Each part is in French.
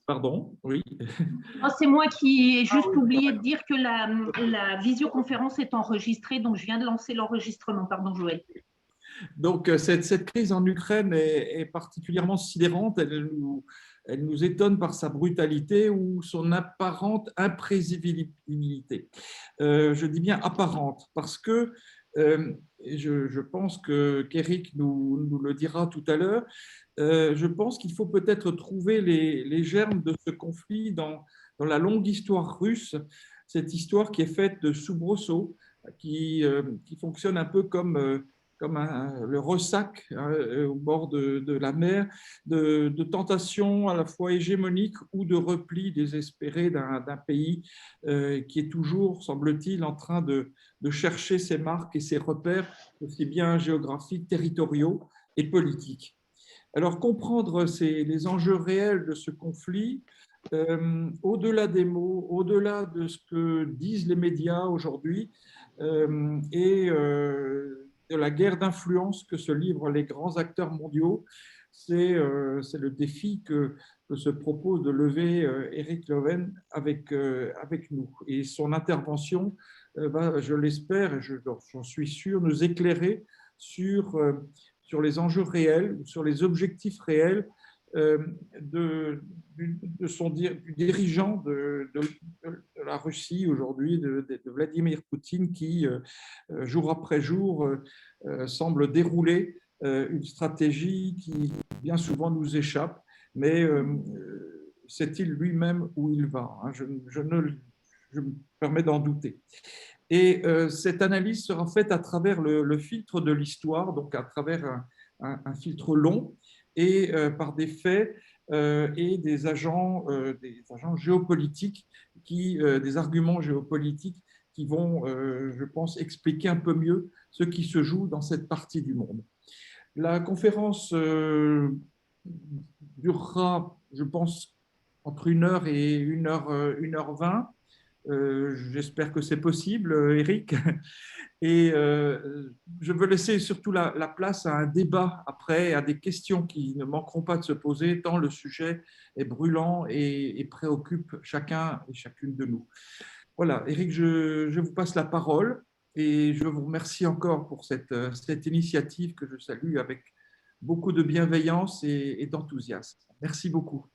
Pardon, oui. Oh, c'est moi qui ai juste oublié de dire que la visioconférence est enregistrée, donc je viens de lancer l'enregistrement. Pardon, Joël. Donc, cette crise en Ukraine est particulièrement sidérante. Elle nous étonne par sa brutalité ou son apparente imprévisibilité. Je dis bien apparente parce que je pense qu'Éric nous le dira tout à l'heure. Je pense qu'il faut peut-être trouver les germes de ce conflit dans la longue histoire russe, cette histoire qui est faite de soubresauts, qui fonctionne un peu comme le ressac au bord de la mer, de tentations à la fois hégémoniques ou de repli désespéré d'un pays qui est toujours, semble-t-il, en train de chercher ses marques et ses repères, aussi bien géographiques, territoriaux et politiques. Alors, comprendre les enjeux réels de ce conflit, au-delà des mots, au-delà de ce que disent les médias aujourd'hui, et de la guerre d'influence que se livrent les grands acteurs mondiaux, c'est le défi que se propose de lever Éric Levin avec nous. Et son intervention va, je l'espère, et j'en suis sûr, nous éclairer sur les enjeux réels, sur les objectifs réels du dirigeant de la Russie aujourd'hui, de Vladimir Poutine, qui, jour après jour, semble dérouler une stratégie qui bien souvent nous échappe, mais sait-il lui-même où il va? Je me permets d'en douter. Et cette analyse sera faite à travers le filtre de l'histoire, donc à travers un filtre long, et par des faits et des agents géopolitiques, des arguments géopolitiques qui vont, je pense, expliquer un peu mieux ce qui se joue dans cette partie du monde. La conférence durera, je pense, entre 1 heure et 1 heure 20. J'espère que c'est possible, Éric. Et je veux laisser surtout la place à un débat après, à des questions qui ne manqueront pas de se poser, tant le sujet est brûlant et préoccupe chacun et chacune de nous. Voilà, Éric, je vous passe la parole et je vous remercie encore pour cette initiative que je salue avec beaucoup de bienveillance et d'enthousiasme. Merci beaucoup.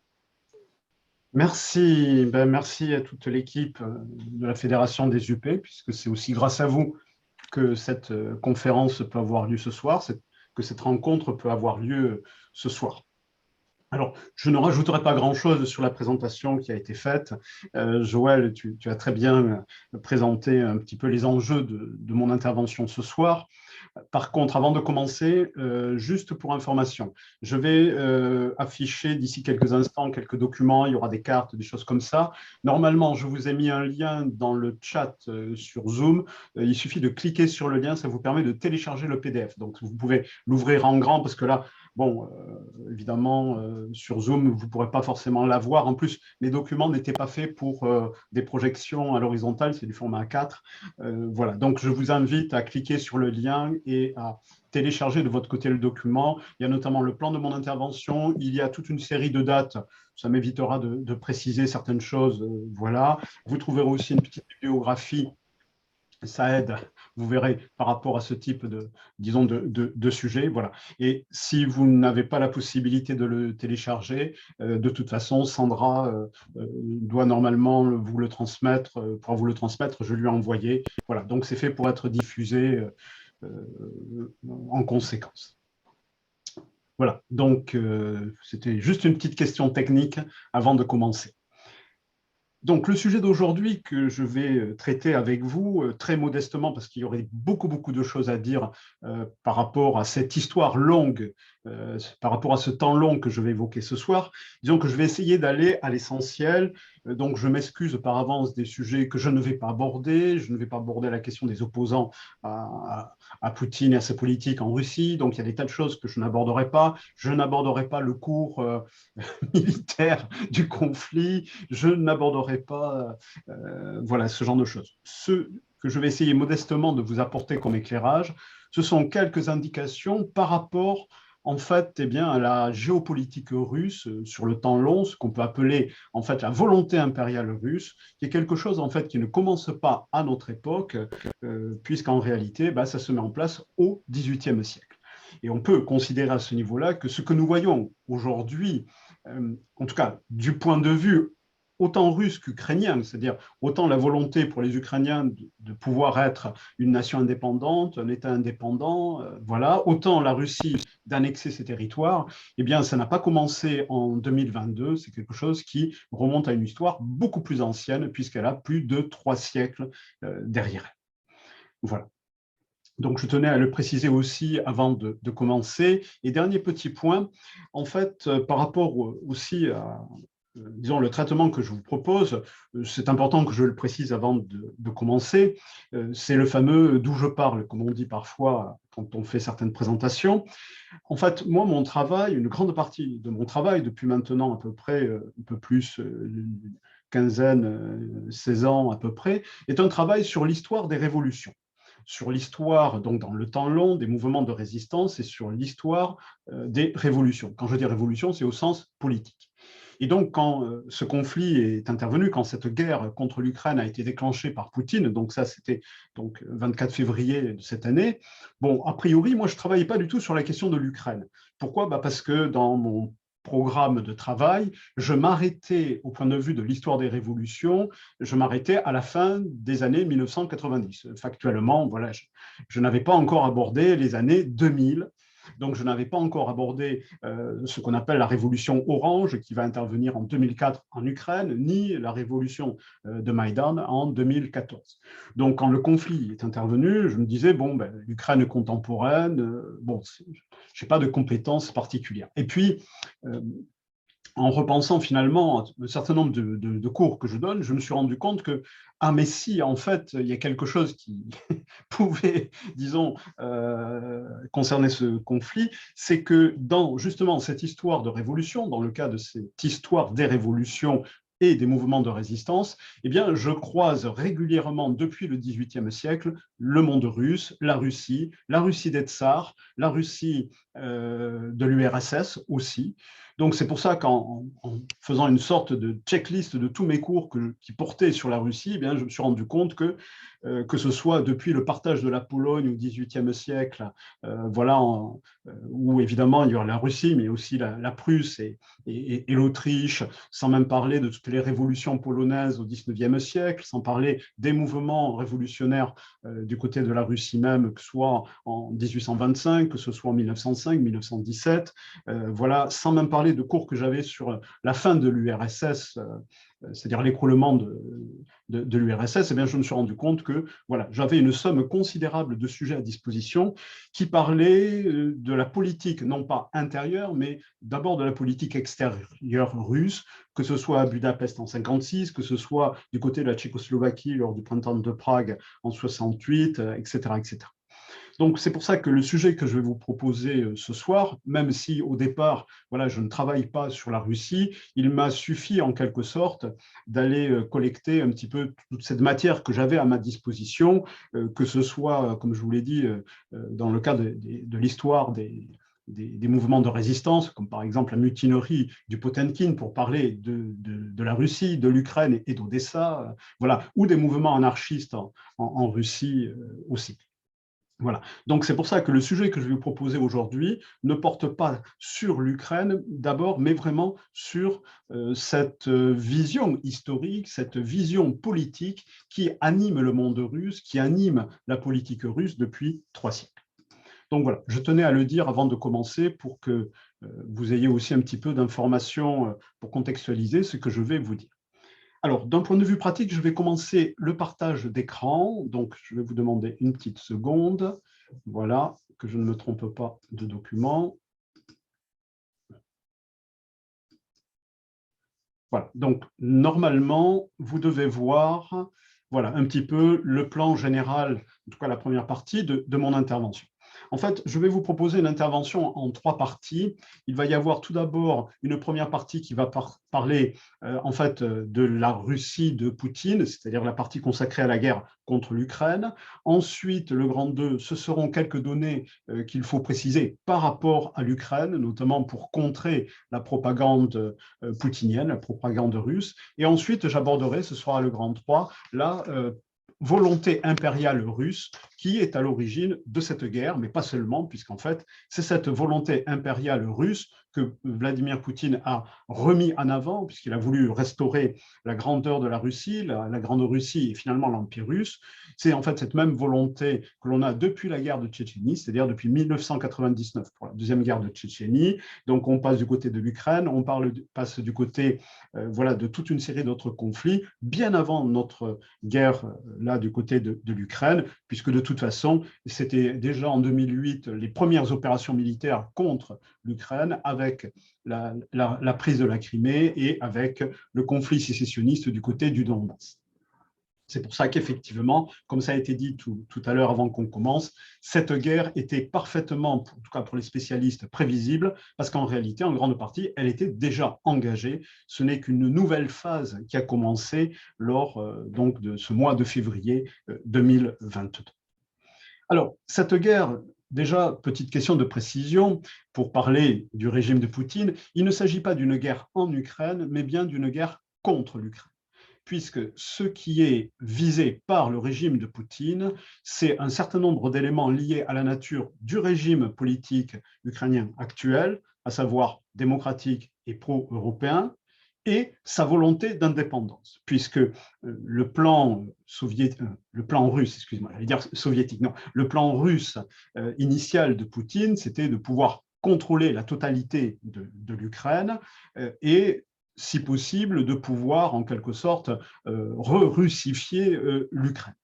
Merci, merci à toute l'équipe de la Fédération des UP, puisque c'est aussi grâce à vous que cette conférence peut avoir lieu ce soir, que cette rencontre peut avoir lieu ce soir. Alors, je ne rajouterai pas grand-chose sur la présentation qui a été faite. Joël, tu as très bien présenté un petit peu les enjeux de mon intervention ce soir. Par contre, avant de commencer, juste pour information, je vais afficher d'ici quelques instants quelques documents, il y aura des cartes, des choses comme ça. Normalement, je vous ai mis un lien dans le chat sur Zoom. Il suffit de cliquer sur le lien, ça vous permet de télécharger le PDF. Donc, vous pouvez l'ouvrir en grand parce que là, bon, évidemment, sur Zoom, vous ne pourrez pas forcément la voir. En plus, les documents n'étaient pas faits pour des projections à l'horizontale, c'est du format A4. Voilà, donc je vous invite à cliquer sur le lien et à télécharger de votre côté le document. Il y a notamment le plan de mon intervention, il y a toute une série de dates, ça m'évitera de préciser certaines choses. Voilà, vous trouverez aussi une petite bibliographie. Ça aide, vous verrez, par rapport à ce type disons, de sujet. Voilà. Et si vous n'avez pas la possibilité de le télécharger, de toute façon, Sandra doit normalement vous le transmettre. Pour vous le transmettre, je lui ai envoyé. Voilà. Donc, c'est fait pour être diffusé en conséquence. Voilà. Donc, c'était juste une petite question technique avant de commencer. Donc, le sujet d'aujourd'hui que je vais traiter avec vous, très modestement, parce qu'il y aurait beaucoup de choses à dire par rapport à cette histoire longue, par rapport à ce temps long que je vais évoquer ce soir, disons que je vais essayer d'aller à l'essentiel. Donc, je m'excuse par avance des sujets que je ne vais pas aborder. Je ne vais pas aborder la question des opposants à Poutine et à sa politique en Russie. Donc, il y a des tas de choses que je n'aborderai pas. Je n'aborderai pas le cours militaire du conflit. Je n'aborderai pas voilà, ce genre de choses. Ce que je vais essayer modestement de vous apporter comme éclairage, ce sont quelques indications par rapport en fait, eh bien, à la géopolitique russe sur le temps long, ce qu'on peut appeler en fait la volonté impériale russe, qui est quelque chose en fait qui ne commence pas à notre époque, puisqu'en réalité, bah, ça se met en place au XVIIIe siècle. Et on peut considérer à ce niveau-là que ce que nous voyons aujourd'hui, en tout cas du point de vue autant russe qu'ukrainien, c'est-à-dire autant la volonté pour les Ukrainiens de pouvoir être une nation indépendante, un État indépendant, voilà, autant la Russie d'annexer ses territoires, eh bien, ça n'a pas commencé en 2022, c'est quelque chose qui remonte à une histoire beaucoup plus ancienne, puisqu'elle a plus de 3 siècles derrière elle. Voilà. Donc, je tenais à le préciser aussi avant de commencer. Et dernier petit point, en fait, par rapport aussi à, disons, le traitement que je vous propose, c'est important que je le précise avant de commencer, c'est le fameux d'où je parle, comme on dit parfois quand on fait certaines présentations. En fait, moi, mon travail, une grande partie de mon travail, depuis maintenant à peu près un peu plus une quinzaine, 16 ans à peu près, est un travail sur l'histoire des révolutions, sur l'histoire, donc dans le temps long, des mouvements de résistance et sur l'histoire des révolutions. Quand je dis révolution, c'est au sens politique. Et donc, quand ce conflit est intervenu, quand cette guerre contre l'Ukraine a été déclenchée par Poutine, donc ça, c'était donc 24 février de cette année, bon, a priori, moi, je ne travaillais pas du tout sur la question de l'Ukraine. Pourquoi? Bah parce que dans mon programme de travail, je m'arrêtais au point de vue de l'histoire des révolutions, je m'arrêtais à la fin des années 1990. Factuellement, voilà, je n'avais pas encore abordé les années 2000. Donc, je n'avais pas encore abordé ce qu'on appelle la révolution orange qui va intervenir en 2004 en Ukraine, ni la révolution de Maïdan en 2014. Donc, quand le conflit est intervenu, je me disais, bon, ben, l'Ukraine contemporaine, bon, je n'ai pas de compétences particulières. Et puis, en repensant finalement à un certain nombre de cours que je donne, je me suis rendu compte que, ah mais si, en fait, il y a quelque chose qui pouvait, disons, concerner ce conflit, c'est que dans justement cette histoire de révolution, dans le cas de cette histoire des révolutions et des mouvements de résistance, eh bien, je croise régulièrement depuis le XVIIIe siècle le monde russe, la Russie des tsars, la Russie de l'URSS aussi. Donc, c'est pour ça qu'en faisant une sorte de checklist de tous mes cours qui portaient sur la Russie, eh bien, je me suis rendu compte que ce soit depuis le partage de la Pologne au XVIIIe siècle, voilà, où évidemment il y aura la Russie, mais aussi la Prusse et l'Autriche, sans même parler de toutes les révolutions polonaises au XIXe siècle, sans parler des mouvements révolutionnaires du côté de la Russie même, que ce soit en 1825, que ce soit en 1905, 1917, voilà, sans même parler de cours que j'avais sur la fin de l'URSS, c'est-à-dire l'écroulement de l'URSS, eh bien, je me suis rendu compte que voilà, j'avais une somme considérable de sujets à disposition qui parlaient de la politique, non pas intérieure, mais d'abord de la politique extérieure russe, que ce soit à Budapest en 1956, que ce soit du côté de la Tchécoslovaquie lors du printemps de Prague en 1968, etc., etc. Donc, c'est pour ça que le sujet que je vais vous proposer ce soir, même si au départ, voilà, je ne travaille pas sur la Russie, il m'a suffi en quelque sorte d'aller collecter un petit peu toute cette matière que j'avais à ma disposition, que ce soit, comme je vous l'ai dit, dans le cas de l'histoire des mouvements de résistance, comme par exemple la mutinerie du Potemkin pour parler de la Russie, de l'Ukraine et d'Odessa, voilà, ou des mouvements anarchistes en Russie aussi. Voilà. Donc, c'est pour ça que le sujet que je vais vous proposer aujourd'hui ne porte pas sur l'Ukraine d'abord, mais vraiment sur cette vision historique, cette vision politique qui anime le monde russe, qui anime la politique russe depuis 3 siècles. Donc voilà, je tenais à le dire avant de commencer pour que vous ayez aussi un petit peu d'informations pour contextualiser ce que je vais vous dire. Alors, d'un point de vue pratique, je vais commencer le partage d'écran. Donc, je vais vous demander une petite seconde. Voilà, que je ne me trompe pas de document. Voilà, donc normalement, vous devez voir voilà, un petit peu le plan général, en tout cas la première partie de mon intervention. En fait, je vais vous proposer une intervention en 3 parties. Il va y avoir tout d'abord une première partie qui va parler en fait de la Russie de Poutine, c'est-à-dire la partie consacrée à la guerre contre l'Ukraine. Ensuite, le grand 2, ce seront quelques données qu'il faut préciser par rapport à l'Ukraine, notamment pour contrer la propagande poutinienne, la propagande russe. Et ensuite, j'aborderai, ce sera le grand 3, la volonté impériale russe qui est à l'origine de cette guerre, mais pas seulement, puisqu'en fait, c'est cette volonté impériale russe que Vladimir Poutine a remis en avant, puisqu'il a voulu restaurer la grandeur de la Russie, la grande Russie et finalement l'Empire russe. C'est en fait cette même volonté que l'on a depuis la guerre de Tchétchénie, c'est-à-dire depuis 1999 pour la deuxième guerre de Tchétchénie. Donc on passe du côté de l'Ukraine, on passe du côté voilà, de toute une série d'autres conflits, bien avant notre guerre là du côté de l'Ukraine, puisque de toute façon, c'était déjà en 2008 les premières opérations militaires contre l'Ukraine avec la prise de la Crimée et avec le conflit sécessionniste du côté du Donbass. C'est pour ça qu'effectivement, comme ça a été dit tout à l'heure avant qu'on commence, cette guerre était parfaitement, en tout cas pour les spécialistes, prévisible, parce qu'en réalité, en grande partie, elle était déjà engagée. Ce n'est qu'une nouvelle phase qui a commencé lors donc de ce mois de février 2022. Alors, cette guerre, déjà, petite question de précision, pour parler du régime de Poutine, il ne s'agit pas d'une guerre en Ukraine, mais bien d'une guerre contre l'Ukraine, puisque ce qui est visé par le régime de Poutine, c'est un certain nombre d'éléments liés à la nature du régime politique ukrainien actuel, à savoir démocratique et pro-européen, et sa volonté d'indépendance, puisque le plan russe, excuse-moi, j'allais dire soviétique, non, le plan russe initial de Poutine, c'était de pouvoir contrôler la totalité de l'Ukraine et si possible, de pouvoir, en quelque sorte, re-russifier l'Ukraine.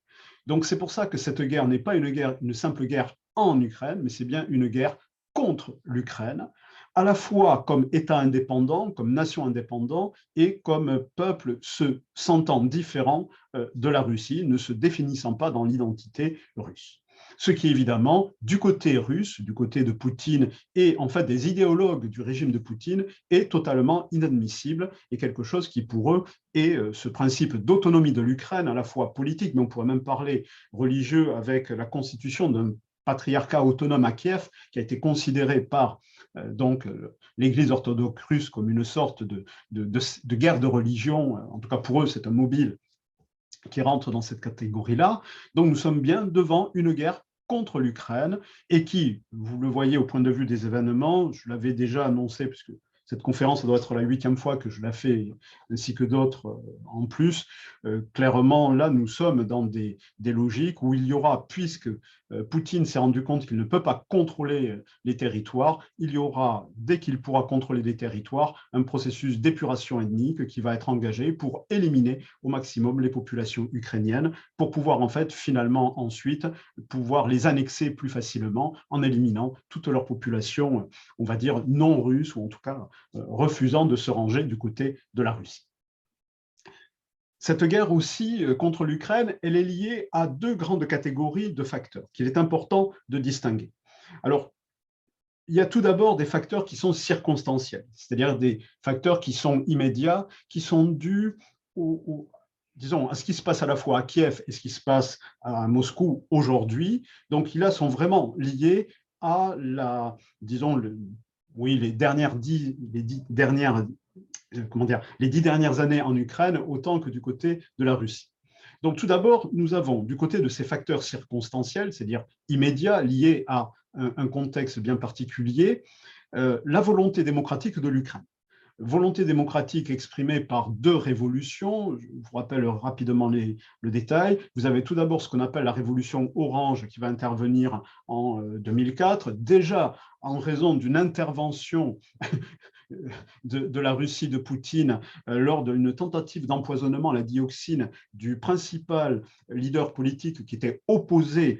Donc, c'est pour ça que cette guerre n'est pas une simple guerre en Ukraine, mais c'est bien une guerre contre l'Ukraine, à la fois comme État indépendant, comme nation indépendante, et comme peuple se sentant différent de la Russie, ne se définissant pas dans l'identité russe. Ce qui, évidemment, du côté russe, du côté de Poutine et en fait des idéologues du régime de Poutine, est totalement inadmissible et quelque chose qui, pour eux, est ce principe d'autonomie de l'Ukraine, à la fois politique, mais on pourrait même parler religieux avec la constitution d'un patriarcat autonome à Kiev, qui a été considéré par donc l'Église orthodoxe russe comme une sorte de guerre de religion. En tout cas, pour eux, c'est un mobile qui rentre dans cette catégorie-là. Donc, nous sommes bien devant une guerre contre l'Ukraine et qui, vous le voyez au point de vue des événements, je l'avais déjà annoncé, puisque cette conférence, ça doit être la 8e fois que je la fais, ainsi que d'autres en plus. Clairement, là, nous sommes dans des logiques où il y aura, puisque Poutine s'est rendu compte qu'il ne peut pas contrôler les territoires, il y aura, dès qu'il pourra contrôler des territoires, un processus d'épuration ethnique qui va être engagé pour éliminer au maximum les populations ukrainiennes, pour pouvoir en fait, finalement, ensuite, pouvoir les annexer plus facilement en éliminant toute leur population, on va dire, non russe, ou en tout cas refusant de se ranger du côté de la Russie. Cette guerre aussi contre l'Ukraine, elle est liée à 2 grandes catégories de facteurs qu'il est important de distinguer. Alors, il y a tout d'abord des facteurs qui sont circonstanciels, c'est-à-dire des facteurs qui sont immédiats, qui sont dus disons, à ce qui se passe à la fois à Kiev et ce qui se passe à Moscou aujourd'hui. Donc, là, sont vraiment liés à disons, les 10 dernières années en Ukraine, autant que du côté de la Russie. Donc, tout d'abord, nous avons du côté de ces facteurs circonstanciels, c'est-à-dire immédiats, liés à un contexte bien particulier, la volonté démocratique de l'Ukraine. Volonté démocratique exprimée par 2 révolutions. Je vous rappelle rapidement le détail. Vous avez tout d'abord ce qu'on appelle la révolution orange qui va intervenir en 2004, déjà en raison d'une intervention de la Russie de Poutine lors d'une tentative d'empoisonnement à la dioxine du principal leader politique qui était opposé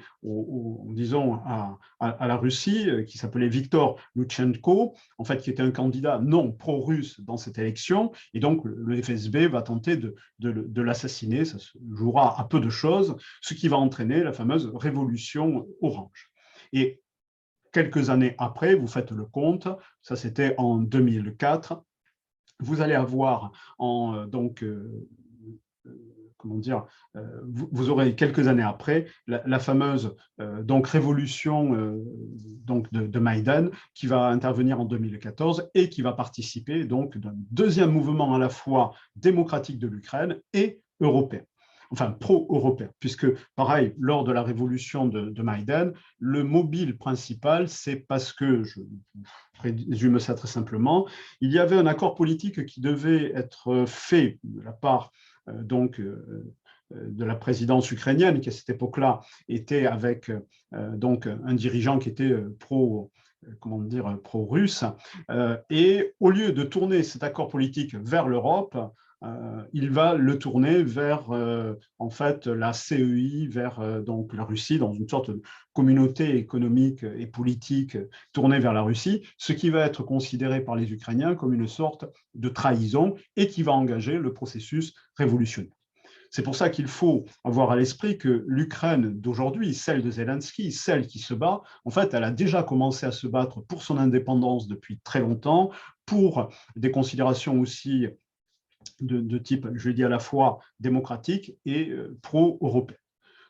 disons, à la Russie, qui s'appelait Viktor Loutchenko, en fait, qui était un candidat non pro-russe dans cette élection. Et donc, le FSB va tenter de l'assassiner. Ça se jouera à peu de choses, ce qui va entraîner la fameuse révolution orange. Et quelques années après, vous faites le compte, ça c'était en 2004, vous allez avoir comment dire, vous aurez quelques années après la fameuse révolution de Maïdan qui va intervenir en 2014 et qui va participer donc d'un deuxième mouvement à la fois démocratique de l'Ukraine et européen. Enfin, pro-européen, puisque, pareil, lors de la révolution de Maïdan, le mobile principal, c'est parce que, je résume ça très simplement, il y avait un accord politique qui devait être fait de la part de la présidence ukrainienne, qui à cette époque-là était avec un dirigeant qui était pro-russe. Et au lieu de tourner cet accord politique vers l'Europe, il va le tourner vers en fait la CEI, vers la Russie, dans une sorte de communauté économique et politique tournée vers la Russie, ce qui va être considéré par les Ukrainiens comme une sorte de trahison et qui va engager le processus révolutionnaire. C'est pour ça qu'il faut avoir à l'esprit que l'Ukraine d'aujourd'hui, celle de Zelensky, celle qui se bat, en fait, elle a déjà commencé à se battre pour son indépendance depuis très longtemps, pour des considérations aussi de type, je dis à la fois démocratique et pro-européen.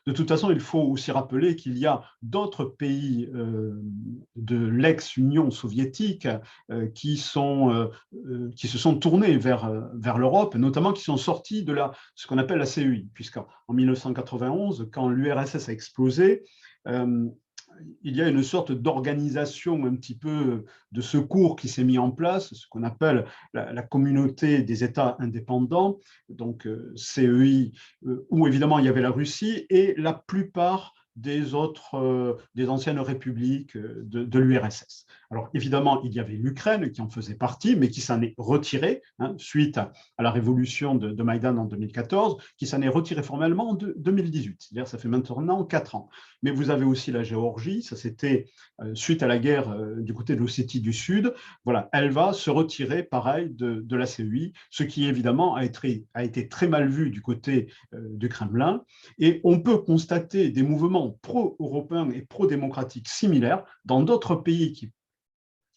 De toute façon, il faut aussi rappeler qu'il y a d'autres pays de l'ex-Union soviétique qui se sont tournés vers l'Europe, notamment qui sont sortis de ce qu'on appelle la CEI, puisqu'en 1991, quand l'URSS a explosé, il y a une sorte d'organisation un petit peu de secours qui s'est mis en place, ce qu'on appelle la communauté des États indépendants, donc CEI, où évidemment il y avait la Russie et la plupart des anciennes républiques de l'URSS. Alors évidemment, il y avait l'Ukraine qui en faisait partie, mais qui s'en est retirée suite à la révolution de Maïdan en 2014, qui s'en est retirée formellement en 2018, c'est-à-dire ça fait maintenant 4 ans. Mais vous avez aussi la Géorgie, ça c'était suite à la guerre du côté de l'Ossétie du Sud. Voilà, elle va se retirer pareil de la CEI, ce qui évidemment a été très mal vu du côté du Kremlin. Et on peut constater des mouvements pro-européens et pro-démocratiques similaires dans d'autres pays qui,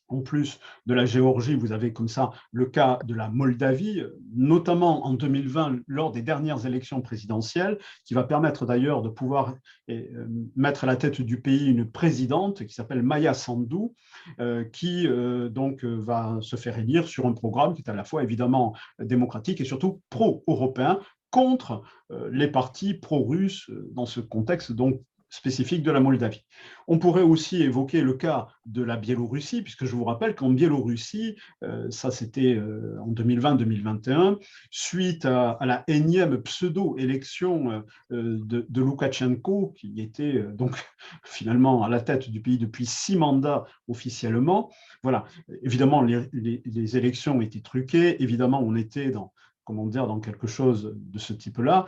en plus de la Géorgie, vous avez comme ça le cas de la Moldavie, notamment en 2020, lors des dernières élections présidentielles, qui va permettre d'ailleurs de pouvoir mettre à la tête du pays une présidente qui s'appelle Maya Sandu, qui va se faire élire sur un programme qui est à la fois évidemment démocratique et surtout pro-européen, contre les partis pro-russes dans ce contexte donc spécifique de la Moldavie. On pourrait aussi évoquer le cas de la Biélorussie, puisque je vous rappelle qu'en Biélorussie, ça c'était en 2020-2021, suite à la énième pseudo-élection de Loukachenko, qui était donc finalement à la tête du pays depuis 6 mandats officiellement. Voilà, évidemment, les élections étaient truquées, évidemment, on était dans quelque chose de ce type-là,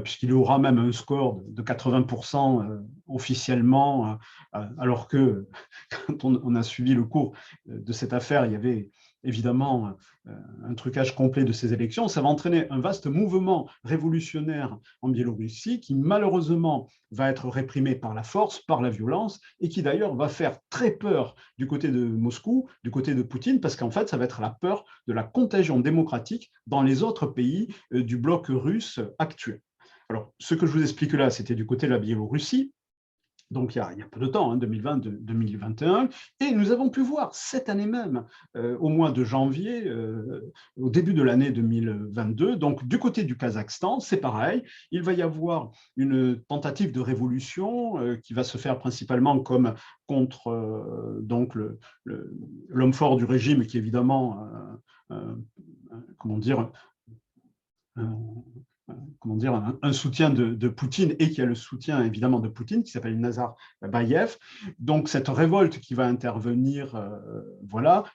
puisqu'il aura même un score de 80% officiellement, alors que quand on a suivi le cours de cette affaire, il y avait évidemment un trucage complet de ces élections. Ça va entraîner un vaste mouvement révolutionnaire en Biélorussie qui malheureusement va être réprimé par la force, par la violence, et qui d'ailleurs va faire très peur du côté de Moscou, du côté de Poutine, parce qu'en fait, ça va être la peur de la contagion démocratique dans les autres pays du bloc russe actuel. Alors, ce que je vous explique là, c'était du côté de la Biélorussie. Donc, il y a peu de temps, 2020-2021, et nous avons pu voir cette année même, au mois de janvier, au début de l'année 2022, donc du côté du Kazakhstan, c'est pareil, il va y avoir une tentative de révolution qui va se faire principalement comme contre l'homme fort du régime, qui est évidemment, un soutien de Poutine et qui a le soutien évidemment de Poutine, qui s'appelle Nazarbayev. Donc cette révolte qui va intervenir,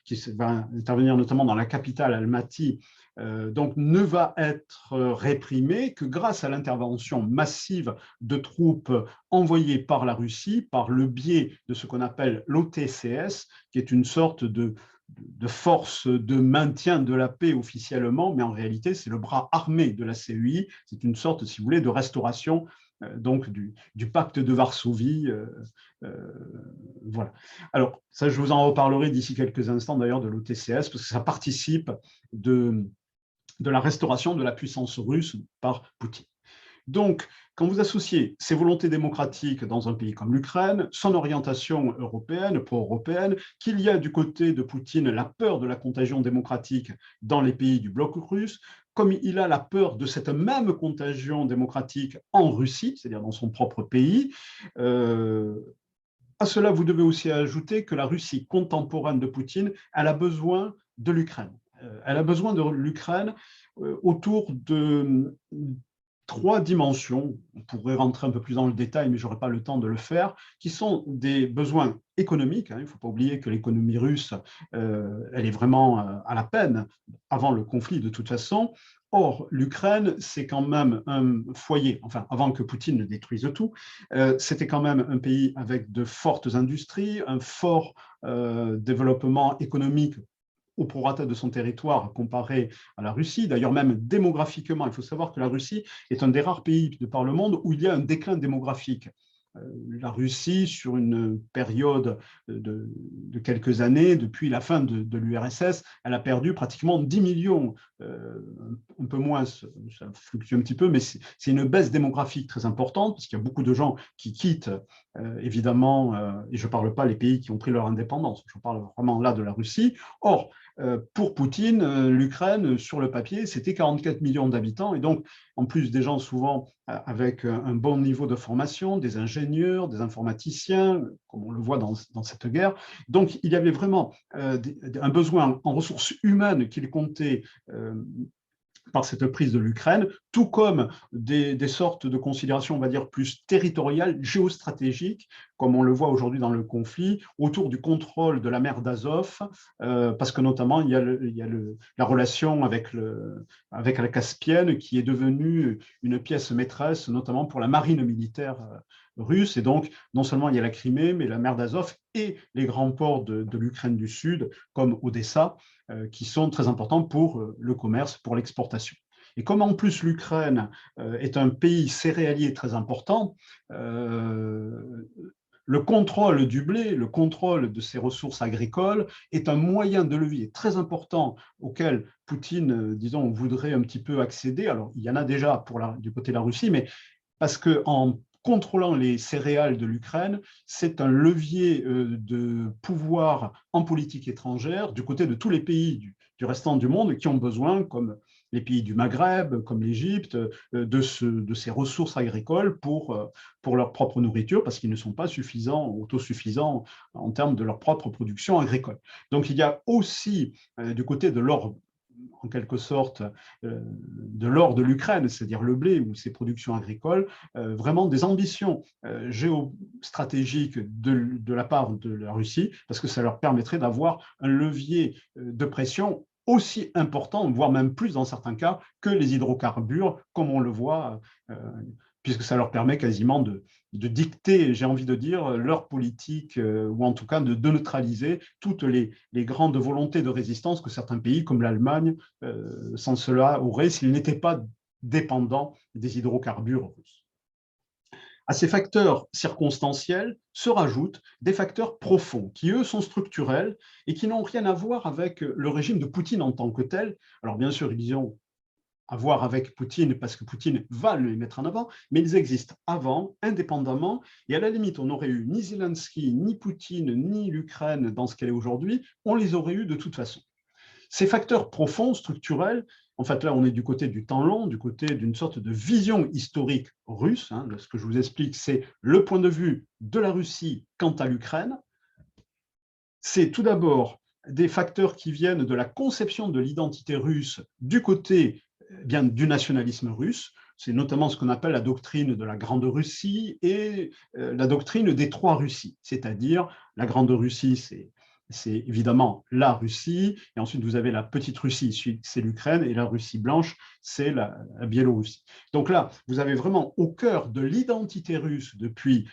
qui va intervenir notamment dans la capitale Almaty, donc ne va être réprimée que grâce à l'intervention massive de troupes envoyées par la Russie par le biais de ce qu'on appelle l'OTCS, qui est une sorte de force de maintien de la paix officiellement, mais en réalité, c'est le bras armé de la CEI. C'est une sorte, si vous voulez, de restauration donc du pacte de Varsovie. Voilà. Alors, ça, je vous en reparlerai d'ici quelques instants, d'ailleurs, de l'OTCS, parce que ça participe de la restauration de la puissance russe par Poutine. Donc, quand vous associez ces volontés démocratiques dans un pays comme l'Ukraine, son orientation européenne, pro-européenne, qu'il y a du côté de Poutine la peur de la contagion démocratique dans les pays du bloc russe, comme il a la peur de cette même contagion démocratique en Russie, c'est-à-dire dans son propre pays, à cela, vous devez aussi ajouter que la Russie contemporaine de Poutine, elle a besoin de l'Ukraine. Elle a besoin de l'Ukraine autour de 3 dimensions. On pourrait rentrer un peu plus dans le détail, mais je n'aurai pas le temps de le faire, qui sont des besoins économiques. Il ne faut pas oublier que l'économie russe, elle est vraiment à la peine avant le conflit de toute façon. Or, l'Ukraine, c'est quand même un foyer, enfin, avant que Poutine ne détruise tout, c'était quand même un pays avec de fortes industries, un fort développement économique au prorata de son territoire comparé à la Russie. D'ailleurs, même démographiquement, il faut savoir que la Russie est un des rares pays de par le monde où il y a un déclin démographique. La Russie, sur une période de quelques années, depuis la fin de l'URSS, elle a perdu pratiquement 10 millions, un peu moins, ça fluctue un petit peu, mais c'est une baisse démographique très importante, parce qu'il y a beaucoup de gens qui quittent, évidemment, et je ne parle pas des pays qui ont pris leur indépendance, je parle vraiment là de la Russie. Or, pour Poutine, l'Ukraine, sur le papier, c'était 44 millions d'habitants, et donc, en plus des gens souvent avec un bon niveau de formation, des ingénieurs, des informaticiens, comme on le voit dans cette guerre. Donc, il y avait vraiment un besoin en ressources humaines qu'il comptait par cette prise de l'Ukraine, tout comme des sortes de considérations, on va dire, plus territoriales, géostratégiques, comme on le voit aujourd'hui dans le conflit, autour du contrôle de la mer d'Azov, parce que notamment, il y a la relation avec la Caspienne, qui est devenue une pièce maîtresse, notamment pour la marine militaire russe. Et donc, non seulement il y a la Crimée, mais la mer d'Azov et les grands ports de l'Ukraine du Sud, comme Odessa, qui sont très importants pour le commerce, pour l'exportation. Et comme en plus l'Ukraine est un pays céréalier très important, le contrôle du blé, le contrôle de ses ressources agricoles est un moyen de levier très important auquel Poutine, disons, voudrait un petit peu accéder. Alors, il y en a déjà du côté de la Russie, mais parce qu'en contrôlant les céréales de l'Ukraine, c'est un levier de pouvoir en politique étrangère du côté de tous les pays du restant du monde qui ont besoin, comme les pays du Maghreb, comme l'Égypte, de ces ressources agricoles pour leur propre nourriture, parce qu'ils ne sont pas autosuffisants en termes de leur propre production agricole. Donc il y a aussi du côté de l'or, en quelque sorte, de l'or de l'Ukraine, c'est-à-dire le blé ou ses productions agricoles, vraiment des ambitions géostratégiques de la part de la Russie, parce que ça leur permettrait d'avoir un levier de pression aussi important, voire même plus dans certains cas, que les hydrocarbures, comme on le voit, puisque ça leur permet quasiment de dicter, j'ai envie de dire, leur politique, ou en tout cas de neutraliser toutes les grandes volontés de résistance que certains pays, comme l'Allemagne, sans cela, auraient s'ils n'étaient pas dépendants des hydrocarbures russes. À ces facteurs circonstanciels se rajoutent des facteurs profonds qui, eux, sont structurels et qui n'ont rien à voir avec le régime de Poutine en tant que tel. Alors, bien sûr, ils ont à voir avec Poutine parce que Poutine va les mettre en avant, mais ils existent avant, indépendamment, et à la limite, on n'aurait eu ni Zelensky, ni Poutine, ni l'Ukraine dans ce qu'elle est aujourd'hui, on les aurait eu de toute façon. Ces facteurs profonds, structurels, en fait, là, on est du côté du temps long, du côté d'une sorte de vision historique russe. Ce que je vous explique, c'est le point de vue de la Russie quant à l'Ukraine. C'est tout d'abord des facteurs qui viennent de la conception de l'identité russe du côté bien du nationalisme russe. C'est notamment ce qu'on appelle la doctrine de la Grande Russie et la doctrine des 3 Russies, c'est-à-dire la Grande Russie, c'est évidemment la Russie, et ensuite vous avez la petite Russie, c'est l'Ukraine, et la Russie blanche, c'est la Biélorussie. Donc là, vous avez vraiment au cœur de l'identité russe depuis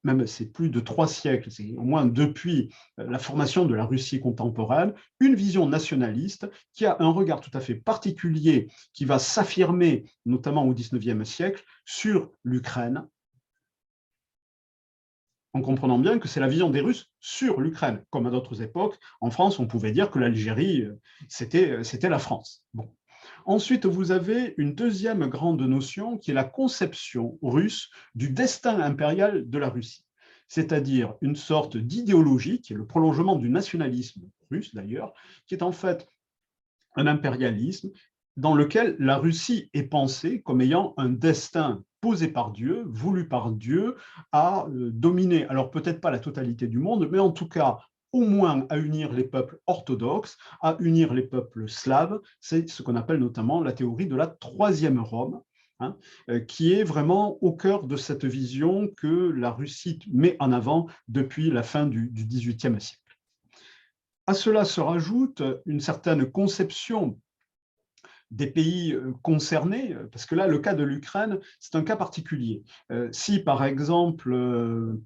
même c'est plus de 3 siècles, c'est au moins depuis la formation de la Russie contemporaine, une vision nationaliste qui a un regard tout à fait particulier, qui va s'affirmer notamment au XIXe siècle sur l'Ukraine, en comprenant bien que c'est la vision des Russes sur l'Ukraine. Comme à d'autres époques, en France, on pouvait dire que l'Algérie, c'était la France. Bon. Ensuite, vous avez une deuxième grande notion qui est la conception russe du destin impérial de la Russie, c'est-à-dire une sorte d'idéologie qui est le prolongement du nationalisme russe d'ailleurs, qui est en fait un impérialisme dans lequel la Russie est pensée comme ayant un destin posé par Dieu, voulu par Dieu, à dominer, alors peut-être pas la totalité du monde, mais en tout cas au moins à unir les peuples orthodoxes, à unir les peuples slaves. C'est ce qu'on appelle notamment la théorie de la troisième Rome, hein, qui est vraiment au cœur de cette vision que la Russie met en avant depuis la fin du XVIIIe siècle. À cela se rajoute une certaine conception des pays concernés, parce que là, le cas de l'Ukraine, c'est un cas particulier. Si, par exemple,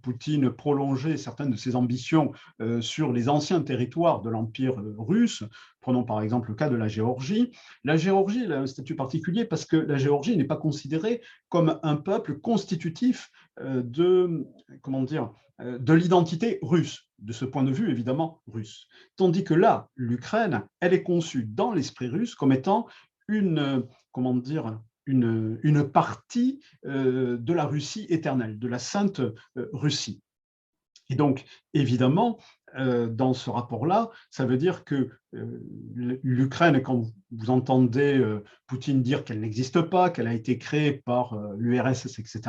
Poutine prolongeait certaines de ses ambitions sur les anciens territoires de l'Empire russe, prenons par exemple le cas de la Géorgie elle a un statut particulier parce que la Géorgie n'est pas considérée comme un peuple constitutif comment dire, de l'identité russe, de ce point de vue évidemment russe. Tandis que là, l'Ukraine, elle est conçue dans l'esprit russe comme étant comment dire, une partie de la Russie éternelle, de la Sainte Russie. Et donc, évidemment, dans ce rapport-là, ça veut dire que l'Ukraine, quand vous entendez Poutine dire qu'elle n'existe pas, qu'elle a été créée par l'URSS, etc.,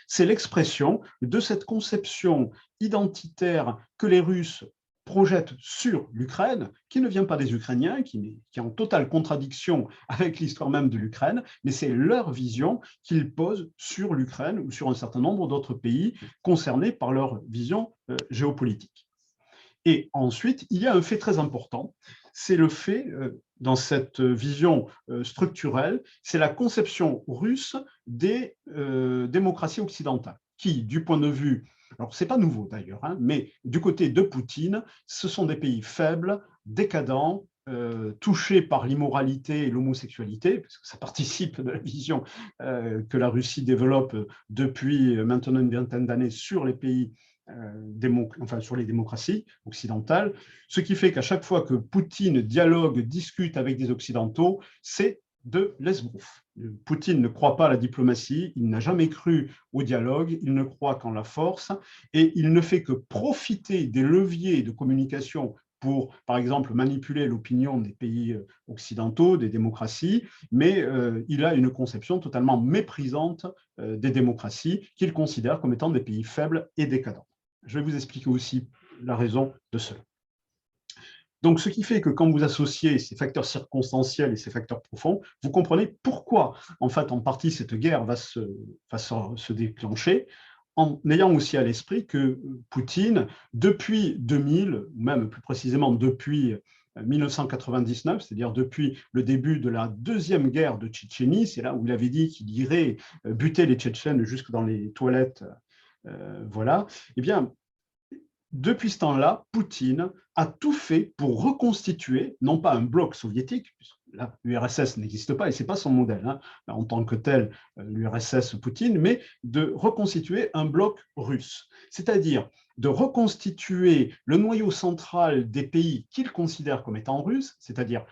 c'est l'expression de cette conception identitaire que les Russes projettent sur l'Ukraine, qui ne vient pas des Ukrainiens, qui est en totale contradiction avec l'histoire même de l'Ukraine, mais c'est leur vision qu'ils posent sur l'Ukraine ou sur un certain nombre d'autres pays concernés par leur vision géopolitique. Et ensuite, il y a un fait très important, c'est le fait, dans cette vision structurelle, c'est la conception russe des démocraties occidentales, qui, du point de vue, alors ce n'est pas nouveau d'ailleurs, hein, mais du côté de Poutine, ce sont des pays faibles, décadents, touchés par l'immoralité et l'homosexualité, parce que ça participe de la vision que la Russie développe depuis maintenant une vingtaine d'années sur les pays sur les démocraties occidentales, ce qui fait qu'à chaque fois que Poutine dialogue, discute avec des Occidentaux, c'est de l'esbrouf. Poutine ne croit pas à la diplomatie, il n'a jamais cru au dialogue, il ne croit qu'en la force, et il ne fait que profiter des leviers de communication pour, par exemple, manipuler l'opinion des pays occidentaux, des démocraties, mais il a une conception totalement méprisante des démocraties qu'il considère comme étant des pays faibles et décadents. Je vais vous expliquer aussi la raison de cela. Donc, ce qui fait que quand vous associez ces facteurs circonstanciels et ces facteurs profonds, vous comprenez pourquoi, en fait, en partie, cette guerre va se déclencher, en ayant aussi à l'esprit que Poutine, depuis 2000, ou même plus précisément depuis 1999, c'est-à-dire depuis le début de la deuxième guerre de Tchétchénie, c'est là où il avait dit qu'il irait buter les Tchétchènes jusque dans les toilettes, voilà, eh bien, depuis ce temps-là, Poutine a tout fait pour reconstituer, non pas un bloc soviétique, puisque là, l'URSS n'existe pas et ce n'est pas son modèle, hein, en tant que tel, l'URSS Poutine, mais de reconstituer un bloc russe, c'est-à-dire de reconstituer le noyau central des pays qu'il considère comme étant russes, c'est-à-dire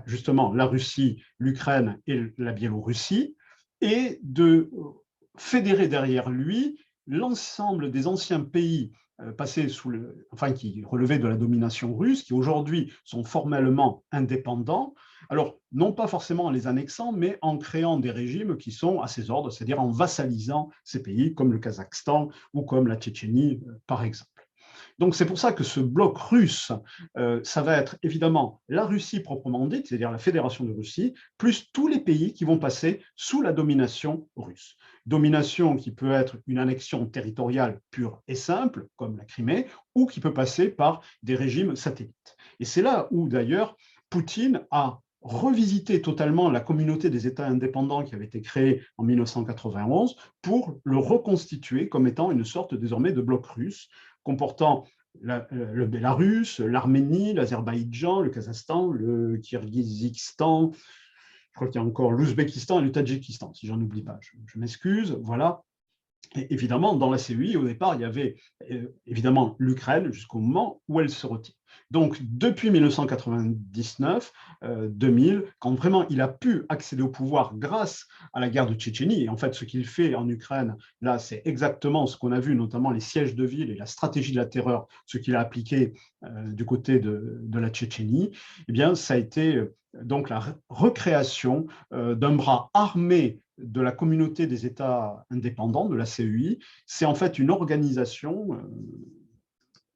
justement la Russie, l'Ukraine et la Biélorussie, et de fédérer derrière lui l'ensemble des anciens pays passés qui relevaient de la domination russe, qui aujourd'hui sont formellement indépendants, alors non pas forcément en les annexant, mais en créant des régimes qui sont à ses ordres, c'est-à-dire en vassalisant ces pays comme le Kazakhstan ou comme la Tchétchénie, par exemple. Donc c'est pour ça que ce bloc russe, ça va être évidemment la Russie proprement dite, c'est-à-dire la Fédération de Russie, plus tous les pays qui vont passer sous la domination russe. Domination qui peut être une annexion territoriale pure et simple, comme la Crimée, ou qui peut passer par des régimes satellites. Et c'est là où d'ailleurs Poutine a revisiter totalement la communauté des États indépendants qui avait été créée en 1991 pour le reconstituer comme étant une sorte désormais de bloc russe comportant le Bélarus, l'Arménie, l'Azerbaïdjan, le Kazakhstan, le Kirghizistan, je crois qu'il y a encore l'Ouzbékistan et le Tadjikistan, si j'en oublie pas, je m'excuse, voilà. Et évidemment, dans la CEI, au départ, il y avait évidemment l'Ukraine jusqu'au moment où elle se retire. Donc, depuis 1999, 2000, quand vraiment il a pu accéder au pouvoir grâce à la guerre de Tchétchénie, et en fait, ce qu'il fait en Ukraine, là, c'est exactement ce qu'on a vu, notamment les sièges de ville et la stratégie de la terreur, ce qu'il a appliqué du côté de la Tchétchénie, eh bien, ça a été donc la recréation d'un bras armé de la communauté des États indépendants, de la CEI. C'est en fait une organisation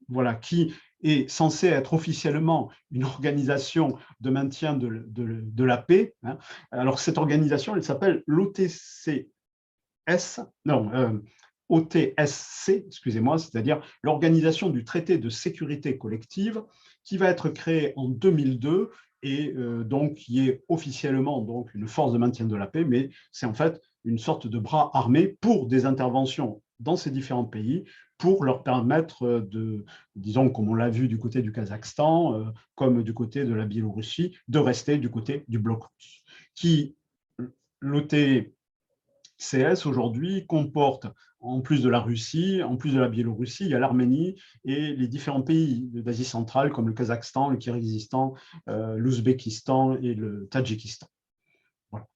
voilà, qui est censée être officiellement une organisation de maintien de la paix. Hein. Alors, cette organisation, elle s'appelle l'OTCS, non, OTSC, excusez-moi, c'est-à-dire l'Organisation du traité de sécurité collective, qui va être créée en 2002 et donc qui est officiellement donc une force de maintien de la paix, mais c'est en fait une sorte de bras armé pour des interventions dans ces différents pays, pour leur permettre de, disons, comme on l'a vu du côté du Kazakhstan, comme du côté de la Biélorussie, de rester du côté du bloc russe, qui, l'OTCS aujourd'hui comporte, en plus de la Russie, en plus de la Biélorussie, il y a l'Arménie et les différents pays d'Asie centrale comme le Kazakhstan, le Kirghizistan, l'Ouzbékistan et le Tadjikistan. Voilà.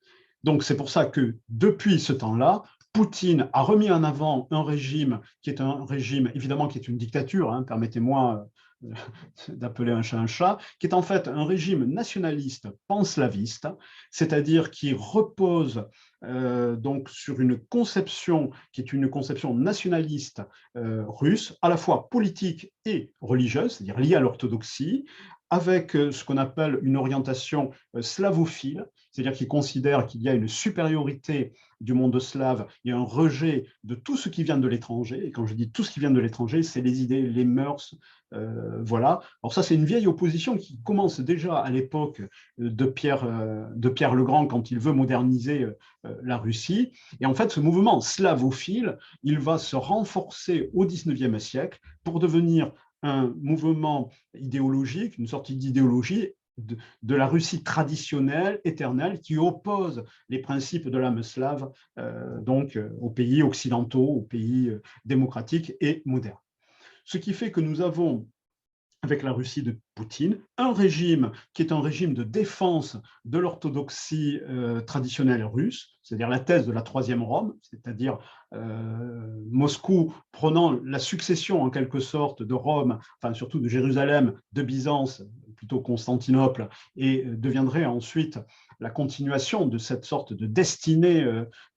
Donc c'est pour ça que depuis ce temps-là, Poutine a remis en avant un régime qui est un régime, évidemment, qui est une dictature, hein, permettez-moi d'appeler un chat, qui est en fait un régime nationaliste panslaviste, c'est-à-dire qui repose donc sur une conception qui est une conception nationaliste russe, à la fois politique et religieuse, c'est-à-dire liée à l'orthodoxie, avec ce qu'on appelle une orientation slavophile, c'est-à-dire qui considère qu'il y a une supériorité du monde slave et un rejet de tout ce qui vient de l'étranger. Et quand je dis tout ce qui vient de l'étranger, c'est les idées, les mœurs, voilà. Alors ça, c'est une vieille opposition qui commence déjà à l'époque de Pierre le Grand quand il veut moderniser la Russie. Et en fait, ce mouvement slavophile, il va se renforcer au XIXe siècle pour devenir un mouvement idéologique, une sorte d'idéologie de la Russie traditionnelle, éternelle, qui oppose les principes de l'âme slave donc aux pays occidentaux, aux pays démocratiques et modernes. Ce qui fait que nous avons, avec la Russie de Poutine, un régime qui est un régime de défense de l'orthodoxie traditionnelle russe, c'est-à-dire la thèse de la troisième Rome, c'est-à-dire Moscou prenant la succession en quelque sorte de Rome, enfin surtout de Jérusalem, de Byzance, plutôt Constantinople, et deviendrait ensuite la continuation de cette sorte de destinée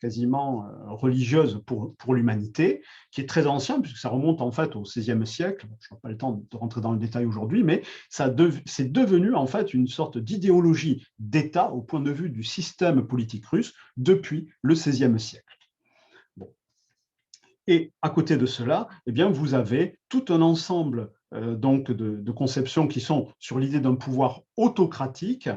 quasiment religieuse pour l'humanité, qui est très ancien, puisque ça remonte en fait au XVIe siècle. Je n'ai pas le temps de rentrer dans le détail aujourd'hui, mais c'est devenu en fait une sorte d'idéologie d'État au point de vue du système politique russe depuis le XVIe siècle. Bon. Et à côté de cela, eh bien, vous avez tout un ensemble donc de conceptions qui sont sur l'idée d'un pouvoir autocratique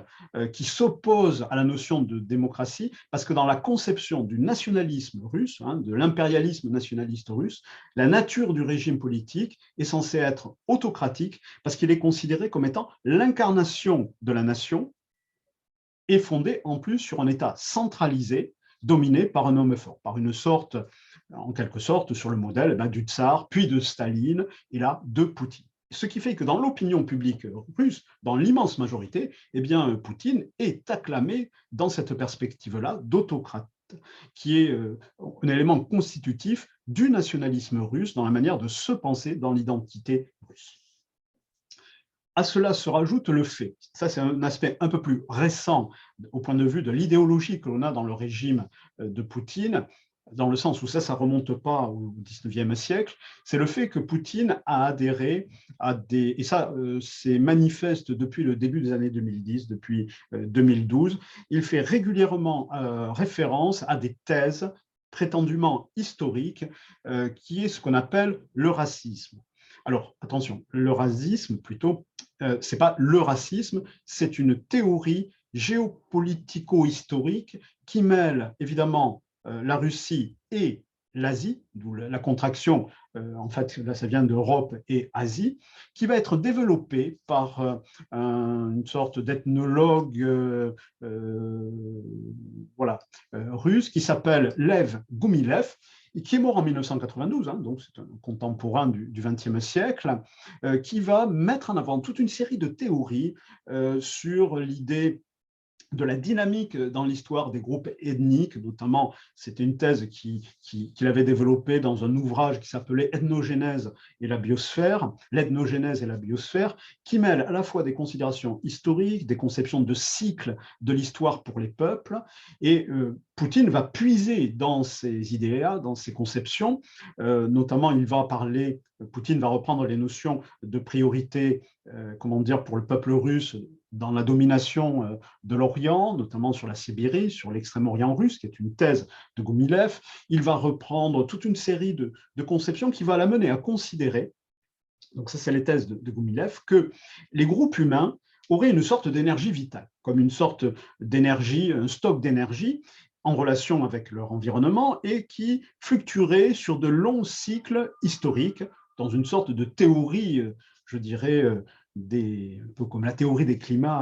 qui s'oppose à la notion de démocratie, parce que dans la conception du nationalisme russe, hein, de l'impérialisme nationaliste russe, la nature du régime politique est censée être autocratique parce qu'il est considéré comme étant l'incarnation de la nation et fondé en plus sur un État centralisé, dominé par un homme fort, par une sorte, en quelque sorte, sur le modèle du tsar, puis de Staline, et là, de Poutine. Ce qui fait que dans l'opinion publique russe, dans l'immense majorité, eh bien, Poutine est acclamé dans cette perspective-là d'autocrate, qui est un élément constitutif du nationalisme russe dans la manière de se penser dans l'identité russe. À cela se rajoute le fait, ça c'est un aspect un peu plus récent au point de vue de l'idéologie que l'on a dans le régime de Poutine, dans le sens où ça ne remonte pas au XIXe siècle, c'est le fait que Poutine a adhéré à des, et ça c'est manifeste depuis le début des années 2010, depuis 2012, il fait régulièrement référence à des thèses prétendument historiques qui est ce qu'on appelle le racisme. Alors, attention, le racisme, plutôt, ce n'est pas le racisme, c'est une théorie géopolitico-historique qui mêle évidemment la Russie et l'Asie, d'où la contraction, en fait, là ça vient d'Europe et Asie, qui va être développée par une sorte d'ethnologue russe qui s'appelle Lev Gumilev, et qui est mort en 1992, hein, donc c'est un contemporain du XXe siècle, qui va mettre en avant toute une série de théories sur l'idée de la dynamique dans l'histoire des groupes ethniques, notamment, c'était une thèse qu'il avait développée dans un ouvrage qui s'appelait Ethnogénèse et la biosphère, l'ethnogénèse et la biosphère, qui mêle à la fois des considérations historiques, des conceptions de cycle de l'histoire pour les peuples, et Poutine va puiser dans ces idées-là, dans ces conceptions, notamment Poutine va reprendre les notions de priorité, comment dire, pour le peuple russe, dans la domination de l'Orient, notamment sur la Sibérie, sur l'extrême-orient russe, qui est une thèse de Gumilev. Il va reprendre toute une série de conceptions qui va l'amener à considérer, donc ça c'est les thèses de Gumilev, que les groupes humains auraient une sorte d'énergie vitale, comme une sorte d'énergie, un stock d'énergie en relation avec leur environnement et qui fluctuerait sur de longs cycles historiques dans une sorte de théorie, je dirais, un peu comme la théorie des climats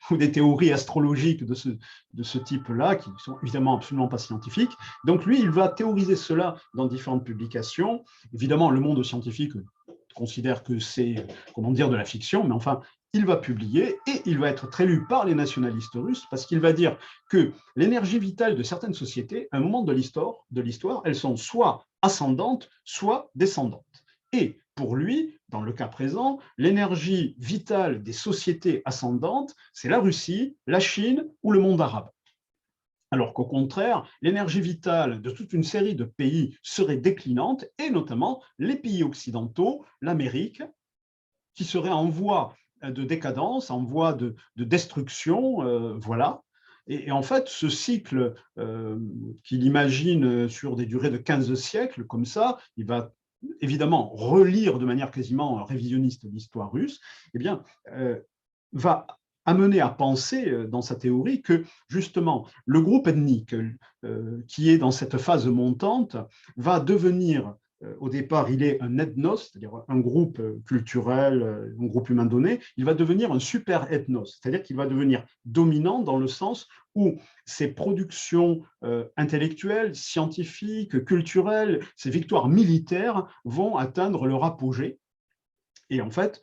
ou des théories astrologiques de ce type-là, qui ne sont évidemment absolument pas scientifiques. Donc lui, il va théoriser cela dans différentes publications. Évidemment, le monde scientifique considère que c'est, comment dire, de la fiction, mais enfin, il va publier et il va être très lu par les nationalistes russes parce qu'il va dire que l'énergie vitale de certaines sociétés, à un moment de l'histoire, elles sont soit ascendantes, soit descendantes. Et pour lui, dans le cas présent, l'énergie vitale des sociétés ascendantes, c'est la Russie, la Chine ou le monde arabe. Alors qu'au contraire, l'énergie vitale de toute une série de pays serait déclinante, et notamment les pays occidentaux, l'Amérique, qui serait en voie de décadence, en voie de destruction, voilà. Et en fait, ce cycle qu'il imagine sur des durées de 15 siècles, comme ça, il va évidemment relire de manière quasiment révisionniste l'histoire russe, eh bien, va amener à penser dans sa théorie que justement le groupe ethnique qui est dans cette phase montante va devenir, au départ il est un ethnos, c'est-à-dire un groupe culturel, un groupe humain donné, il va devenir un super ethnos, c'est-à-dire qu'il va devenir dominant dans le sens où ses productions intellectuelles, scientifiques, culturelles, ses victoires militaires vont atteindre leur apogée. Et en fait,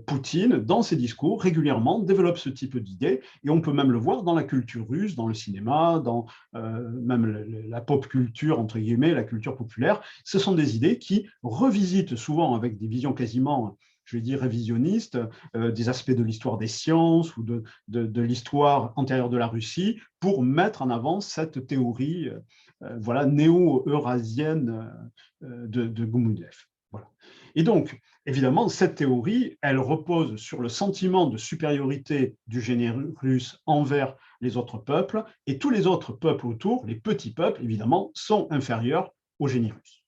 Poutine, dans ses discours, régulièrement développe ce type d'idées, et on peut même le voir dans la culture russe, dans le cinéma, dans même la pop culture, entre guillemets, la culture populaire. Ce sont des idées qui revisitent souvent avec des visions quasiment, je vais dire, révisionnistes, des aspects de l'histoire des sciences ou de l'histoire antérieure de la Russie, pour mettre en avant cette théorie voilà, néo-eurasienne de Gumilev. Voilà. Et donc, évidemment, cette théorie, elle repose sur le sentiment de supériorité du génie russe envers les autres peuples, et tous les autres peuples autour, les petits peuples, évidemment, sont inférieurs au génie russe.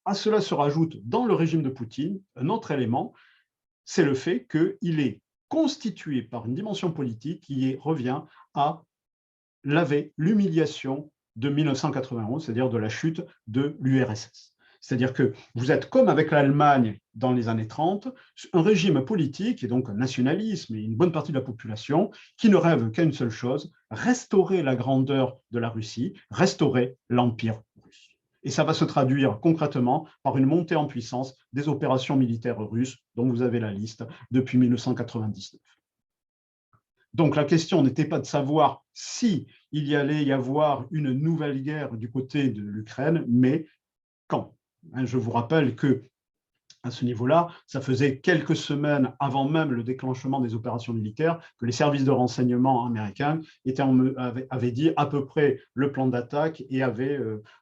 À cela se rajoute, dans le régime de Poutine, un autre élément, c'est le fait qu'il est constitué par une dimension politique qui revient à laver l'humiliation de 1991, c'est-à-dire de la chute de l'URSS. C'est-à-dire que vous êtes comme avec l'Allemagne dans les années 30, un régime politique, et donc un nationalisme et une bonne partie de la population, qui ne rêve qu'à une seule chose, restaurer la grandeur de la Russie, restaurer l'Empire russe. Et ça va se traduire concrètement par une montée en puissance des opérations militaires russes, dont vous avez la liste depuis 1999. Donc la question n'était pas de savoir si il y allait y avoir une nouvelle guerre du côté de l'Ukraine, mais quand. Je vous rappelle que à ce niveau-là, ça faisait quelques semaines avant même le déclenchement des opérations militaires que les services de renseignement américains avaient dit à peu près le plan d'attaque et avaient,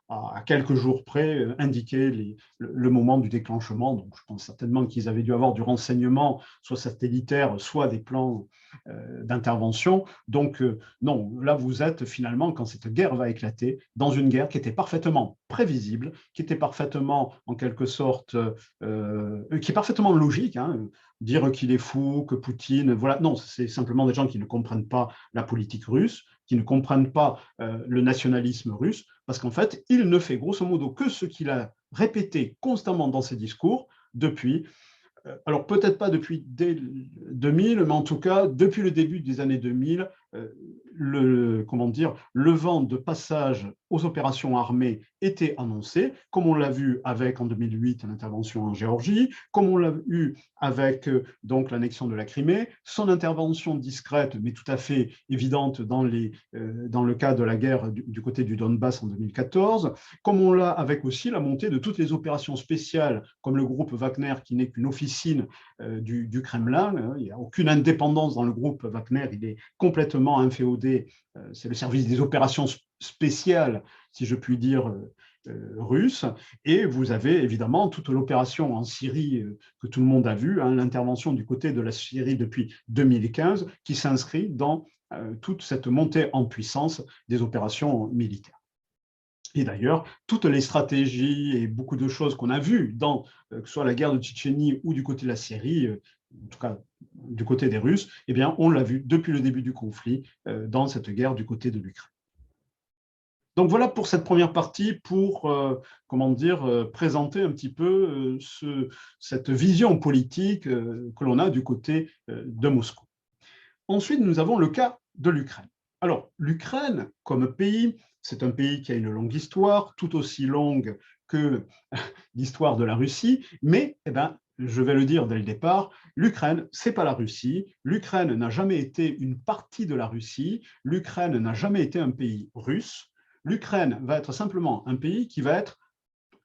à quelques jours près, indiqué le moment du déclenchement. Donc, je pense certainement qu'ils avaient dû avoir du renseignement, soit satellitaire, soit des plans d'intervention. Donc, non, là, vous êtes finalement, quand cette guerre va éclater, dans une guerre qui était parfaitement prévisible, qui était parfaitement, en quelque sorte, qui est parfaitement logique. Hein. dire qu'il est fou, que Poutine, voilà, non, c'est simplement des gens qui ne comprennent pas la politique russe, qui ne comprennent pas le nationalisme russe, parce qu'en fait, il ne fait grosso modo que ce qu'il a répété constamment dans ses discours depuis alors peut-être pas depuis dès 2000, mais en tout cas depuis le début des années 2000, comment dire, le vent de passage aux opérations armées était annoncé, comme on l'a vu avec en 2008 l'intervention en Géorgie, comme on l'a eu avec donc l'annexion de la Crimée, son intervention discrète mais tout à fait évidente dans le cas de la guerre du côté du Donbass en 2014, comme on l'a avec aussi la montée de toutes les opérations spéciales comme le groupe Wagner qui n'est qu'une officine du Kremlin. Il n'y a aucune indépendance dans le groupe Wagner, il est complètement inféodé, c'est le service des opérations spéciales, si je puis dire, russe. Et vous avez évidemment toute l'opération en Syrie que tout le monde a vue, l'intervention du côté de la Syrie depuis 2015, qui s'inscrit dans toute cette montée en puissance des opérations militaires. Et d'ailleurs, toutes les stratégies et beaucoup de choses qu'on a vues dans que ce soit la guerre de Tchétchénie ou du côté de la Syrie, en tout cas du côté des Russes, eh bien, on l'a vu depuis le début du conflit dans cette guerre du côté de l'Ukraine. Donc voilà pour cette première partie, pour comment dire, présenter un petit peu cette vision politique que l'on a du côté de Moscou. Ensuite, nous avons le cas de l'Ukraine. Alors, l'Ukraine, comme pays, c'est un pays qui a une longue histoire, tout aussi longue que l'histoire de la Russie, mais eh ben, je vais le dire dès le départ, l'Ukraine, ce n'est pas la Russie, l'Ukraine n'a jamais été une partie de la Russie, l'Ukraine n'a jamais été un pays russe, l'Ukraine va être simplement un pays qui va être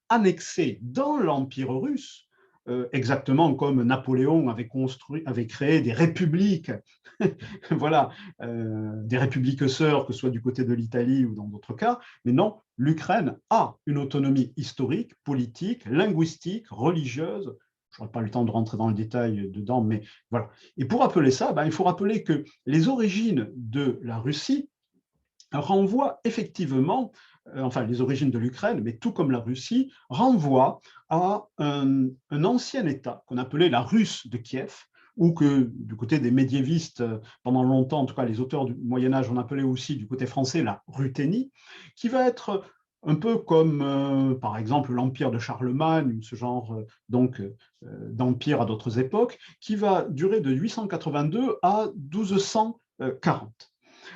annexé dans l'Empire russe, exactement comme Napoléon avait créé des républiques, voilà, des républiques sœurs, que ce soit du côté de l'Italie ou dans d'autres cas, mais non, l'Ukraine a une autonomie historique, politique, linguistique, religieuse. Je n'aurai pas le temps de rentrer dans le détail dedans, mais voilà. Et pour rappeler ça, il faut rappeler que les origines de la Russie renvoient effectivement, enfin les origines de l'Ukraine, mais tout comme la Russie, renvoient à un ancien État qu'on appelait la Russe de Kiev, ou que du côté des médiévistes, pendant longtemps, en tout cas les auteurs du Moyen-Âge, on appelait aussi du côté français la Ruthénie, qui va être un peu comme, par exemple, l'Empire de Charlemagne, ce genre d'empire à d'autres époques, qui va durer de 882 à 1240.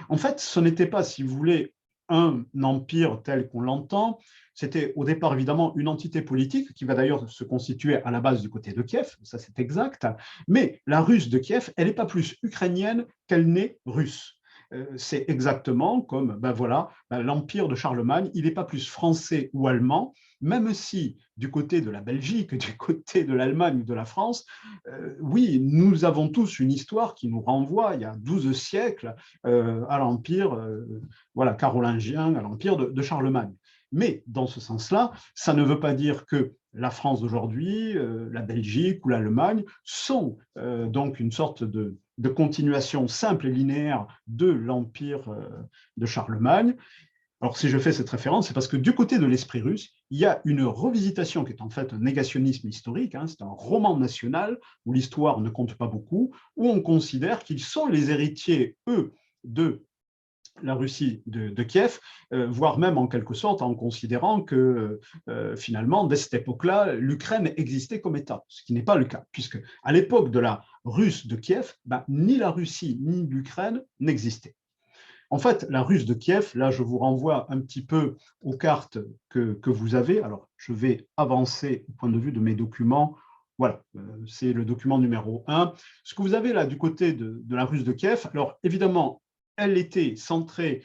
En fait, ce n'était pas, si vous voulez, un empire tel qu'on l'entend, c'était au départ évidemment une entité politique qui va d'ailleurs se constituer à la base du côté de Kiev, ça c'est exact, mais la Russe de Kiev, elle n'est pas plus ukrainienne qu'elle n'est russe. C'est exactement comme l'Empire de Charlemagne, il n'est pas plus français ou allemand, même si du côté de la Belgique, du côté de l'Allemagne ou de la France, oui, nous avons tous une histoire qui nous renvoie il y a 12 siècles à l'Empire carolingien, à l'Empire de Charlemagne. Mais dans ce sens-là, ça ne veut pas dire que la France d'aujourd'hui, la Belgique ou l'Allemagne sont donc une sorte de continuation simple et linéaire de l'Empire de Charlemagne. Alors, si je fais cette référence, c'est parce que du côté de l'esprit russe, il y a une revisitation qui est en fait un négationnisme historique, c'est un roman national où l'histoire ne compte pas beaucoup, où on considère qu'ils sont les héritiers, eux, de la Russie de Kiev, voire même en quelque sorte en considérant que finalement, dès cette époque-là, l'Ukraine existait comme État, ce qui n'est pas le cas, puisque à l'époque de la Russe de Kiev, ni la Russie ni l'Ukraine n'existaient. En fait, la Russe de Kiev, là je vous renvoie un petit peu aux cartes que vous avez, alors je vais avancer au point de vue de mes documents. Voilà, c'est le document numéro 1. Ce que vous avez là du côté de la Russe de Kiev, alors évidemment, elle était centrée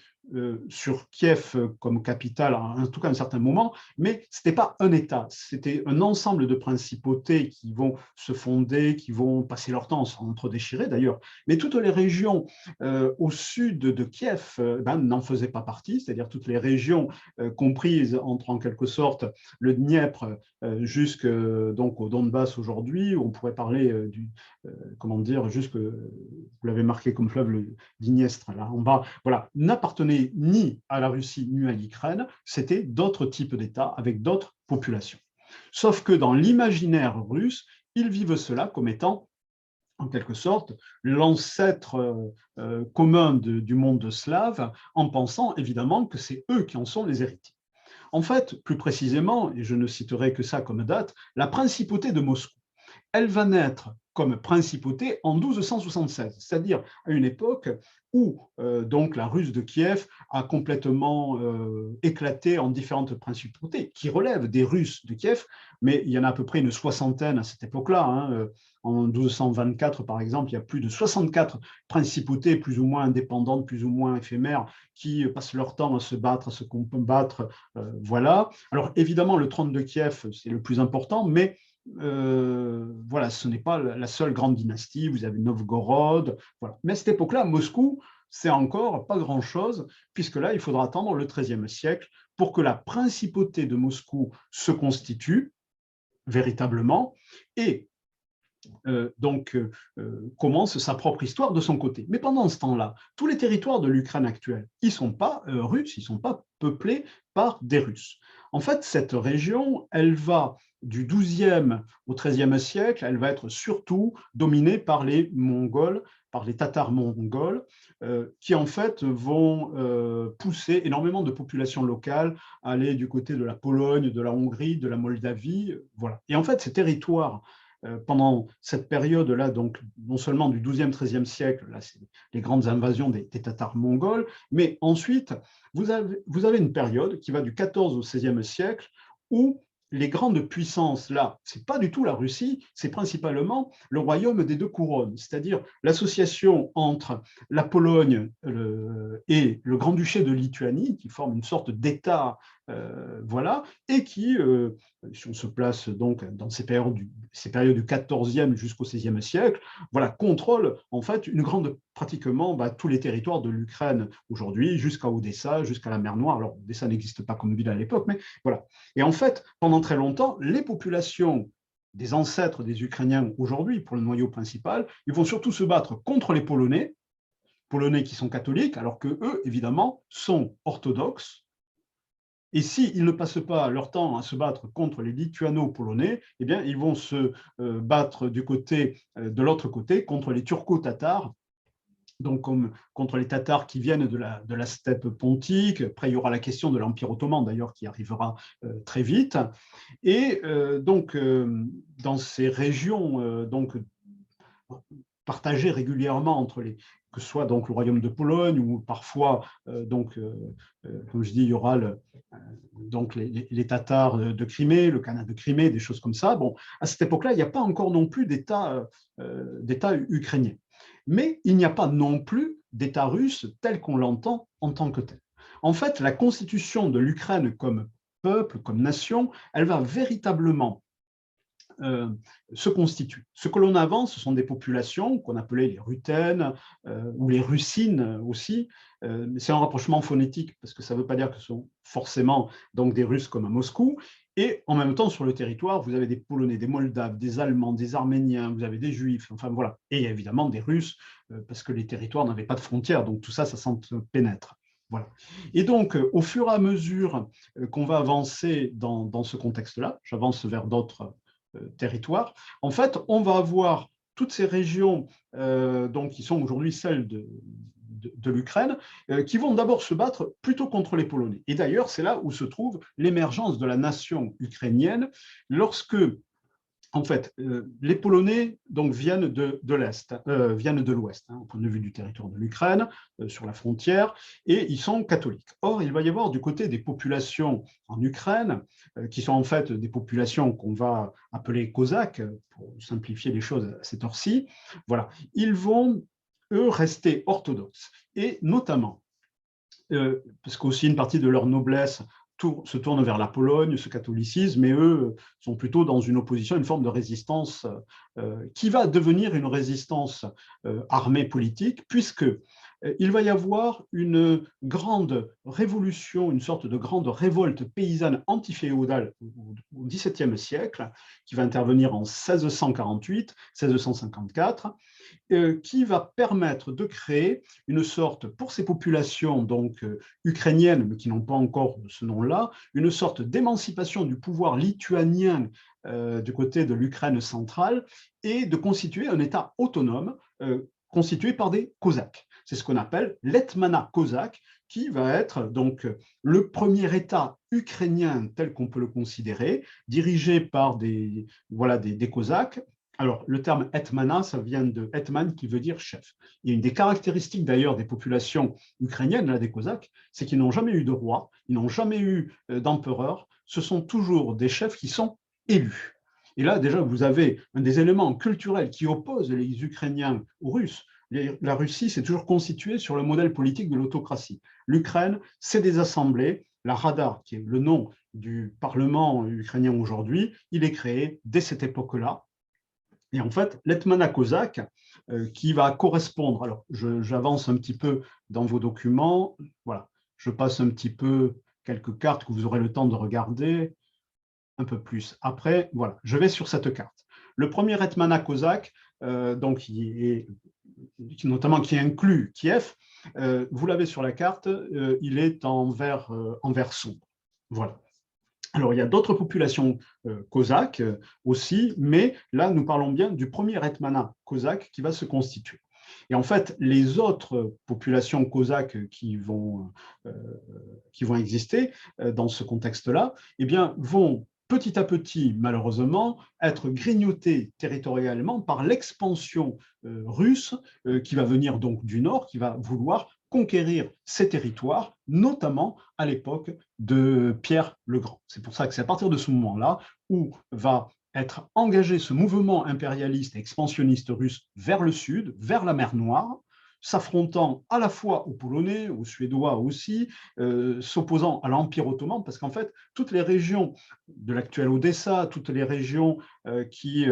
sur Kiev comme capitale, en tout cas à un certain moment, mais ce n'était pas un État, c'était un ensemble de principautés qui vont se fonder, qui vont passer leur temps sans entre-déchirer d'ailleurs, mais toutes les régions au sud de Kiev n'en faisaient pas partie, c'est-à-dire toutes les régions comprises entre en quelque sorte le Dniepr jusque donc au Donbass aujourd'hui, on pourrait parler comment dire, jusque, vous l'avez marqué comme fleuve, le Dniestre, là en bas, voilà, n'appartenait ni à la Russie ni à l'Ukraine, c'était d'autres types d'États avec d'autres populations. Sauf que dans l'imaginaire russe, ils vivent cela comme étant en quelque sorte, l'ancêtre commun du monde slave, en pensant évidemment que c'est eux qui en sont les héritiers. En fait, plus précisément, et je ne citerai que ça comme date, la principauté de Moscou, elle va naître comme principauté en 1276, c'est-à-dire à une époque où donc la Russe de Kiev a complètement éclaté en différentes principautés qui relèvent des Russes de Kiev, mais il y en a à peu près une soixantaine à cette époque-là. Hein. En 1224, par exemple, il y a plus de 64 principautés plus ou moins indépendantes, plus ou moins éphémères, qui passent leur temps à se battre, à se combattre. Voilà. Alors évidemment, le trône de Kiev, c'est le plus important, mais voilà, ce n'est pas la seule grande dynastie, vous avez Novgorod, voilà. Mais à cette époque-là, Moscou, c'est encore pas grand-chose, puisque là, il faudra attendre le XIIIe siècle pour que la principauté de Moscou se constitue véritablement et commence sa propre histoire de son côté. Mais pendant ce temps-là, tous les territoires de l'Ukraine actuelle, ils ne sont pas russes, ils ne sont pas peuplés par des Russes. En fait, cette région, elle va du XIIe au XIIIe siècle, elle va être surtout dominée par les Mongols, par les Tatars mongols, qui en fait vont pousser énormément de populations locales à aller du côté de la Pologne, de la Hongrie, de la Moldavie, voilà. Et en fait, ces territoires pendant cette période-là, donc non seulement du XIIe, XIIIe siècle, là c'est les grandes invasions des Tatars mongols, mais ensuite vous avez une période qui va du XIVe au XVIe siècle où les grandes puissances, là, ce n'est pas du tout la Russie, c'est principalement le royaume des deux couronnes, c'est-à-dire l'association entre la Pologne et le Grand-Duché de Lituanie, qui forment une sorte d'État, voilà, et qui, si on se place donc dans ces périodes du XIVe jusqu'au XVIe siècle, voilà, contrôle en fait pratiquement tous les territoires de l'Ukraine aujourd'hui, jusqu'à Odessa, jusqu'à la mer Noire. Alors, Odessa n'existe pas comme ville à l'époque, mais voilà. Et en fait, pendant très longtemps, les populations des ancêtres des Ukrainiens aujourd'hui, pour le noyau principal, ils vont surtout se battre contre les Polonais qui sont catholiques, alors que eux, évidemment, sont orthodoxes. Et s'ils ne passent pas leur temps à se battre contre les lituano-polonais, eh bien, ils vont se battre de l'autre côté, contre les turco-tatars, donc contre les Tatars qui viennent de la steppe pontique. Après, il y aura la question de l'Empire ottoman, d'ailleurs, qui arrivera très vite. Et dans ces régions partagées régulièrement entre que ce soit donc le royaume de Pologne ou parfois, comme je dis, il y aura donc les Tatars de Crimée, le Khanat de Crimée, des choses comme ça. Bon, à cette époque-là, il n'y a pas encore non plus d'État ukrainien. Mais il n'y a pas non plus d'État russe tel qu'on l'entend en tant que tel. En fait, la constitution de l'Ukraine comme peuple, comme nation, elle va véritablement se constituent. Ce que l'on avance, ce sont des populations qu'on appelait les Ruthènes ou les Russines aussi. C'est un rapprochement phonétique parce que ça ne veut pas dire que ce sont forcément donc, des Russes comme à Moscou. Et en même temps, sur le territoire, vous avez des Polonais, des Moldaves, des Allemands, des Arméniens, vous avez des Juifs, enfin voilà. Et il y a évidemment des Russes parce que les territoires n'avaient pas de frontières. Donc tout ça, ça s'entrepénètre. Voilà. Et donc, au fur et à mesure qu'on va avancer dans ce contexte-là, j'avance vers d'autres territoires, en fait, on va avoir toutes ces régions donc, qui sont aujourd'hui celles de l'Ukraine, qui vont d'abord se battre plutôt contre les Polonais. Et d'ailleurs, c'est là où se trouve l'émergence de la nation ukrainienne, lorsque en fait, les Polonais donc, viennent de l'Est, viennent de l'Ouest, hein, au point de vue du territoire de l'Ukraine, sur la frontière, et ils sont catholiques. Or, il va y avoir du côté des populations en Ukraine, qui sont en fait des populations qu'on va appeler cosaques, pour simplifier les choses à cette heure-ci. Voilà, ils vont, eux, rester orthodoxes, et notamment, parce qu'aussi une partie de leur noblesse se tournent vers la Pologne, ce catholicisme, mais eux sont plutôt dans une opposition, une forme de résistance qui va devenir une résistance armée politique, puisqu'il va y avoir une grande révolution, une sorte de grande révolte paysanne antiféodale au XVIIe siècle, qui va intervenir en 1648-1654, qui va permettre de créer une sorte, pour ces populations donc ukrainiennes, mais qui n'ont pas encore ce nom-là, une sorte d'émancipation du pouvoir lituanien du côté de l'Ukraine centrale et de constituer un État autonome constitué par des Cosaques. C'est ce qu'on appelle l'Hetmanat cosaque, qui va être donc le premier État ukrainien tel qu'on peut le considérer, dirigé par des Cosaques. Alors, le terme Hetmanat, ça vient de Hetman, qui veut dire chef. Et une des caractéristiques d'ailleurs des populations ukrainiennes, là, des Cosaques, c'est qu'ils n'ont jamais eu de roi, ils n'ont jamais eu d'empereur, ce sont toujours des chefs qui sont élus. Et là, déjà, vous avez un des éléments culturels qui opposent les Ukrainiens aux Russes. La Russie s'est toujours constituée sur le modèle politique de l'autocratie. L'Ukraine, c'est des assemblées. La Rada, qui est le nom du Parlement ukrainien aujourd'hui, il est créé dès cette époque-là. Et en fait, l'Hetmanat cosaque, qui va correspondre, alors j'avance un petit peu dans vos documents, voilà, je passe un petit peu quelques cartes que vous aurez le temps de regarder un peu plus. Après, voilà, je vais sur cette carte. Le premier Hetmanat cosaque, donc notamment qui inclut Kiev, vous l'avez sur la carte, il est en vert sombre. Voilà. Alors, il y a d'autres populations cosaques aussi, mais là, nous parlons bien du premier Hetmanat cosaque qui va se constituer. Et en fait, les autres populations cosaques qui vont exister dans ce contexte-là, eh bien, vont petit à petit, malheureusement, être grignotées territorialement par l'expansion russe qui va venir donc du nord, qui va vouloir conquérir ces territoires, notamment à l'époque de Pierre le Grand. C'est pour ça que c'est à partir de ce moment-là où va être engagé ce mouvement impérialiste et expansionniste russe vers le sud, vers la mer Noire, s'affrontant à la fois aux Polonais, aux Suédois aussi, s'opposant à l'Empire ottoman, parce qu'en fait, toutes les régions de l'actuelle Odessa, toutes les régions qui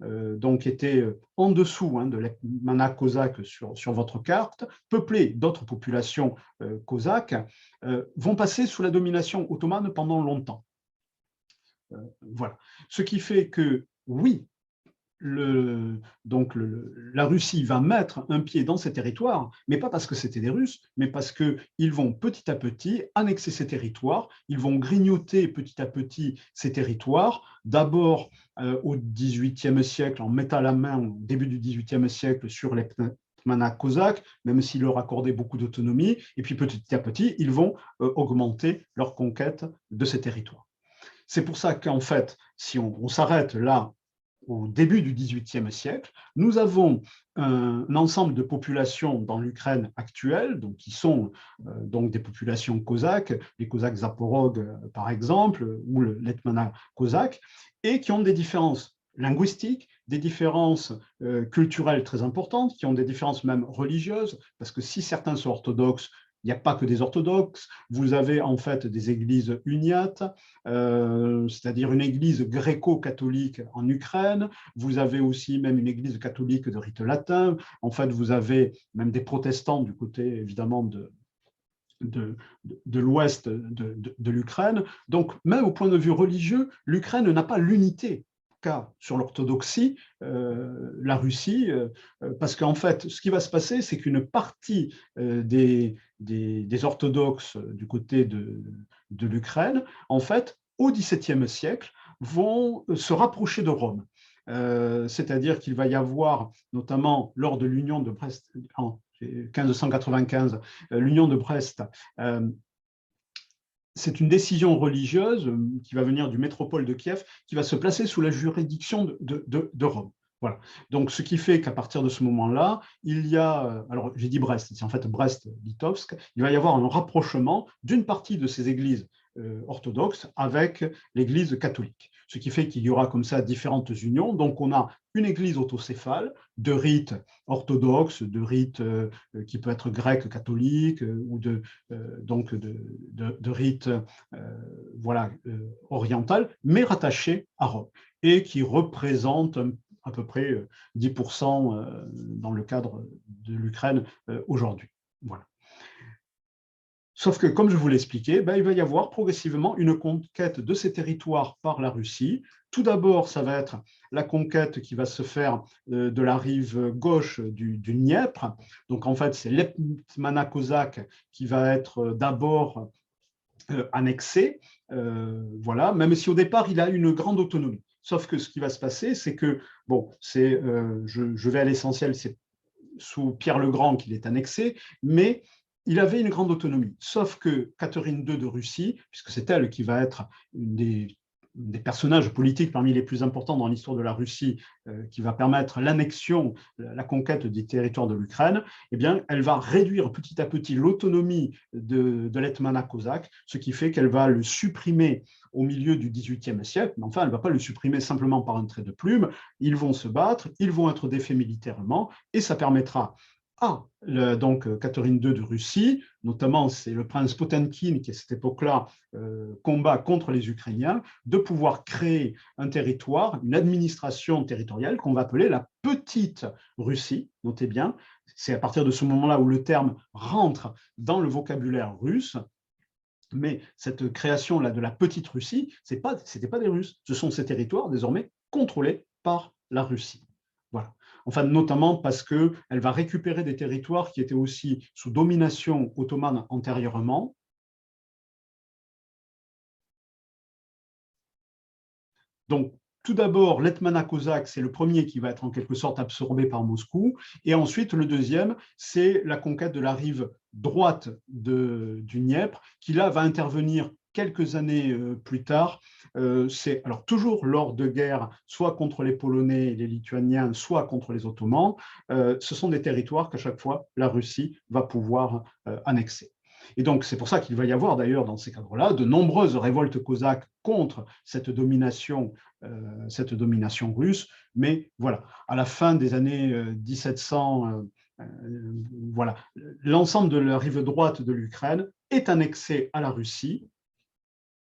donc étaient en dessous de l'Hetmanat cosaque sur votre carte, peuplées d'autres populations cosaques, vont passer sous la domination ottomane pendant longtemps. Voilà. Ce qui fait que, oui, la Russie va mettre un pied dans ces territoires, mais pas parce que c'était des Russes, mais parce qu'ils vont petit à petit annexer ces territoires, ils vont grignoter petit à petit ces territoires, d'abord au XVIIIe siècle, en mettant la main au début du XVIIIe siècle sur les Hetmanat cosaques, même s'ils leur accordaient beaucoup d'autonomie, et puis petit à petit, ils vont augmenter leur conquête de ces territoires. C'est pour ça qu'en fait, si on s'arrête là, au début du XVIIIe siècle, nous avons un ensemble de populations dans l'Ukraine actuelle, donc, qui sont donc des populations cosaques, les Cosaques Zaporog par exemple, ou l'Hetmanat cosaque, et qui ont des différences linguistiques, des différences culturelles très importantes, qui ont des différences même religieuses, parce que si certains sont orthodoxes, il n'y a pas que des orthodoxes, vous avez en fait des églises uniates, c'est-à-dire une église gréco-catholique en Ukraine, vous avez aussi même une église catholique de rite latin, en fait vous avez même des protestants du côté évidemment de l'ouest de l'Ukraine. Donc même au point de vue religieux, l'Ukraine n'a pas l'unité sur l'orthodoxie, la Russie, parce qu'en fait, ce qui va se passer, c'est qu'une partie des orthodoxes du côté de l'Ukraine, en fait, au XVIIe siècle, vont se rapprocher de Rome. C'est-à-dire qu'il va y avoir, notamment lors de l'Union de Brest, en 1595, l'Union de Brest, c'est une décision religieuse qui va venir du métropole de Kiev, qui va se placer sous la juridiction de Rome. Voilà. Donc, ce qui fait qu'à partir de ce moment-là, il y a, alors j'ai dit Brest, c'est en fait Brest-Litovsk, il va y avoir un rapprochement d'une partie de ces églises orthodoxes avec l'église catholique. Ce qui fait qu'il y aura comme ça différentes unions. Donc, on a une église autocéphale de rite orthodoxe, de rite qui peut être grec catholique ou de rite oriental, mais rattaché à Rome et qui représente à peu près 10% dans le cadre de l'Ukraine aujourd'hui. Voilà. Sauf que, comme je vous l'expliquais, il va y avoir progressivement une conquête de ces territoires par la Russie. Tout d'abord, ça va être la conquête qui va se faire de la rive gauche du Dniepr. Donc, en fait, c'est l'Hetmanat cosaque qui va être d'abord annexé, voilà, même si au départ, il a une grande autonomie. Sauf que ce qui va se passer, c'est que, bon, je vais à l'essentiel, c'est sous Pierre le Grand qu'il est annexé, mais il avait une grande autonomie. Sauf que Catherine II de Russie, puisque c'est elle qui va être une des personnages politiques parmi les plus importants dans l'histoire de la Russie, qui va permettre l'annexion, la conquête des territoires de l'Ukraine, eh bien, elle va réduire petit à petit l'autonomie de l'Hetmanat cosaque, ce qui fait qu'elle va le supprimer au milieu du XVIIIe siècle, mais enfin, elle ne va pas le supprimer simplement par un trait de plume. Ils vont se battre, ils vont être défaits militairement, et ça permettra donc Catherine II de Russie, notamment c'est le prince Potemkin qui à cette époque-là combat contre les Ukrainiens, de pouvoir créer un territoire, une administration territoriale qu'on va appeler la petite Russie, notez bien, c'est à partir de ce moment-là où le terme rentre dans le vocabulaire russe. Mais cette création-là de la petite Russie, ce n'était pas des Russes, ce sont ces territoires désormais contrôlés par la Russie. Voilà. Enfin, notamment parce qu'elle va récupérer des territoires qui étaient aussi sous domination ottomane antérieurement. Donc, tout d'abord, l'Hetmanat cosaque, c'est le premier qui va être en quelque sorte absorbé par Moscou. Et ensuite, le deuxième, c'est la conquête de la rive droite du Dniepr, qui là va intervenir quelques années plus tard. C'est alors toujours lors de guerres, soit contre les Polonais et les Lituaniens, soit contre les Ottomans. Ce sont des territoires qu'à chaque fois, la Russie va pouvoir annexer. Et donc, c'est pour ça qu'il va y avoir d'ailleurs dans ces cadres-là de nombreuses révoltes cosaques contre cette domination russe. Mais voilà, à la fin des années 1700, voilà, l'ensemble de la rive droite de l'Ukraine est annexé à la Russie,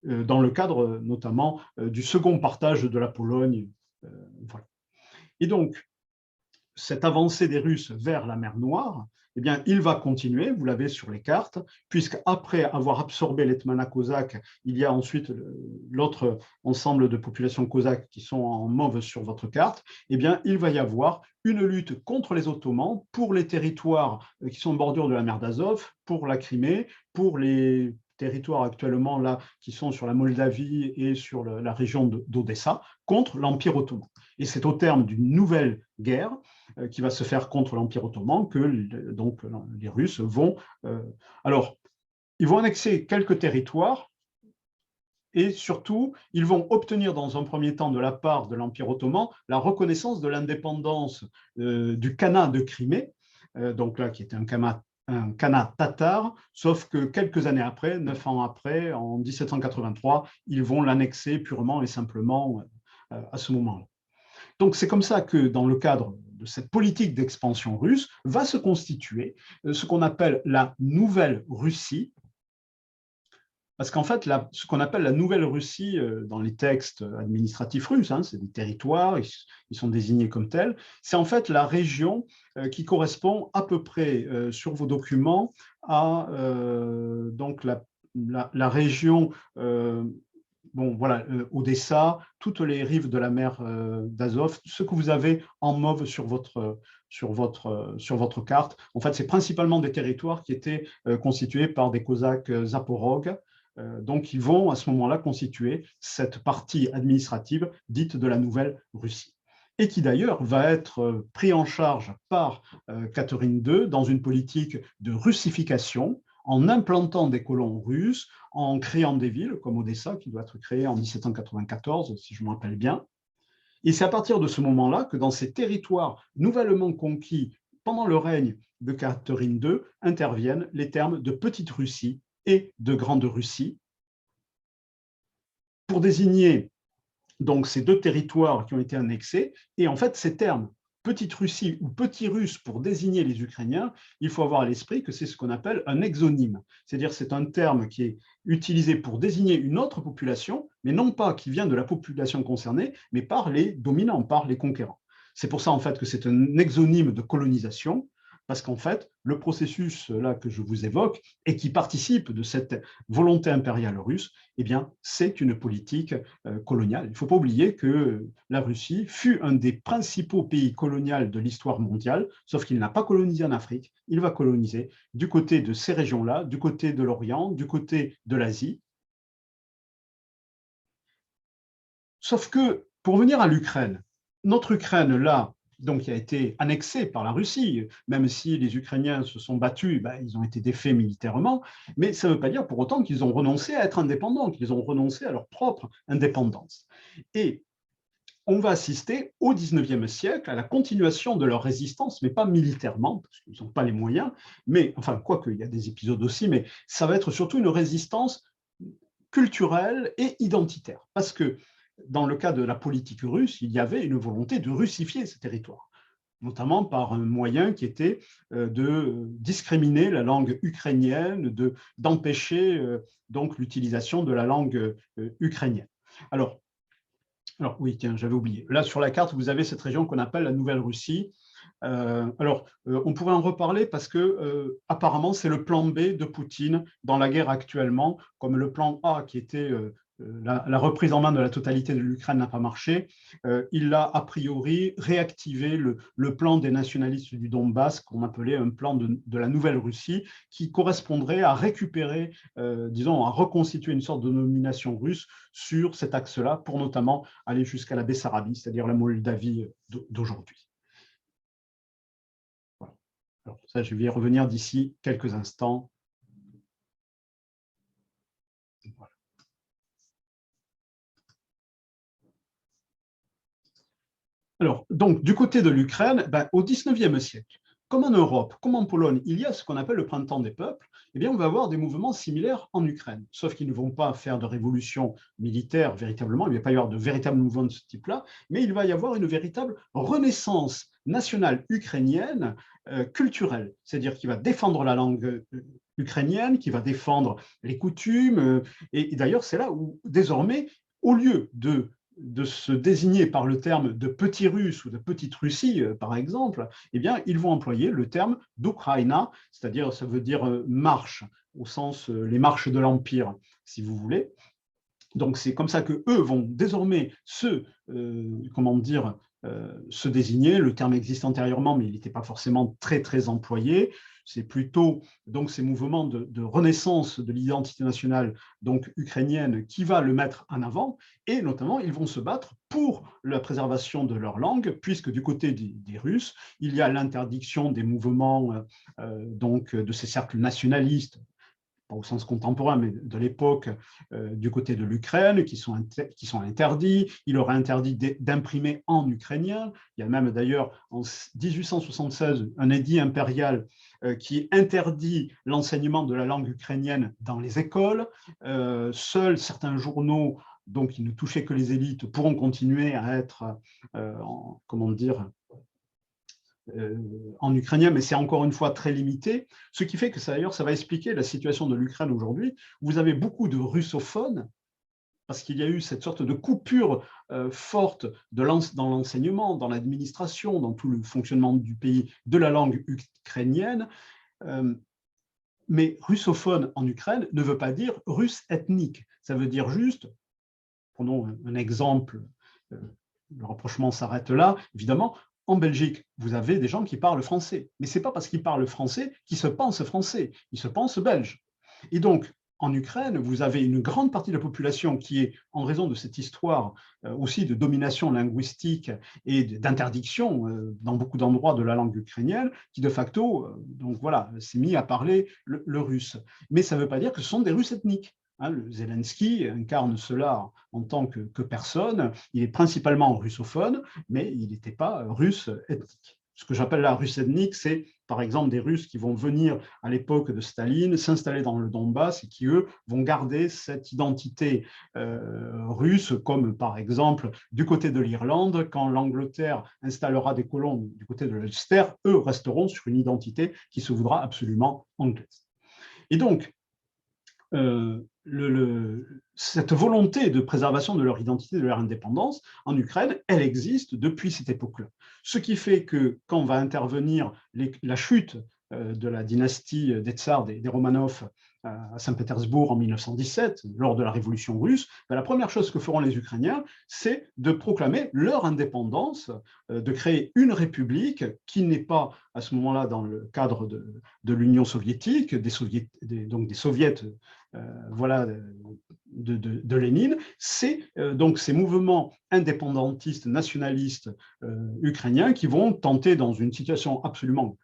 dans le cadre notamment du second partage de la Pologne. Voilà. Et donc, cette avancée des Russes vers la mer Noire, eh bien, il va continuer, vous l'avez sur les cartes, puisqu'après avoir absorbé l'Hetmanat cosaque, il y a ensuite l'autre ensemble de populations cosaques qui sont en mauve sur votre carte, eh bien, il va y avoir une lutte contre les Ottomans pour les territoires qui sont en bordure de la mer d'Azov, pour la Crimée, pour les territoires actuellement là qui sont sur la Moldavie et sur la région d'Odessa, contre l'Empire ottoman. Et c'est au terme d'une nouvelle guerre qui va se faire contre l'Empire ottoman que donc, les Russes vont... alors, ils vont annexer quelques territoires et surtout, ils vont obtenir dans un premier temps de la part de l'Empire ottoman la reconnaissance de l'indépendance du Khanat de Crimée, donc là, qui était un Khanat tatar, sauf que quelques années après, 9 ans après, en 1783, ils vont l'annexer purement et simplement à ce moment-là. Donc, c'est comme ça que, dans le cadre de cette politique d'expansion russe, va se constituer ce qu'on appelle la Nouvelle Russie, parce qu'en fait, ce qu'on appelle la Nouvelle Russie dans les textes administratifs russes, hein, c'est des territoires, ils sont désignés comme tels, c'est en fait la région qui correspond à peu près sur vos documents à donc la région... bon, voilà, Odessa, toutes les rives de la mer d'Azov, ce que vous avez en mauve sur votre carte. En fait, c'est principalement des territoires qui étaient constitués par des Cosaques Zaporog. Donc, ils vont à ce moment-là constituer cette partie administrative dite de la Nouvelle Russie. Et qui d'ailleurs va être pris en charge par Catherine II dans une politique de russification, en implantant des colons russes, en créant des villes comme Odessa, qui doit être créée en 1794, si je me rappelle bien. Et c'est à partir de ce moment-là que dans ces territoires nouvellement conquis pendant le règne de Catherine II, interviennent les termes de Petite Russie et de Grande Russie pour désigner donc ces deux territoires qui ont été annexés. Et en fait, ces termes Petite Russie ou Petit Russe pour désigner les Ukrainiens, il faut avoir à l'esprit que c'est ce qu'on appelle un exonyme. C'est-à-dire c'est un terme qui est utilisé pour désigner une autre population, mais non pas qui vient de la population concernée, mais par les dominants, par les conquérants. C'est pour ça en fait que c'est un exonyme de colonisation, parce qu'en fait, le processus là que je vous évoque et qui participe de cette volonté impériale russe, eh bien, c'est une politique coloniale. Il ne faut pas oublier que la Russie fut un des principaux pays coloniaux de l'histoire mondiale, sauf qu'il n'a pas colonisé en Afrique, il va coloniser du côté de ces régions-là, du côté de l'Orient, du côté de l'Asie. Sauf que pour venir à l'Ukraine, notre Ukraine, là, donc, qui a été annexée par la Russie, même si les Ukrainiens se sont battus, ben, ils ont été défaits militairement, mais ça ne veut pas dire pour autant qu'ils ont renoncé à être indépendants, qu'ils ont renoncé à leur propre indépendance. Et on va assister au XIXe siècle à la continuation de leur résistance, mais pas militairement, parce qu'ils n'ont pas les moyens, mais, enfin, quoique, il y a des épisodes aussi, mais ça va être surtout une résistance culturelle et identitaire, parce que dans le cas de la politique russe, il y avait une volonté de russifier ce territoire, notamment par un moyen qui était de discriminer la langue ukrainienne, d'empêcher donc l'utilisation de la langue ukrainienne. Alors oui, tiens, j'avais oublié. Là, sur la carte, vous avez cette région qu'on appelle la Nouvelle-Russie. On pourrait en reparler parce que apparemment, c'est le plan B de Poutine dans la guerre actuellement, comme le plan A qui était la reprise en main de la totalité de l'Ukraine n'a pas marché. Il a a priori réactivé le plan des nationalistes du Donbass, qu'on appelait un plan de la Nouvelle-Russie, qui correspondrait à récupérer, disons, à reconstituer une sorte de domination russe sur cet axe-là, pour notamment aller jusqu'à la Bessarabie, c'est-à-dire la Moldavie d'aujourd'hui. Voilà. Alors ça, je vais y revenir d'ici quelques instants. Voilà. Alors, donc, du côté de l'Ukraine, ben, au XIXe siècle, comme en Europe, comme en Pologne, il y a ce qu'on appelle le printemps des peuples, eh bien, on va avoir des mouvements similaires en Ukraine, sauf qu'ils ne vont pas faire de révolution militaire véritablement, il ne va pas y avoir de véritables mouvements de ce type-là, mais il va y avoir une véritable renaissance nationale ukrainienne culturelle, c'est-à-dire qui va défendre la langue ukrainienne, qui va défendre les coutumes, et d'ailleurs, c'est là où, désormais, au lieu de se désigner par le terme de petit russe ou de petite Russie, par exemple, eh bien, ils vont employer le terme d'Ukraïna, c'est-à-dire, ça veut dire marche, au sens les marches de l'Empire, si vous voulez. Donc, c'est comme ça qu'eux vont désormais comment dire, se désigner. Le terme existe antérieurement, mais il n'était pas forcément très, très employé. C'est plutôt donc ces mouvements de renaissance de l'identité nationale donc ukrainienne qui va le mettre en avant, et notamment ils vont se battre pour la préservation de leur langue, puisque du côté des Russes, il y a l'interdiction des mouvements donc de ces cercles nationalistes, pas au sens contemporain, mais de l'époque, du côté de l'Ukraine, qui sont interdits. Il aurait interdit d'imprimer en ukrainien. Il y a même d'ailleurs en 1876 un édit impérial qui interdit l'enseignement de la langue ukrainienne dans les écoles. Seuls certains journaux, donc qui ne touchaient que les élites, pourront continuer à être, comment dire, en ukrainien, mais c'est encore une fois très limité, ce qui fait que d'ailleurs ça va expliquer la situation de l'Ukraine aujourd'hui. Vous avez beaucoup de russophones, parce qu'il y a eu cette sorte de coupure forte dans l'enseignement, dans l'administration, dans tout le fonctionnement du pays de la langue ukrainienne. Mais russophone en Ukraine ne veut pas dire russe ethnique, ça veut dire juste, prenons un exemple, le rapprochement s'arrête là, évidemment. En Belgique, vous avez des gens qui parlent français, mais ce n'est pas parce qu'ils parlent français qu'ils se pensent français, ils se pensent belges. Et donc, en Ukraine, vous avez une grande partie de la population qui est, en raison de cette histoire aussi de domination linguistique et d'interdiction dans beaucoup d'endroits de la langue ukrainienne, qui de facto, donc voilà, s'est mis à parler le russe. Mais ça ne veut pas dire que ce sont des Russes ethniques. Zelensky incarne cela en tant que personne. Il est principalement russophone, mais il n'était pas russe ethnique. Ce que j'appelle la russe ethnique, c'est par exemple des Russes qui vont venir à l'époque de Staline, s'installer dans le Donbass et qui, eux, vont garder cette identité russe, comme par exemple du côté de l'Irlande, quand l'Angleterre installera des colons du côté de l'Ulster, eux resteront sur une identité qui se voudra absolument anglaise. Et donc, cette volonté de préservation de leur identité, de leur indépendance, en Ukraine, elle existe depuis cette époque-là. Ce qui fait que quand va intervenir la chute de la dynastie des Tsars, des Romanov, à Saint-Pétersbourg en 1917, lors de la Révolution russe, la première chose que feront les Ukrainiens, c'est de proclamer leur indépendance, de créer une république qui n'est pas à ce moment-là dans le cadre de l'Union soviétique, des soviets voilà, de Lénine. C'est donc ces mouvements indépendantistes, nationalistes ukrainiens qui vont tenter, dans une situation absolument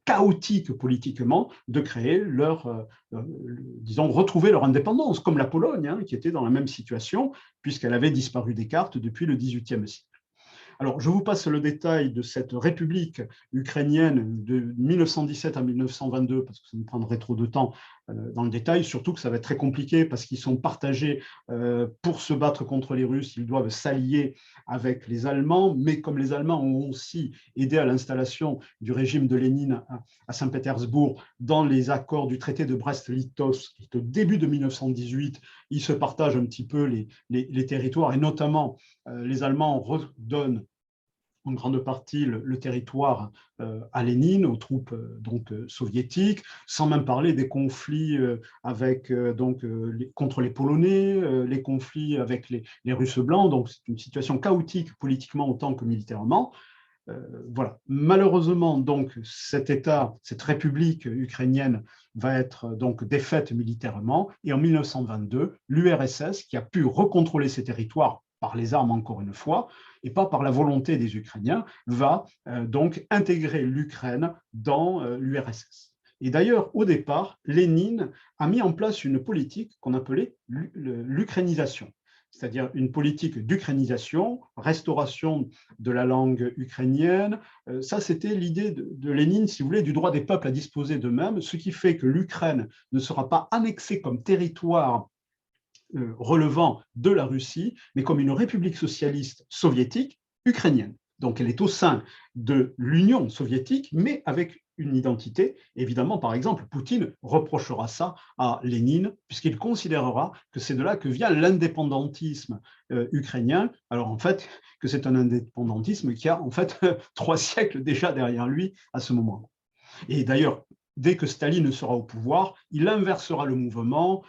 chaotique politiquement, de créer disons, retrouver leur indépendance, comme la Pologne, hein, qui était dans la même situation, puisqu'elle avait disparu des cartes depuis le XVIIIe siècle. Alors, je vous passe le détail de cette république ukrainienne de 1917 à 1922, parce que ça me prendrait trop de temps dans le détail, surtout que ça va être très compliqué, parce qu'ils sont partagés pour se battre contre les Russes, ils doivent s'allier avec les Allemands, mais comme les Allemands ont aussi aidé à l'installation du régime de Lénine à Saint-Pétersbourg dans les accords du traité de Brest-Litovsk, qui est au début de 1918, ils se partagent un petit peu les territoires, et notamment les Allemands redonnent en grande partie le territoire à Lénine, aux troupes soviétiques, sans même parler des conflits contre les Polonais, les conflits avec les Russes blancs. Donc c'est une situation chaotique politiquement autant que militairement. Voilà. Malheureusement, donc, cet État, cette république ukrainienne va être donc défaite militairement, et en 1922, l'URSS, qui a pu recontrôler ses territoires par les armes encore une fois, et pas par la volonté des Ukrainiens, va donc intégrer l'Ukraine dans l'URSS. Et d'ailleurs, au départ, Lénine a mis en place une politique qu'on appelait l'ukrainisation, c'est-à-dire une politique d'ukrainisation, restauration de la langue ukrainienne. Ça, c'était l'idée de Lénine, si vous voulez, du droit des peuples à disposer d'eux-mêmes, ce qui fait que l'Ukraine ne sera pas annexée comme territoire relevant de la Russie, mais comme une république socialiste soviétique ukrainienne. Donc elle est au sein de l'Union soviétique, mais avec une identité. Évidemment, par exemple, Poutine reprochera ça à Lénine, puisqu'il considérera que c'est de là que vient l'indépendantisme ukrainien, alors en fait, que c'est un indépendantisme qui a en fait 3 siècles déjà derrière lui à ce moment-là. Et d'ailleurs, dès que Staline sera au pouvoir, il inversera le mouvement,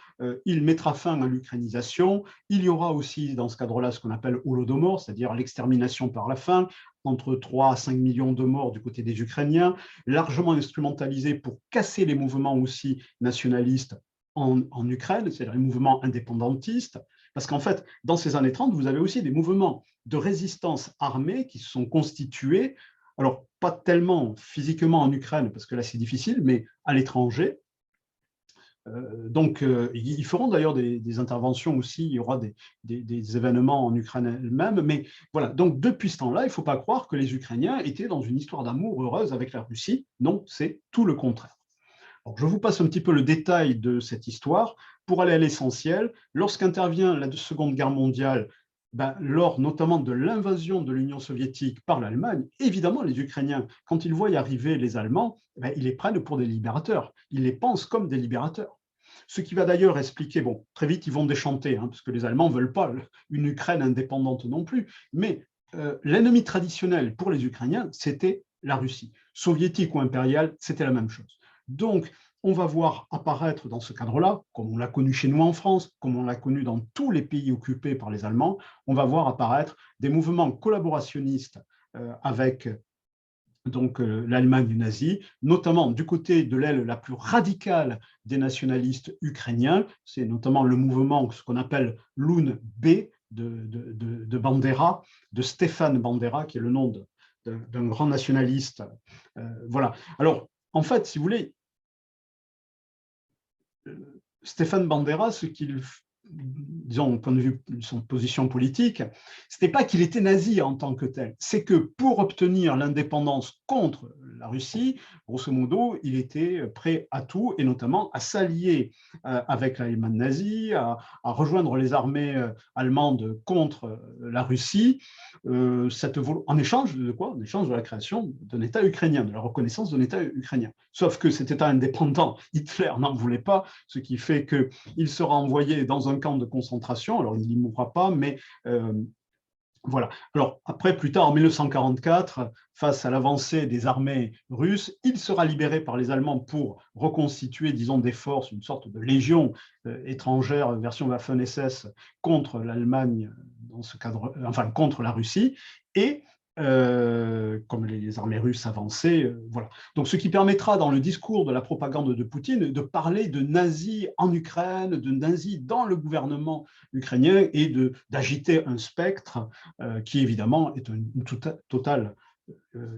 il mettra fin à l'ukrainisation. Il y aura aussi dans ce cadre-là ce qu'on appelle Holodomor, c'est-à-dire l'extermination par la faim, entre 3 à 5 millions de morts du côté des Ukrainiens, largement instrumentalisé pour casser les mouvements aussi nationalistes en Ukraine, c'est-à-dire les mouvements indépendantistes, parce qu'en fait, dans ces années 30, vous avez aussi des mouvements de résistance armée qui se sont constitués, alors pas tellement physiquement en Ukraine, parce que là c'est difficile, mais à l'étranger. Donc, ils feront d'ailleurs des interventions aussi, il y aura des événements en Ukraine elle-même, mais voilà, donc depuis ce temps-là, il ne faut pas croire que les Ukrainiens étaient dans une histoire d'amour heureuse avec la Russie, non, c'est tout le contraire. Alors, je vous passe un petit peu le détail de cette histoire pour aller à l'essentiel. Lorsqu'intervient la Seconde Guerre mondiale, lors notamment de l'invasion de l'Union soviétique par l'Allemagne, évidemment, les Ukrainiens, quand ils voient y arriver les Allemands, ils les prennent pour des libérateurs. Ils les pensent comme des libérateurs. Ce qui va d'ailleurs expliquer, bon, très vite, ils vont déchanter, hein, parce que les Allemands ne veulent pas une Ukraine indépendante non plus, mais l'ennemi traditionnel pour les Ukrainiens, c'était la Russie. Soviétique ou impériale, c'était la même chose. Donc, on va voir apparaître dans ce cadre-là, comme on l'a connu chez nous en France, comme on l'a connu dans tous les pays occupés par les Allemands, on va voir apparaître des mouvements collaborationnistes avec l'Allemagne nazie, notamment du côté de l'aile la plus radicale des nationalistes ukrainiens, c'est notamment le mouvement, ce qu'on appelle l'UNB de Bandera, de Stéphane Bandera, qui est le nom d'un grand nationaliste. Voilà. Alors, en fait, si vous voulez, Stéphane Bandera, ce qu'il, disons, au point de vue de son position politique, ce n'était pas qu'il était nazi en tant que tel, c'est que pour obtenir l'indépendance contre la Russie, grosso modo, il était prêt à tout, et notamment à s'allier avec l'Allemagne nazie, à rejoindre les armées allemandes contre la Russie, en échange de quoi? En échange de la création d'un État ukrainien, de la reconnaissance d'un État ukrainien. Sauf que cet État indépendant, Hitler n'en voulait pas, ce qui fait qu'il sera envoyé dans un camp de concentration. Alors, il n'y mourra pas, mais Voilà. Alors, après, plus tard, en 1944, face à l'avancée des armées russes, il sera libéré par les Allemands pour reconstituer, disons, des forces, une sorte de légion étrangère, version Waffen-SS, contre l'Allemagne, dans ce cadre, enfin, contre la Russie. Et comme les armées russes avançaient, voilà. Donc, ce qui permettra, dans le discours de la propagande de Poutine, de parler de nazis en Ukraine, de nazis dans le gouvernement ukrainien et d'agiter un spectre qui évidemment est une totale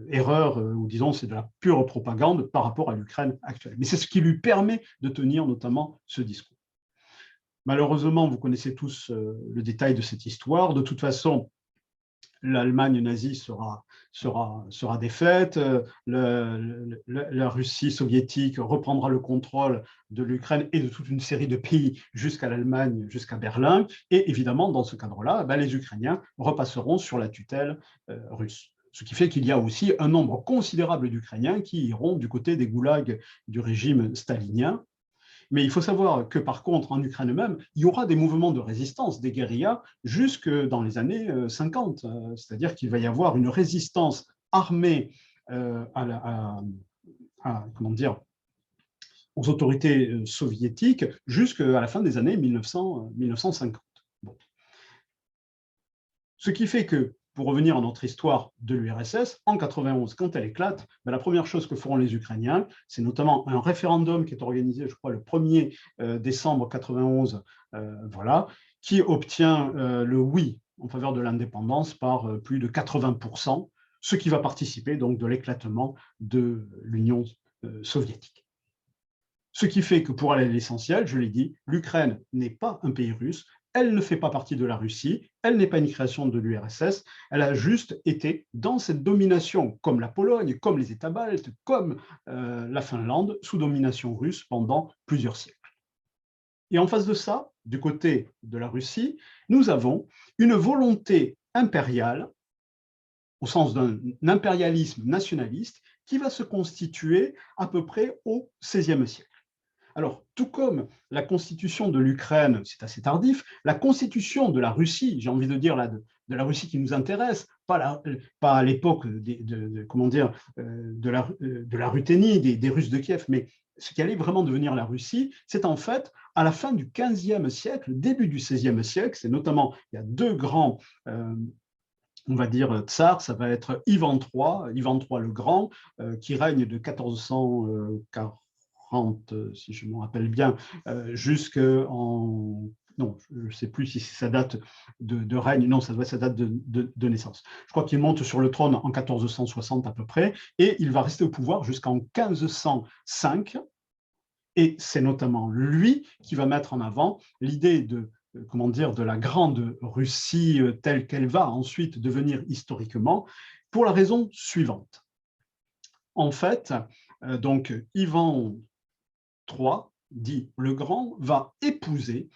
erreur, ou disons c'est de la pure propagande par rapport à l'Ukraine actuelle. Mais c'est ce qui lui permet de tenir notamment ce discours. Malheureusement, vous connaissez tous le détail de cette histoire. De toute façon, l'Allemagne nazie sera défaite, la Russie soviétique reprendra le contrôle de l'Ukraine et de toute une série de pays jusqu'à l'Allemagne, jusqu'à Berlin. Et évidemment, dans ce cadre-là, les Ukrainiens repasseront sur la tutelle russe. Ce qui fait qu'il y a aussi un nombre considérable d'Ukrainiens qui iront du côté des goulags du régime stalinien. Mais il faut savoir que, par contre, en Ukraine même, il y aura des mouvements de résistance, des guérillas, jusque dans les années 50. C'est-à-dire qu'il va y avoir une résistance armée comment dire, aux autorités soviétiques jusqu'à la fin des années 1950. Bon. Ce qui fait que, pour revenir à notre histoire de l'URSS, en 91, quand elle éclate, la première chose que feront les Ukrainiens, c'est notamment un référendum qui est organisé, je crois, le 1er décembre 91, voilà, qui obtient le oui en faveur de l'indépendance par plus de 80%, ce qui va participer donc de l'éclatement de l'Union soviétique. Ce qui fait que, pour aller à l'essentiel, je l'ai dit, l'Ukraine n'est pas un pays russe, elle ne fait pas partie de la Russie, elle n'est pas une création de l'URSS, elle a juste été dans cette domination, comme la Pologne, comme les États baltes, comme la Finlande, sous domination russe pendant plusieurs siècles. Et en face de ça, du côté de la Russie, nous avons une volonté impériale, au sens d'un impérialisme nationaliste, qui va se constituer à peu près au XVIe siècle. Alors, tout comme la constitution de l'Ukraine, c'est assez tardif, la constitution de la Russie, j'ai envie de dire là, de la Russie qui nous intéresse, pas à l'époque de la Ruthénie, des Russes de Kiev, mais ce qui allait vraiment devenir la Russie, c'est en fait à la fin du XVe siècle, début du XVIe siècle, c'est notamment, il y a deux grands on va dire tsar, ça va être Ivan III le Grand, qui règne de 1440, si je me rappelle bien, jusqu'en... Non, je ne sais plus si ça date de règne, non, ça doit être sa date de naissance. Je crois qu'il monte sur le trône en 1460 à peu près, et il va rester au pouvoir jusqu'en 1505, et c'est notamment lui qui va mettre en avant l'idée de la grande Russie telle qu'elle va ensuite devenir historiquement, pour la raison suivante. En fait, donc Ivan III, dit le Grand, va épouser,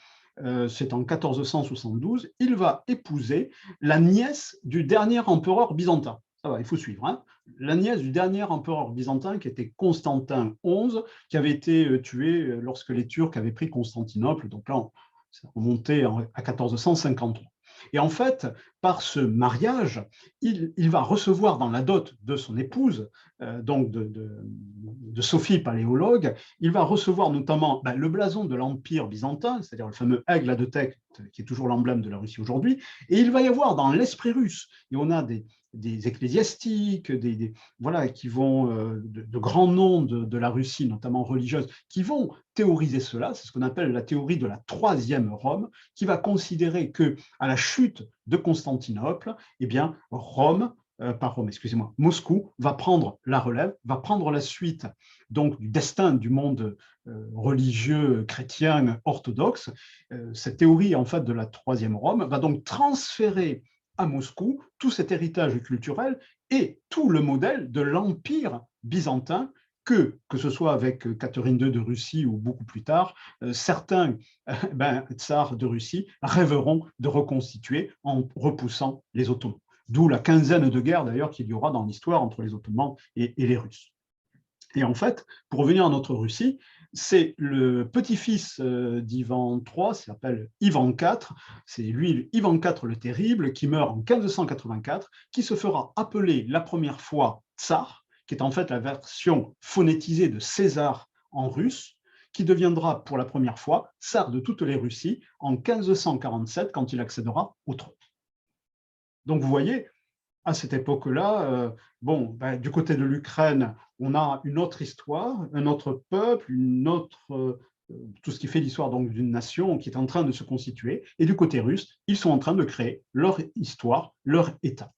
c'est en 1472, il va épouser la nièce du dernier empereur byzantin. Ça va, il faut suivre. Hein. La nièce du dernier empereur byzantin, qui était Constantin XI, qui avait été tué lorsque les Turcs avaient pris Constantinople. Donc là, on montait à 1453. Et en fait, par ce mariage, il va recevoir dans la dot de son épouse, donc de Sophie Paléologue, il va recevoir notamment le blason de l'Empire byzantin, c'est-à-dire le fameux aigle à deux têtes, qui est toujours l'emblème de la Russie aujourd'hui, et il va y avoir dans l'esprit russe, et on a des ecclésiastiques, voilà, qui vont, de grands noms de la Russie, notamment religieuse, qui vont théoriser cela, c'est ce qu'on appelle la théorie de la troisième Rome, qui va considérer qu'à la chute de Constantinople, eh bien, Moscou va prendre la relève, va prendre la suite donc du destin du monde religieux chrétien orthodoxe. Cette théorie en fait de la troisième Rome va donc transférer à Moscou tout cet héritage culturel et tout le modèle de l'empire byzantin que ce soit avec Catherine II de Russie ou beaucoup plus tard, certains tsars de Russie rêveront de reconstituer en repoussant les Ottomans. D'où la quinzaine de guerres d'ailleurs qu'il y aura dans l'histoire entre les Ottomans et les Russes. Et en fait, pour revenir à notre Russie, c'est le petit-fils d'Ivan III, qui s'appelle Ivan IV, c'est lui, Ivan IV le Terrible, qui meurt en 1584, qui se fera appeler la première fois tsar, qui est en fait la version phonétisée de César en russe, qui deviendra pour la première fois tsar de toutes les Russies en 1547, quand il accédera au trône. Donc vous voyez, à cette époque-là, du côté de l'Ukraine, on a une autre histoire, un autre peuple, tout ce qui fait l'histoire d'une nation qui est en train de se constituer. Et du côté russe, ils sont en train de créer leur histoire, leur État.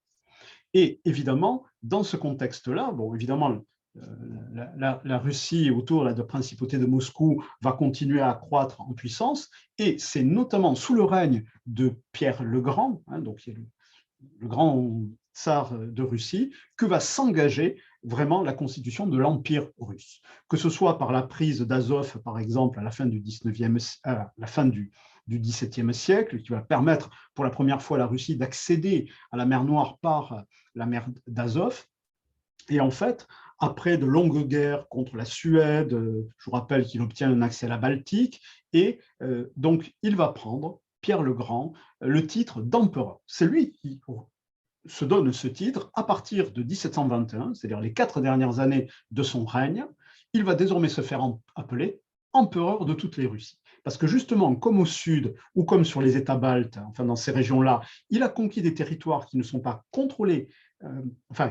Et évidemment, dans ce contexte-là, évidemment, la Russie autour de la principauté de Moscou va continuer à croître en puissance, et c'est notamment sous le règne de Pierre le Grand, donc qui est le grand tsar de Russie, que va s'engager vraiment la constitution de l'Empire russe. Que ce soit par la prise d'Azov, par exemple, à la fin du XVIIe siècle, qui va permettre pour la première fois à la Russie d'accéder à la mer Noire par la mer d'Azov. Et en fait, après de longues guerres contre la Suède, je vous rappelle qu'il obtient un accès à la Baltique, et donc il va prendre, Pierre le Grand, le titre d'empereur. C'est lui qui se donne ce titre à partir de 1721, c'est-à-dire les 4 dernières années de son règne. Il va désormais se faire appeler empereur de toutes les Russies. Parce que justement, comme au sud ou comme sur les États baltes, enfin dans ces régions-là, il a conquis des territoires qui ne sont pas contrôlés,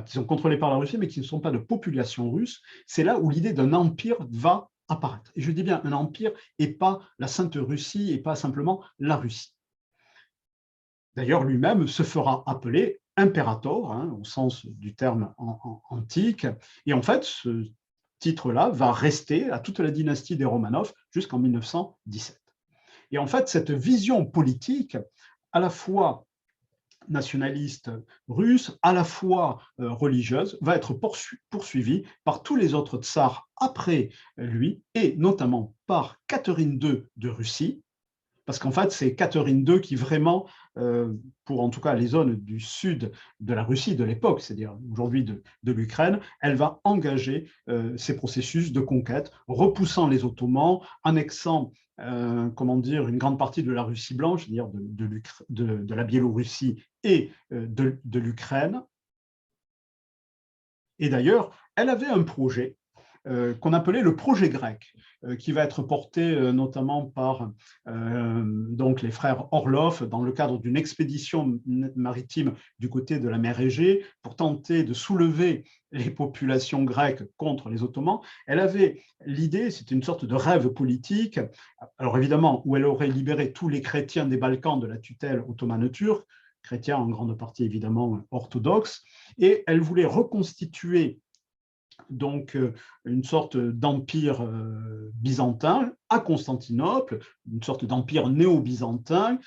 qui sont contrôlés par la Russie, mais qui ne sont pas de population russe. C'est là où l'idée d'un empire va apparaître. Et je dis bien un empire et pas la Sainte Russie et pas simplement la Russie. D'ailleurs, lui-même se fera appeler impérator, au sens du terme antique. Et en fait, ce titre-là va rester à toute la dynastie des Romanov jusqu'en 1917. Et en fait, cette vision politique, à la fois nationaliste russe, à la fois religieuse, va être poursuivie par tous les autres tsars après lui, et notamment par Catherine II de Russie, parce qu'en fait, c'est Catherine II qui vraiment, pour en tout cas les zones du sud de la Russie de l'époque, c'est-à-dire aujourd'hui de l'Ukraine, elle va engager ces processus de conquête, repoussant les Ottomans, annexant une grande partie de la Russie blanche, c'est-à-dire de la Biélorussie et de l'Ukraine. Et d'ailleurs, elle avait un projet qu'on appelait le projet grec, qui va être porté notamment par donc les frères Orlov dans le cadre d'une expédition maritime du côté de la mer Égée pour tenter de soulever les populations grecques contre les Ottomans. Elle avait l'idée, c'était une sorte de rêve politique, alors évidemment, où elle aurait libéré tous les chrétiens des Balkans de la tutelle ottomane turque, chrétiens en grande partie évidemment orthodoxes, et elle voulait reconstituer donc une sorte d'empire byzantin à Constantinople, une sorte d'empire néo-byzantin,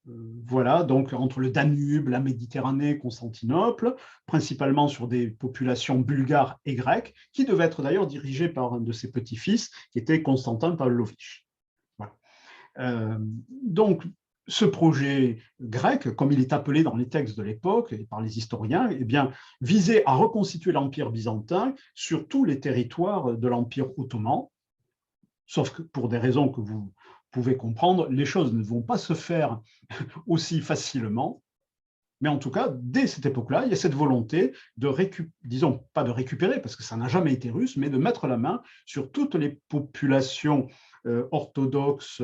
voilà, donc entre le Danube, la Méditerranée, Constantinople, principalement sur des populations bulgares et grecques, qui devaient être d'ailleurs dirigées par un de ses petits-fils, qui était Constantin Pavlovitch. Voilà. Donc, ce projet grec, comme il est appelé dans les textes de l'époque et par les historiens, eh bien, visait à reconstituer l'Empire byzantin sur tous les territoires de l'Empire ottoman, sauf que pour des raisons que vous pouvez comprendre, les choses ne vont pas se faire aussi facilement. Mais en tout cas, dès cette époque-là, il y a cette volonté de disons, pas de récupérer, parce que ça n'a jamais été russe, mais de mettre la main sur toutes les populations orthodoxes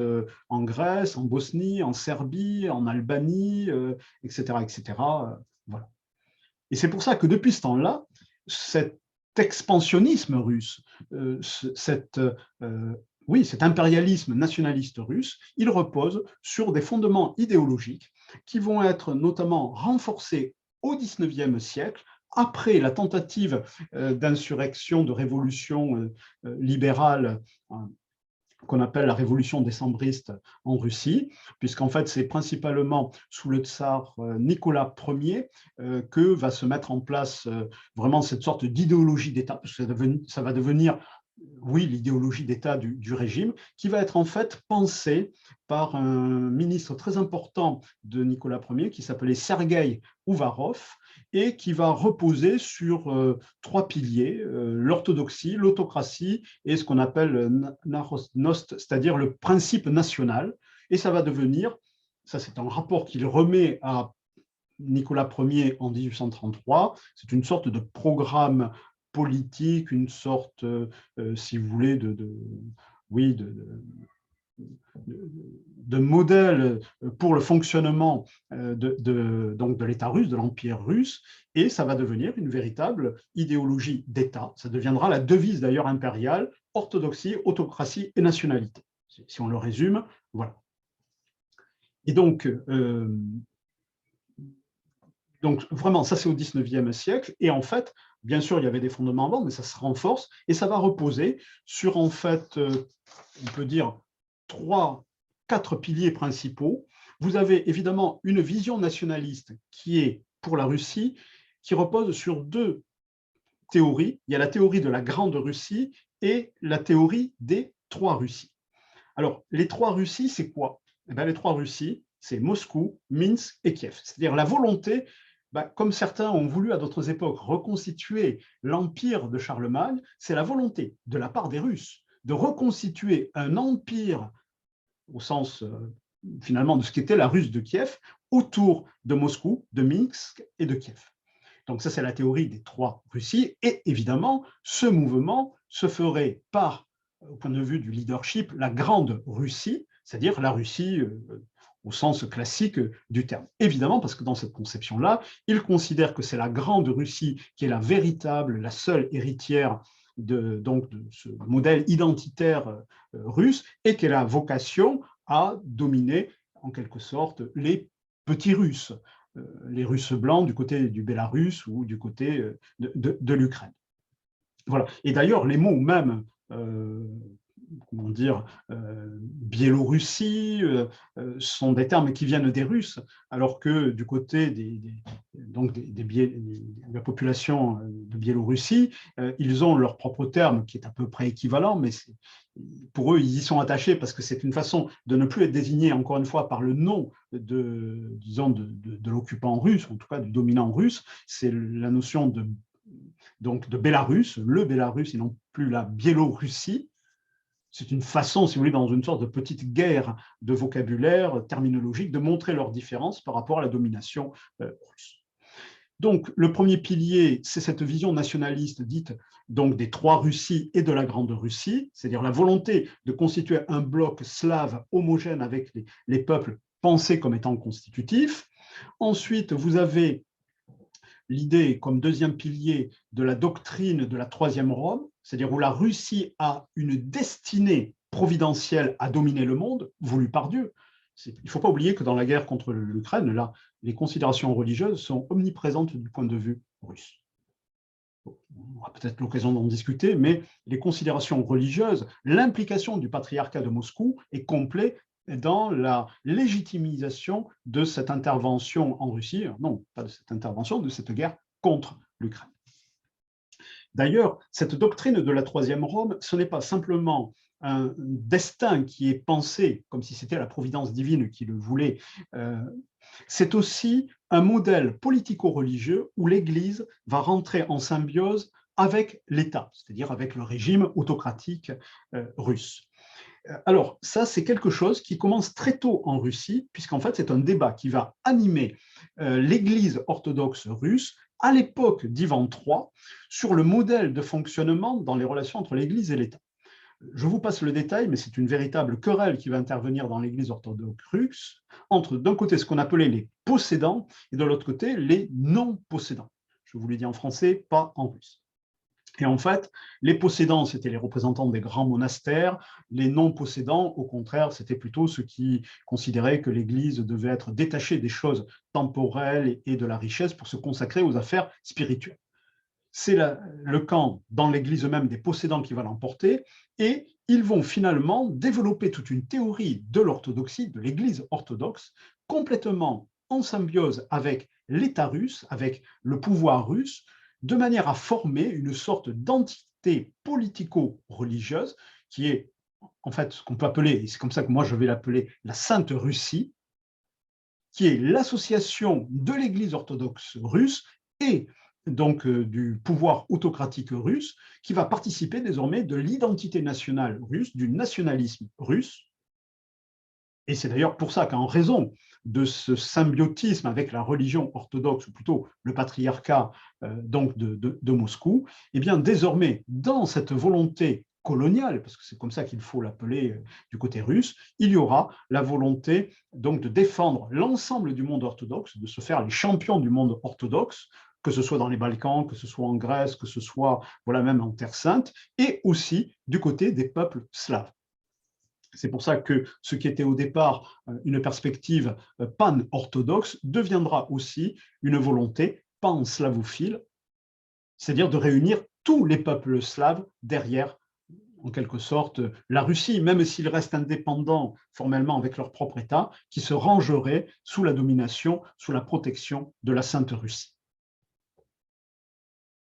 en Grèce, en Bosnie, en Serbie, en Albanie, etc. etc. Voilà. Et c'est pour ça que depuis ce temps-là, cet expansionnisme russe, cet impérialisme nationaliste russe, il repose sur des fondements idéologiques qui vont être notamment renforcés au XIXe siècle, après la tentative d'insurrection, de révolution libérale qu'on appelle la révolution décembriste en Russie, puisqu'en fait, c'est principalement sous le tsar Nicolas Ier que va se mettre en place vraiment cette sorte d'idéologie d'État, parce que ça va devenir oui, l'idéologie d'État du régime, qui va être en fait pensée par un ministre très important de Nicolas Ier, qui s'appelait Sergueï Ouvarov, et qui va reposer sur trois piliers, l'orthodoxie, l'autocratie et ce qu'on appelle narosnost, c'est-à-dire le principe national. Et ça va devenir, ça c'est un rapport qu'il remet à Nicolas Ier en 1833, c'est une sorte de programme politique, une sorte, si vous voulez, oui, de modèle pour le fonctionnement donc de l'État russe, de l'Empire russe, et ça va devenir une véritable idéologie d'État. Ça deviendra la devise d'ailleurs impériale, orthodoxie, autocratie et nationalité. Si on le résume, voilà. Et donc vraiment, ça c'est au XIXe siècle, et en fait, bien sûr, il y avait des fondements avant, mais ça se renforce, et ça va reposer sur, en fait, on peut dire, 4 piliers principaux. Vous avez évidemment une vision nationaliste qui est, pour la Russie, qui repose sur 2 théories. Il y a la théorie de la Grande Russie et la théorie des 3 Russies. Alors, les 3 Russies, c'est quoi? Eh bien, les 3 Russies, c'est Moscou, Minsk et Kiev. C'est-à-dire la volonté, comme certains ont voulu à d'autres époques reconstituer l'empire de Charlemagne, c'est la volonté de la part des Russes de reconstituer un empire au sens finalement de ce qu'était la Russe de Kiev autour de Moscou, de Minsk et de Kiev. Donc ça, c'est la théorie des 3 Russies. Et évidemment, ce mouvement se ferait par, au point de vue du leadership, la Grande Russie, c'est-à-dire la Russie au sens classique du terme. Évidemment, parce que dans cette conception-là, ils considèrent que c'est la Grande Russie qui est la véritable, la seule héritière de ce modèle identitaire russe et qu'elle a vocation à dominer en quelque sorte les petits Russes, les Russes blancs du côté du Bélarus ou du côté de l'Ukraine. Voilà. Et d'ailleurs, les mots même comment dire, Biélorussie, sont des termes qui viennent des Russes, alors que du côté de la population de Biélorussie, ils ont leur propre terme qui est à peu près équivalent, mais pour eux, ils y sont attachés parce que c'est une façon de ne plus être désigné, encore une fois, par le nom disons, de l'occupant russe, en tout cas du dominant russe, c'est la notion de Bélarus, le Bélarus et non plus la Biélorussie. C'est une façon, si vous voulez, dans une sorte de petite guerre de vocabulaire terminologique, de montrer leurs différences par rapport à la domination russe. Donc, le premier pilier, c'est cette vision nationaliste dite donc des 3 Russies et de la Grande Russie, c'est-à-dire la volonté de constituer un bloc slave homogène avec les peuples pensés comme étant constitutifs. Ensuite, vous avez l'idée comme deuxième pilier de la doctrine de la Troisième Rome, c'est-à-dire où la Russie a une destinée providentielle à dominer le monde, voulue par Dieu. Il ne faut pas oublier que dans la guerre contre l'Ukraine, là, les considérations religieuses sont omniprésentes du point de vue russe. On aura peut-être l'occasion d'en discuter, mais les considérations religieuses, l'implication du patriarcat de Moscou est complète dans la légitimisation de cette intervention en Russie, non, pas de cette intervention, de cette guerre contre l'Ukraine. D'ailleurs, cette doctrine de la Troisième Rome, ce n'est pas simplement un destin qui est pensé comme si c'était la providence divine qui le voulait, c'est aussi un modèle politico-religieux où l'Église va rentrer en symbiose avec l'État, c'est-à-dire avec le régime autocratique russe. Alors, ça, c'est quelque chose qui commence très tôt en Russie, puisqu'en fait, c'est un débat qui va animer l'Église orthodoxe russe à l'époque d'Ivan III sur le modèle de fonctionnement dans les relations entre l'Église et l'État. Je vous passe le détail, mais c'est une véritable querelle qui va intervenir dans l'Église orthodoxe russe entre, d'un côté, ce qu'on appelait les possédants et de l'autre côté, les non-possédants. Je vous l'ai dit en français, pas en russe. Et en fait, les possédants, c'était les représentants des grands monastères. Les non-possédants, au contraire, c'était plutôt ceux qui considéraient que l'Église devait être détachée des choses temporelles et de la richesse pour se consacrer aux affaires spirituelles. C'est le camp dans l'Église même des possédants qui va l'emporter, et ils vont finalement développer toute une théorie de l'orthodoxie, de l'Église orthodoxe, complètement en symbiose avec l'État russe, avec le pouvoir russe, de manière à former une sorte volonté politico-religieuse qui est en fait ce qu'on peut appeler, et c'est comme ça que moi je vais l'appeler, la Sainte Russie, qui est l'association de l'Église orthodoxe russe et donc du pouvoir autocratique russe, qui va participer désormais de l'identité nationale russe, du nationalisme russe. Et c'est d'ailleurs pour ça qu'en raison de ce symbiotisme avec la religion orthodoxe, ou plutôt le patriarcat donc de Moscou, eh bien désormais, dans cette volonté coloniale, parce que c'est comme ça qu'il faut l'appeler du côté russe, il y aura la volonté donc de défendre l'ensemble du monde orthodoxe, de se faire les champions du monde orthodoxe, que ce soit dans les Balkans, que ce soit en Grèce, que ce soit voilà, même en Terre Sainte, et aussi du côté des peuples slaves. C'est pour ça que ce qui était au départ une perspective pan-orthodoxe deviendra aussi une volonté pan-slavophile, c'est-à-dire de réunir tous les peuples slaves derrière, en quelque sorte, la Russie, même s'ils restent indépendants formellement avec leur propre État, qui se rangerait sous la domination, sous la protection de la Sainte Russie.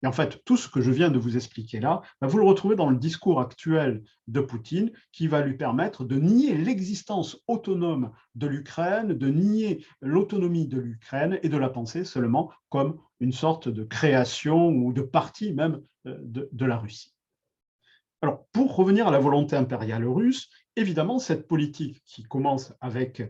Et en fait, tout ce que je viens de vous expliquer là, vous le retrouvez dans le discours actuel de Poutine, qui va lui permettre de nier l'existence autonome de l'Ukraine, de nier l'autonomie de l'Ukraine et de la penser seulement comme une sorte de création ou de partie même de la Russie. Alors, pour revenir à la volonté impériale russe, évidemment, cette politique qui commence avec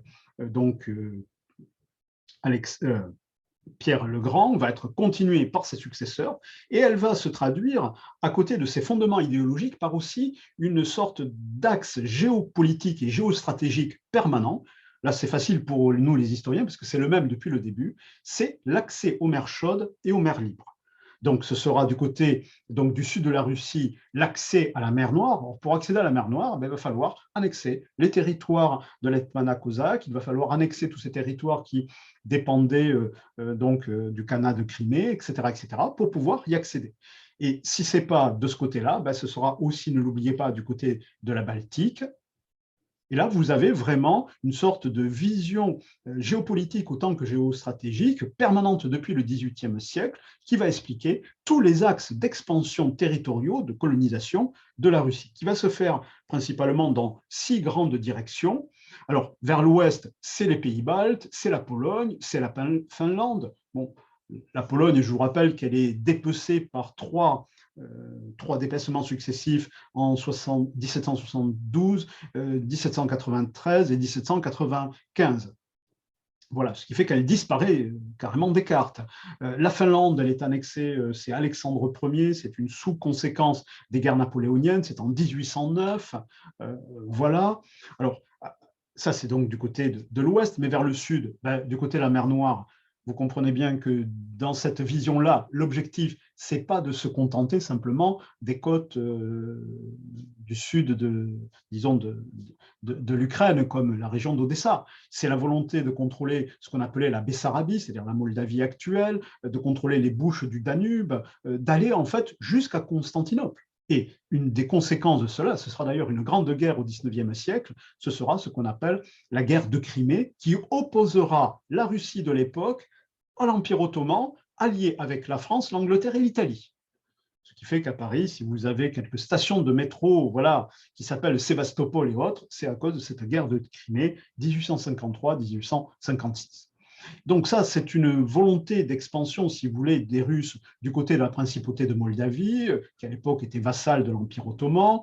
Pierre le Grand va être continuée par ses successeurs et elle va se traduire, à côté de ses fondements idéologiques, par aussi une sorte d'axe géopolitique et géostratégique permanent. Là, c'est facile pour nous les historiens parce que c'est le même depuis le début, c'est l'accès aux mers chaudes et aux mers libres. Donc, ce sera du côté donc, du sud de la Russie l'accès à la mer Noire. Alors, pour accéder à la mer Noire, il va falloir annexer les territoires de l'Hetmanat cosaque, il va falloir annexer tous ces territoires qui dépendaient du Khanat de Crimée, etc., pour pouvoir y accéder. Et si ce n'est pas de ce côté-là, ce sera aussi, ne l'oubliez pas, du côté de la Baltique. Et là, vous avez vraiment une sorte de vision géopolitique autant que géostratégique permanente depuis le XVIIIe siècle qui va expliquer tous les axes d'expansion territoriaux, de colonisation de la Russie, qui va se faire principalement dans 6 grandes directions. Alors, vers l'ouest, c'est les pays baltes, c'est la Pologne, c'est la Finlande. Bon, la Pologne, je vous rappelle qu'elle est dépecée par trois déplacements successifs en 1772, 1793 et 1795. Voilà, ce qui fait qu'elle disparaît carrément des cartes. La Finlande, elle est annexée, c'est Alexandre Ier, c'est une sous-conséquence des guerres napoléoniennes, c'est en 1809. Voilà. Alors, ça, c'est donc du côté de l'ouest, mais vers le sud, du côté de la mer Noire, vous comprenez bien que dans cette vision-là, l'objectif, ce n'est pas de se contenter simplement des côtes du sud de l'Ukraine, comme la région d'Odessa. C'est la volonté de contrôler ce qu'on appelait la Bessarabie, c'est-à-dire la Moldavie actuelle, de contrôler les bouches du Danube, d'aller en fait jusqu'à Constantinople. Et une des conséquences de cela, ce sera d'ailleurs une grande guerre au XIXe siècle, ce sera ce qu'on appelle la guerre de Crimée, qui opposera la Russie de l'époque à l'Empire ottoman, allié avec la France, l'Angleterre et l'Italie. Ce qui fait qu'à Paris, si vous avez quelques stations de métro voilà, qui s'appellent Sébastopol et autres, c'est à cause de cette guerre de Crimée 1853-1856. Donc ça, c'est une volonté d'expansion, si vous voulez, des Russes du côté de la principauté de Moldavie, qui à l'époque était vassale de l'Empire ottoman.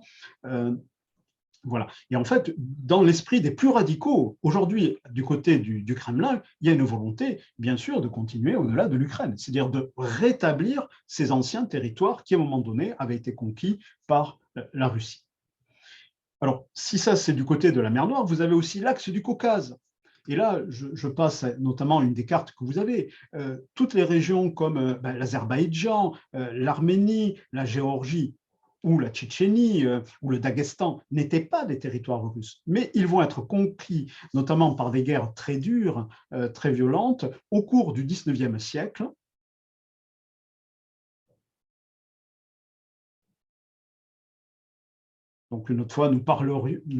Voilà. Et en fait, dans l'esprit des plus radicaux, aujourd'hui, du côté du Kremlin, il y a une volonté, bien sûr, de continuer au-delà de l'Ukraine, c'est-à-dire de rétablir ces anciens territoires qui, à un moment donné, avaient été conquis par la Russie. Alors, si ça, c'est du côté de la mer Noire, vous avez aussi l'axe du Caucase. Et là, je passe notamment une des cartes que vous avez. Toutes les régions comme l'Azerbaïdjan, l'Arménie, la Géorgie ou la Tchétchénie ou le Daghestan n'étaient pas des territoires russes, mais ils vont être conquis notamment par des guerres très dures, très violentes au cours du XIXe siècle. Donc, une autre fois, nous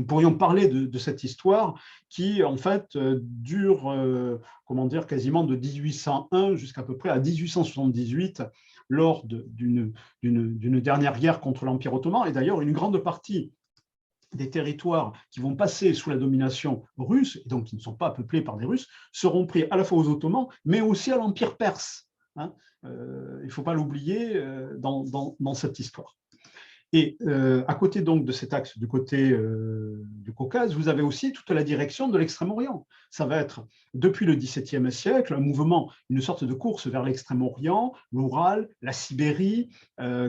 pourrions parler de cette histoire qui, en fait, dure, comment dire, quasiment de 1801 jusqu'à peu près à 1878, lors d'une dernière guerre contre l'Empire ottoman. Et d'ailleurs, une grande partie des territoires qui vont passer sous la domination russe, et donc qui ne sont pas peuplés par des Russes, seront pris à la fois aux Ottomans, mais aussi à l'Empire perse. Hein. Il ne faut pas l'oublier dans cette histoire. Et à côté donc de cet axe du côté du Caucase, vous avez aussi toute la direction de l'Extrême-Orient. Ça va être, depuis le XVIIe siècle, un mouvement, une sorte de course vers l'Extrême-Orient, l'Oural, la Sibérie,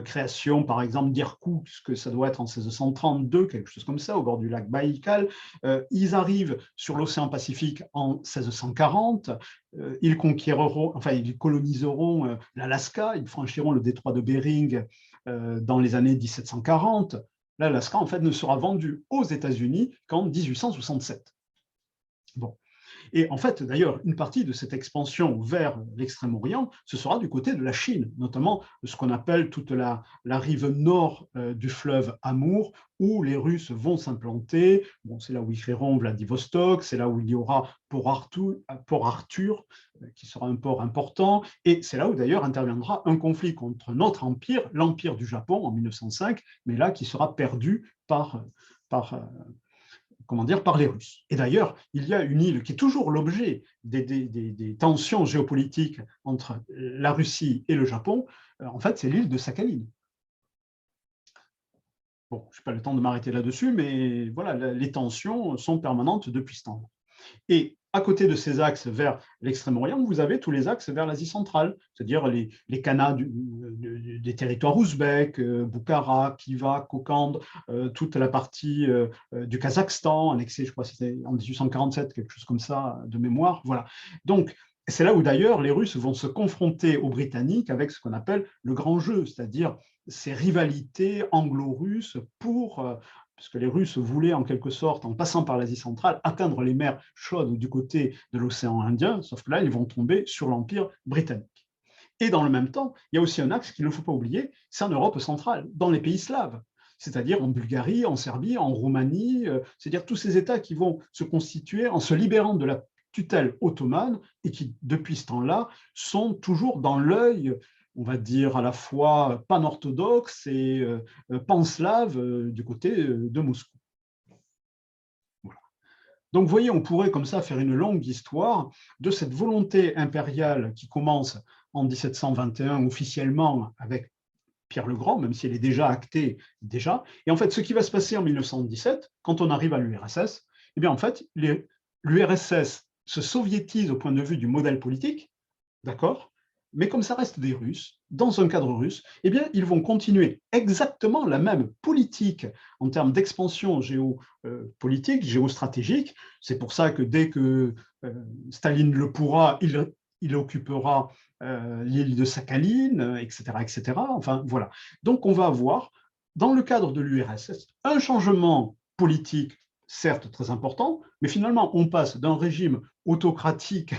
création par exemple d'Irkoutsk, ça doit être en 1632, quelque chose comme ça, au bord du lac Baïkal. Ils arrivent sur l'océan Pacifique en 1640. Ils conquéreront, enfin ils coloniseront l'Alaska, ils franchiront le détroit de Bering dans les années 1740. L'Alaska, en fait, ne sera vendu aux États-Unis qu'en 1867. Bon. Et en fait, d'ailleurs, une partie de cette expansion vers l'Extrême-Orient, ce sera du côté de la Chine, notamment ce qu'on appelle toute la rive nord du fleuve Amour, où les Russes vont s'implanter. Bon, c'est là où ils créeront Vladivostok, c'est là où il y aura Port Arthur, qui sera un port important, et c'est là où d'ailleurs interviendra un conflit contre notre empire, l'Empire du Japon en 1905, mais là qui sera perdu par les Russes. Et d'ailleurs, il y a une île qui est toujours l'objet des tensions géopolitiques entre la Russie et le Japon. En fait, c'est l'île de Sakhaline. Bon, je n'ai pas le temps de m'arrêter là-dessus, mais voilà, les tensions sont permanentes depuis ce temps-là. Et à côté de ces axes vers l'Extrême-Orient, vous avez tous les axes vers l'Asie centrale, c'est-à-dire les khanats des territoires ouzbeks, Boukhara, Khiva, Kokand, toute la partie du Kazakhstan, annexée, je crois, c'était en 1847, quelque chose comme ça, de mémoire. Voilà. Donc, c'est là où d'ailleurs les Russes vont se confronter aux Britanniques avec ce qu'on appelle le grand jeu, c'est-à-dire ces rivalités anglo-russes puisque les Russes voulaient en quelque sorte, en passant par l'Asie centrale, atteindre les mers chaudes du côté de l'océan Indien, sauf que là, ils vont tomber sur l'Empire britannique. Et dans le même temps, il y a aussi un axe qu'il ne faut pas oublier, c'est en Europe centrale, dans les pays slaves, c'est-à-dire en Bulgarie, en Serbie, en Roumanie, c'est-à-dire tous ces États qui vont se constituer en se libérant de la tutelle ottomane et qui, depuis ce temps-là, sont toujours dans l'œil, on va dire, à la fois pan-orthodoxe et pan-slave du côté de Moscou. Voilà. Donc, vous voyez, on pourrait comme ça faire une longue histoire de cette volonté impériale qui commence en 1721 officiellement avec Pierre le Grand, même si elle est déjà actée déjà. Et en fait, ce qui va se passer en 1917, quand on arrive à l'URSS, eh bien, en fait, l'URSS se soviétise au point de vue du modèle politique, d'accord ? Mais comme ça reste des Russes, dans un cadre russe, eh bien, ils vont continuer exactement la même politique en termes d'expansion géopolitique, géostratégique. C'est pour ça que dès que Staline le pourra, il occupera l'île de Sakhaline, etc., etc. Enfin, voilà. Donc, on va avoir, dans le cadre de l'URSS, un changement politique certes très important, mais finalement, on passe d'un régime autocratique,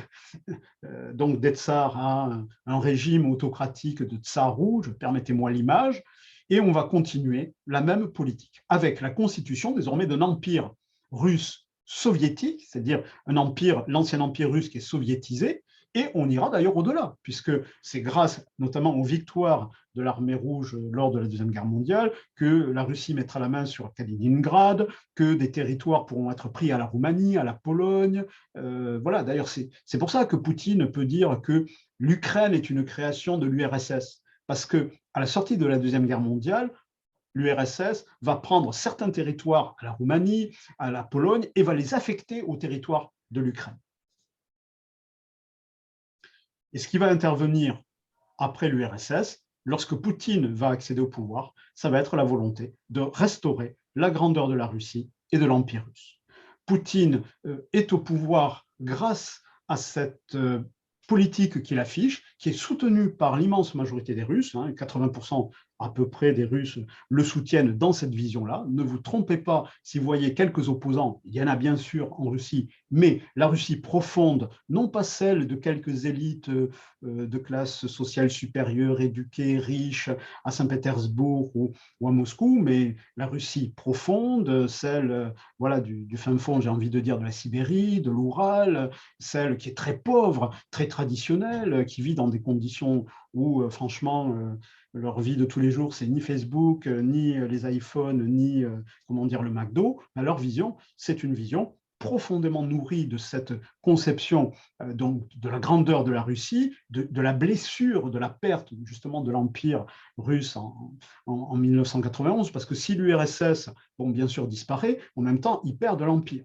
donc des tsars, à un régime autocratique de tsar rouge, permettez-moi l'image, et on va continuer la même politique, avec la constitution désormais d'un empire russe soviétique, c'est-à-dire l'ancien empire russe qui est soviétisé, et on ira d'ailleurs au-delà, puisque c'est grâce notamment aux victoires de l'armée rouge lors de la Deuxième Guerre mondiale que la Russie mettra la main sur Kaliningrad, que des territoires pourront être pris à la Roumanie, à la Pologne. Voilà, d'ailleurs, c'est pour ça que Poutine peut dire que l'Ukraine est une création de l'URSS, parce qu'à la sortie de la Deuxième Guerre mondiale, l'URSS va prendre certains territoires à la Roumanie, à la Pologne, et va les affecter au territoire de l'Ukraine. Et ce qui va intervenir après l'URSS, lorsque Poutine va accéder au pouvoir, ça va être la volonté de restaurer la grandeur de la Russie et de l'Empire russe. Poutine est au pouvoir grâce à cette politique qu'il affiche, qui est soutenue par l'immense majorité des Russes, 80% à peu près des Russes le soutiennent dans cette vision-là. Ne vous trompez pas, si vous voyez quelques opposants, il y en a bien sûr en Russie, mais la Russie profonde, non pas celle de quelques élites de classe sociale supérieure, éduquées, riches, à Saint-Pétersbourg ou à Moscou, mais la Russie profonde, celle voilà, du fin fond, j'ai envie de dire, de la Sibérie, de l'Oural, celle qui est très pauvre, très traditionnelle, qui vit dans des conditions où, franchement, leur vie de tous les jours, c'est ni Facebook, ni les iPhones, ni, comment dire, le McDo. Leur vision, c'est une vision profondément nourrie de cette conception donc de la grandeur de la Russie, de la blessure, de la perte justement de l'Empire russe en 1991, parce que si l'URSS, bon, bien sûr, disparaît, en même temps, il perd de l'Empire.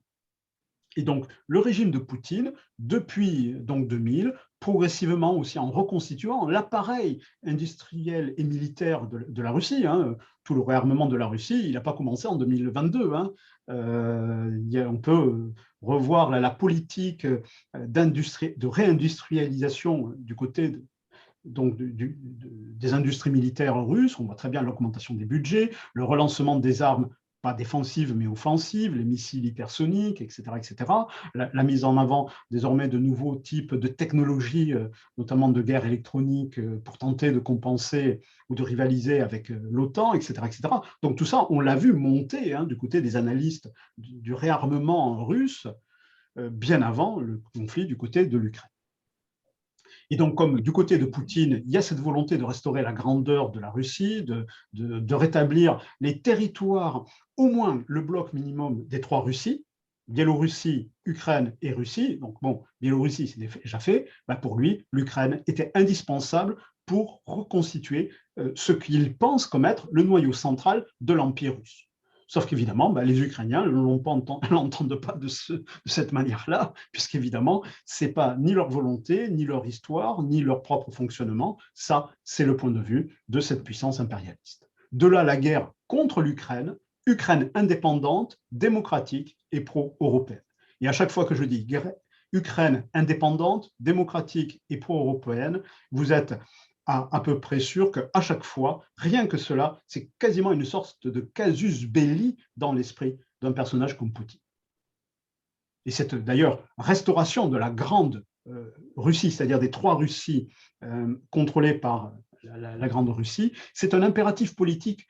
Et donc, le régime de Poutine, depuis donc 2000, progressivement aussi en reconstituant l'appareil industriel et militaire de la Russie, hein, tout le réarmement de la Russie, il n'a pas commencé en 2022. Hein. On peut revoir la politique de réindustrialisation du côté donc des industries militaires russes. On voit très bien l'augmentation des budgets, le relancement des armes pas défensives mais offensives, les missiles hypersoniques, etc., etc. La mise en avant désormais de nouveaux types de technologies, notamment de guerre électronique, pour tenter de compenser ou de rivaliser avec l'OTAN, etc., etc. Donc tout ça, on l'a vu monter hein, du côté des analystes du réarmement russe, bien avant le conflit du côté de l'Ukraine. Et donc, comme du côté de Poutine, il y a cette volonté de restaurer la grandeur de la Russie, de rétablir les territoires, au moins le bloc minimum des trois Russies, Biélorussie, Ukraine et Russie. Donc, bon, Biélorussie, c'est déjà fait. Ben, pour lui, l'Ukraine était indispensable pour reconstituer ce qu'il pense comme être le noyau central de l'Empire russe. Sauf qu'évidemment, ben, les Ukrainiens ne l'entendent pas de cette manière-là, puisqu'évidemment, ce n'est pas ni leur volonté, ni leur histoire, ni leur propre fonctionnement. Ça, c'est le point de vue de cette puissance impérialiste. De là, la guerre contre l'Ukraine, Ukraine indépendante, démocratique et pro-européenne. Et à chaque fois que je dis Ukraine indépendante, démocratique et pro-européenne, vous êtes à peu près sûr qu'à chaque fois, rien que cela, c'est quasiment une sorte de casus belli dans l'esprit d'un personnage comme Poutine. Et cette, d'ailleurs, restauration de la grande Russie, c'est-à-dire des trois Russies contrôlées par la grande Russie, c'est un impératif politique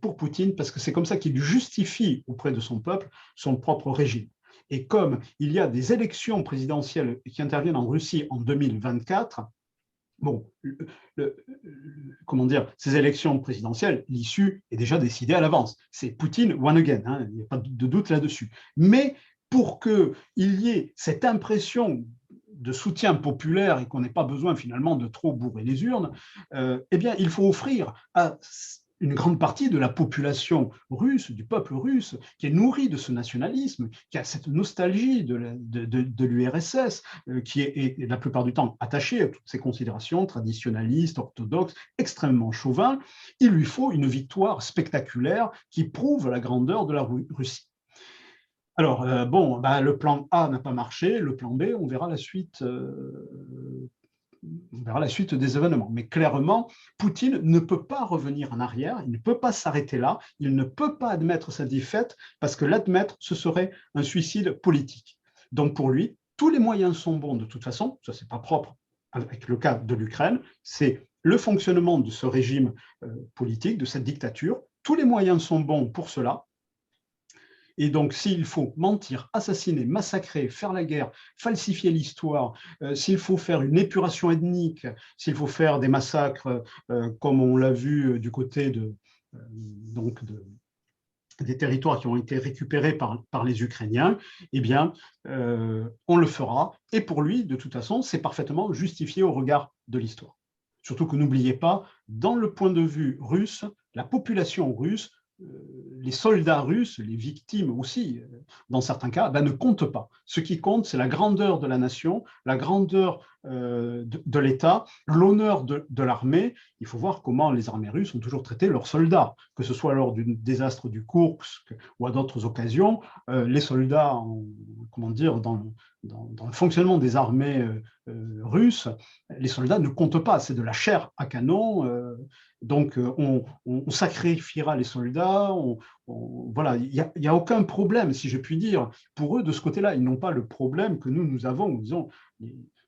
pour Poutine, parce que c'est comme ça qu'il justifie auprès de son peuple son propre régime. Et comme il y a des élections présidentielles qui interviennent en Russie en 2024, bon, comment dire, ces élections présidentielles, l'issue est déjà décidée à l'avance. C'est Poutine won again, hein, il n'y a pas de doute là-dessus. Mais pour qu'il y ait cette impression de soutien populaire et qu'on n'ait pas besoin finalement de trop bourrer les urnes, eh bien, il faut offrir à une grande partie de la population russe, du peuple russe, qui est nourri de ce nationalisme, qui a cette nostalgie de l'URSS, qui est la plupart du temps attaché à toutes ces considérations traditionnalistes, orthodoxes, extrêmement chauvins, il lui faut une victoire spectaculaire qui prouve la grandeur de la Russie. Alors, bon, bah, le plan A n'a pas marché, le plan B, on verra la suite des événements. Mais clairement, Poutine ne peut pas revenir en arrière, il ne peut pas s'arrêter là, il ne peut pas admettre sa défaite, parce que l'admettre, ce serait un suicide politique. Donc pour lui, tous les moyens sont bons de toute façon, ça c'est pas propre avec le cas de l'Ukraine, c'est le fonctionnement de ce régime politique, de cette dictature, tous les moyens sont bons pour cela. Et donc, s'il faut mentir, assassiner, massacrer, faire la guerre, falsifier l'histoire, s'il faut faire une épuration ethnique, s'il faut faire des massacres, comme on l'a vu du côté des territoires qui ont été récupérés par les Ukrainiens, eh bien, on le fera. Et pour lui, de toute façon, c'est parfaitement justifié au regard de l'histoire. Surtout que n'oubliez pas, dans le point de vue russe, la population russe, les soldats russes, les victimes aussi, dans certains cas, ben, ne comptent pas. Ce qui compte, c'est la grandeur de la nation, la grandeur de l'État, l'honneur de l'armée. Il faut voir comment les armées russes ont toujours traité leurs soldats, que ce soit lors du désastre du Koursk ou à d'autres occasions. Les soldats, comment dire, dans dans le fonctionnement des armées russes, les soldats ne comptent pas, c'est de la chair à canon. Donc, on sacrifiera les soldats. Voilà, il n'y a aucun problème, si je puis dire. Pour eux, de ce côté-là, ils n'ont pas le problème que nous avons, disons,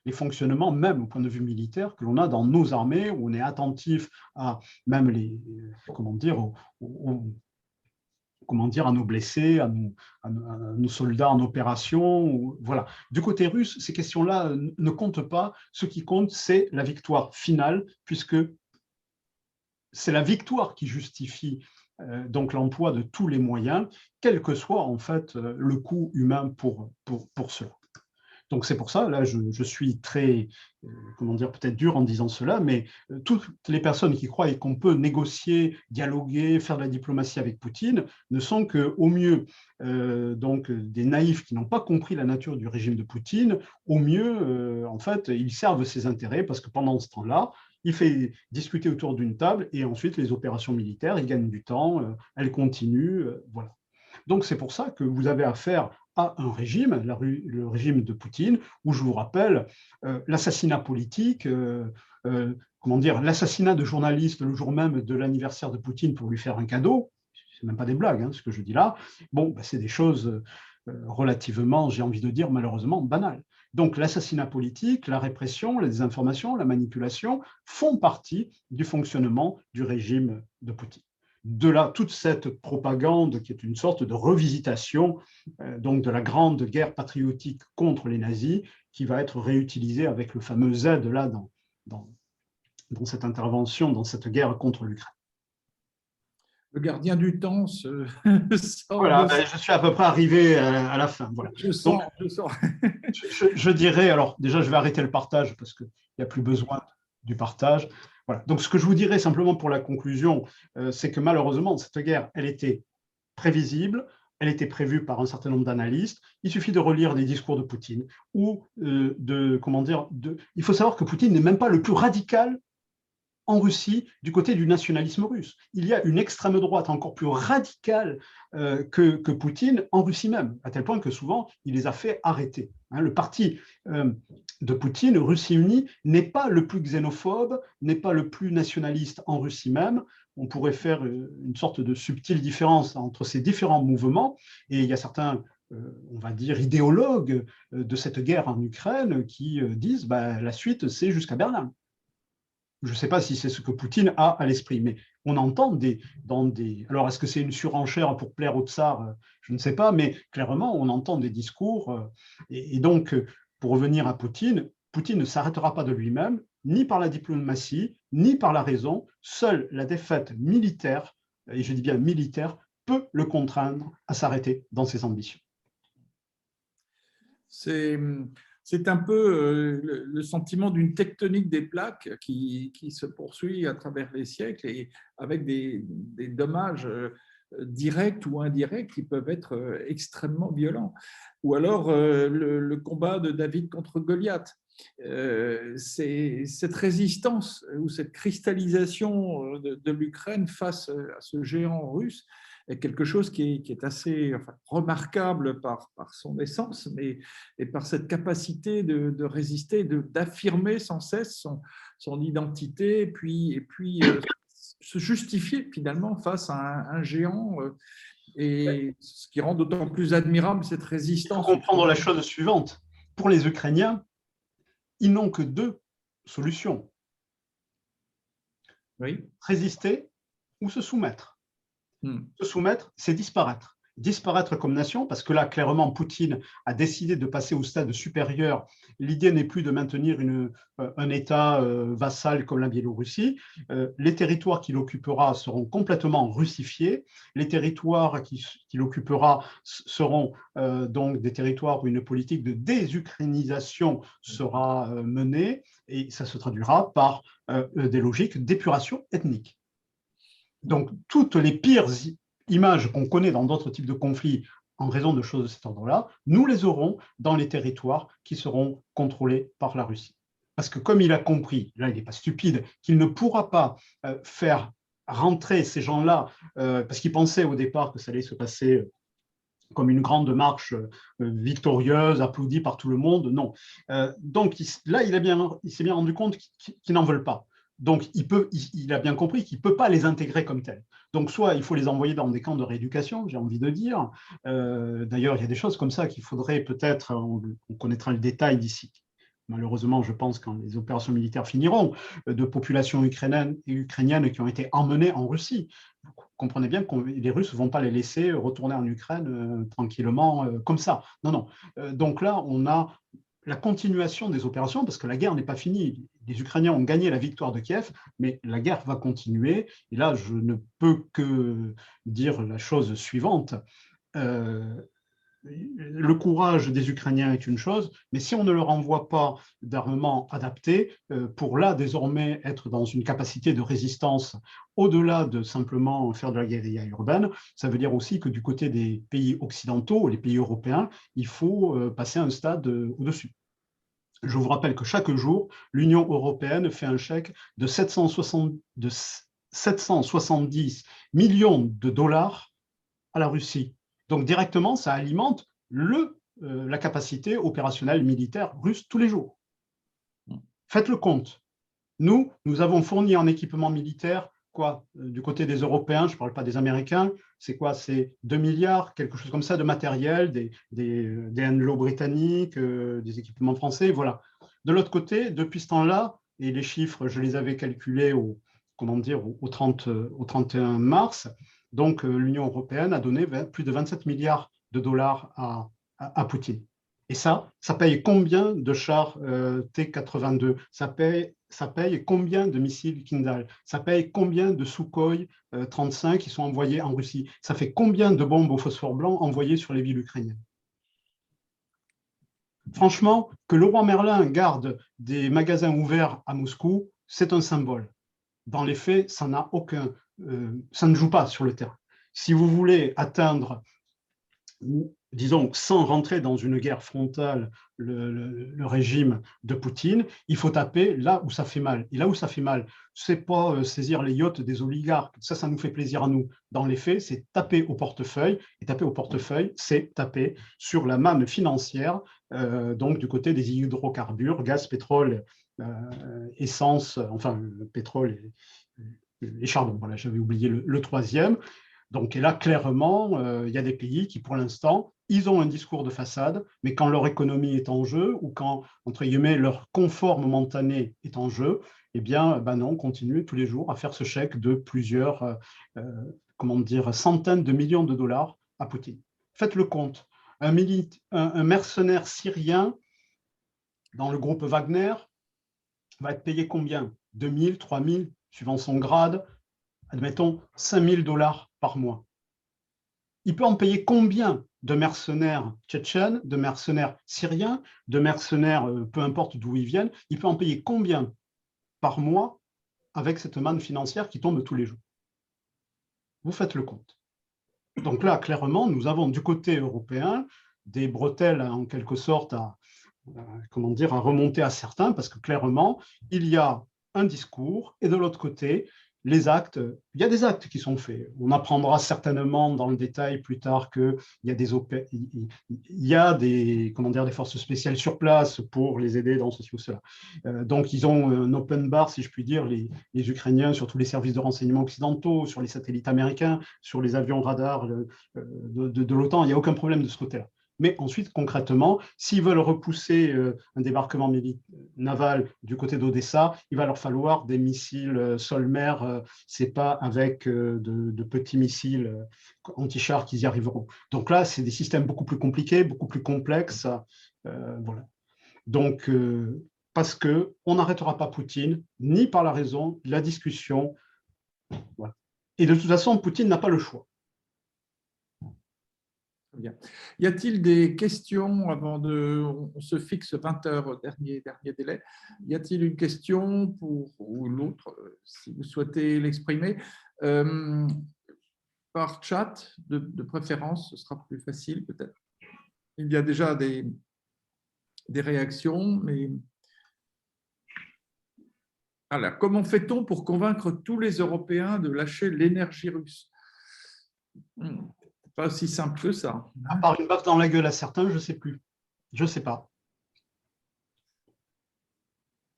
les fonctionnements, même au point de vue militaire, que l'on a dans nos armées, où on est attentif à même comment dire, à nos blessés, à nos soldats en opération. Voilà. Du côté russe, ces questions-là ne comptent pas. Ce qui compte, c'est la victoire finale, puisque c'est la victoire qui justifie donc l'emploi de tous les moyens, quel que soit en fait le coût humain pour cela. Donc c'est pour ça, là, je suis très, comment dire, peut-être dur en disant cela, mais toutes les personnes qui croient qu'on peut négocier, dialoguer, faire de la diplomatie avec Poutine ne sont qu'au mieux donc des naïfs qui n'ont pas compris la nature du régime de Poutine. Au mieux, en fait, ils servent ses intérêts parce que pendant ce temps-là, il fait discuter autour d'une table et ensuite les opérations militaires, ils gagnent du temps, elles continuent, voilà. Donc c'est pour ça que vous avez affaire à un régime, le régime de Poutine, où je vous rappelle l'assassinat politique, comment dire, l'assassinat de journalistes le jour même de l'anniversaire de Poutine pour lui faire un cadeau. C'est même pas des blagues, hein, ce que je dis là. Bon, ben, c'est des choses relativement, j'ai envie de dire malheureusement banales. Donc l'assassinat politique, la répression, la désinformation, la manipulation font partie du fonctionnement du régime de Poutine. De là, toute cette propagande qui est une sorte de revisitation donc de la grande guerre patriotique contre les nazis, qui va être réutilisée avec le fameux Z là dans cette intervention, dans cette guerre contre l'Ukraine. Le gardien du temps se sort. Voilà, je suis à peu près arrivé à la fin. Voilà. Je sens. Je dirais, alors déjà, je vais arrêter le partage parce qu'il n'y a plus besoin du partage. Voilà. Donc, ce que je vous dirais simplement pour la conclusion, c'est que malheureusement, cette guerre, elle était prévisible, elle était prévue par un certain nombre d'analystes. Il suffit de relire les discours de Poutine ou il faut savoir que Poutine n'est même pas le plus radical en Russie du côté du nationalisme russe. Il y a une extrême droite encore plus radicale que Poutine en Russie même, à tel point que souvent, il les a fait arrêter. Hein, le parti de Poutine, Russie Unie, n'est pas le plus xénophobe, n'est pas le plus nationaliste en Russie même. On pourrait faire une sorte de subtile différence entre ces différents mouvements, et il y a certains on va dire, idéologues de cette guerre en Ukraine qui disent la suite, c'est jusqu'à Berlin. Je ne sais pas si c'est ce que Poutine a à l'esprit, mais on entend alors, est-ce que c'est une surenchère pour plaire au tsar? Je ne sais pas, mais clairement, on entend des discours. Et donc, pour revenir à Poutine, Poutine ne s'arrêtera pas de lui-même, ni par la diplomatie, ni par la raison. Seule la défaite militaire, et je dis bien militaire, peut le contraindre à s'arrêter dans ses ambitions. C'est un peu le sentiment d'une tectonique des plaques qui se poursuit à travers les siècles et avec des dommages directs ou indirects qui peuvent être extrêmement violents. Ou alors le combat de David contre Goliath. C'est cette résistance ou cette cristallisation de l'Ukraine face à ce géant russe est quelque chose qui est assez remarquable par son essence, mais et par cette capacité de résister, d'affirmer sans cesse son identité, et puis se justifier finalement face à un géant, et ce qui rend d'autant plus admirable cette résistance. Il faut comprendre la chose suivante. Pour les Ukrainiens, ils n'ont que deux solutions. Oui. Résister ou se soumettre. Se soumettre, c'est disparaître. Disparaître comme nation, parce que là, clairement, Poutine a décidé de passer au stade supérieur. L'idée n'est plus de maintenir un État vassal comme la Biélorussie. Les territoires qu'il occupera seront complètement russifiés. Les territoires qu'il occupera seront donc des territoires où une politique de désukrainisation sera menée, et ça se traduira par des logiques d'épuration ethnique. Donc, toutes les pires images qu'on connaît dans d'autres types de conflits en raison de choses de cet ordre-là, nous les aurons dans les territoires qui seront contrôlés par la Russie. Parce que comme il a compris, là il n'est pas stupide, qu'il ne pourra pas faire rentrer ces gens-là, parce qu'il pensait au départ que ça allait se passer comme une grande marche victorieuse, applaudie par tout le monde. Non. Donc là, il s'est bien rendu compte qu'ils n'en veulent pas. Donc, il a bien compris qu'il ne peut pas les intégrer comme tels. Donc, soit il faut les envoyer dans des camps de rééducation, j'ai envie de dire. D'ailleurs, il y a des choses comme ça qu'il faudrait peut-être, on connaîtra le détail d'ici. Malheureusement, je pense, quand les opérations militaires finiront, de populations ukrainiennes qui ont été emmenées en Russie. Vous comprenez bien que les Russes ne vont pas les laisser retourner en Ukraine tranquillement comme ça. Non, non. Donc là, on a la continuation des opérations, parce que la guerre n'est pas finie. Les Ukrainiens ont gagné la victoire de Kiev, mais la guerre va continuer. Et là, je ne peux que dire la chose suivante. Le courage des Ukrainiens est une chose, mais si on ne leur envoie pas d'armement adapté, pour là, désormais, être dans une capacité de résistance au-delà de simplement faire de la guérilla urbaine, ça veut dire aussi que du côté des pays occidentaux, les pays européens, il faut passer un stade au-dessus. Je vous rappelle que chaque jour, l'Union européenne fait un chèque de 770 millions de dollars à la Russie. Donc directement, ça alimente la capacité opérationnelle militaire russe tous les jours. Faites le compte. Nous avons fourni en équipement militaire, quoi, du côté des Européens, je ne parle pas des Américains, c'est quoi? C'est 2 milliards, quelque chose comme ça, de matériel, des Henlo britanniques, des équipements français, voilà. De l'autre côté, depuis ce temps-là, et les chiffres, je les avais calculés au 31 mars, donc l'Union européenne a donné plus de 27 milliards de dollars à Poutine. Et ça paye combien de chars T-82? Ça paye combien de missiles Kindle? Ça paye combien de Sukhoi 35 qui sont envoyés en Russie? Ça fait combien de bombes au phosphore blanc envoyées sur les villes ukrainiennes? Franchement, que le roi Merlin garde des magasins ouverts à Moscou, c'est un symbole. Dans les faits, ça ne joue pas sur le terrain. Si vous voulez atteindre, disons, sans rentrer dans une guerre frontale, le régime de Poutine, il faut taper là où ça fait mal. Et là où ça fait mal, ce n'est pas saisir les yachts des oligarques, ça nous fait plaisir à nous. Dans les faits, c'est taper au portefeuille. Et taper au portefeuille, c'est taper sur la manne financière, donc du côté des hydrocarbures, gaz, pétrole, essence, enfin, pétrole et charbon. Voilà, j'avais oublié le troisième. Donc, et là, clairement, il y a des pays qui, pour l'instant, ils ont un discours de façade, mais quand leur économie est en jeu ou quand, entre guillemets, leur confort momentané est en jeu, eh bien, ben non, on continue tous les jours à faire ce chèque de plusieurs, centaines de millions de dollars à Poutine. Faites le compte. Un mercenaire syrien dans le groupe Wagner va être payé combien? 2 000, 3 000, suivant son grade, admettons 5 000 dollars par mois. Il peut en payer combien de mercenaires tchétchènes, de mercenaires syriens, de mercenaires, peu importe d'où ils viennent, il peut en payer combien par mois avec cette manne financière qui tombe tous les jours? Vous faites le compte. Donc là, clairement, nous avons du côté européen des bretelles en quelque sorte à remonter à certains, parce que clairement, il y a un discours et de l'autre côté, les actes, il y a des actes qui sont faits. On apprendra certainement dans le détail plus tard qu'il y a des forces spéciales sur place pour les aider dans ceci ou cela. Donc, ils ont un open bar, si je puis dire, les Ukrainiens, sur tous les services de renseignement occidentaux, sur les satellites américains, sur les avions radars de l'OTAN. Il n'y a aucun problème de ce côté-là. Mais ensuite, concrètement, s'ils veulent repousser un débarquement naval du côté d'Odessa, il va leur falloir des missiles sol-mer. Ce n'est pas avec de petits missiles anti-chars qu'ils y arriveront. Donc là, c'est des systèmes beaucoup plus compliqués, beaucoup plus complexes. Voilà. Donc, parce qu'on n'arrêtera pas Poutine, ni par la raison, la discussion. Voilà. Et de toute façon, Poutine n'a pas le choix. Bien. Y a-t-il des questions avant de... On se fixe 20 heures, dernier délai. Y a-t-il une question pour ou l'autre, si vous souhaitez l'exprimer par chat, de préférence, ce sera plus facile peut-être. Il y a déjà des réactions, mais... Alors, comment fait-on pour convaincre tous les Européens de lâcher l'énergie russe? pas aussi simple que ça. À part une baffe dans la gueule à certains, je ne sais plus. Je ne sais pas.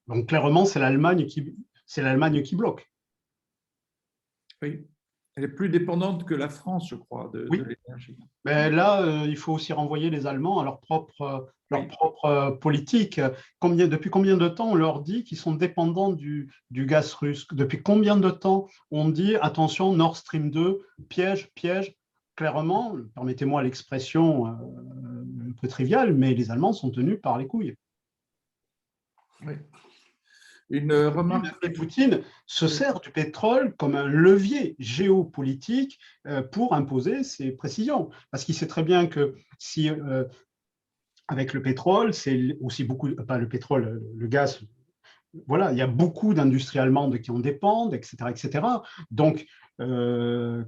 Donc, clairement, c'est l'Allemagne qui bloque. Oui. Elle est plus dépendante que la France, je crois, de Oui. l'énergie. Mais là, il faut aussi renvoyer les Allemands à leur propre politique. Depuis combien de temps on leur dit qu'ils sont dépendants du gaz russe? Depuis combien de temps on dit, attention, Nord Stream 2, piège, piège? Clairement, permettez-moi l'expression un peu triviale, mais les Allemands sont tenus par les couilles. Oui. Une remarque. Et Poutine se sert du pétrole comme un levier géopolitique pour imposer ses précisions. Parce qu'il sait très bien que si, avec le pétrole, c'est aussi beaucoup, pas le pétrole, le gaz, voilà, il y a beaucoup d'industries allemandes qui en dépendent, etc. etc. Donc,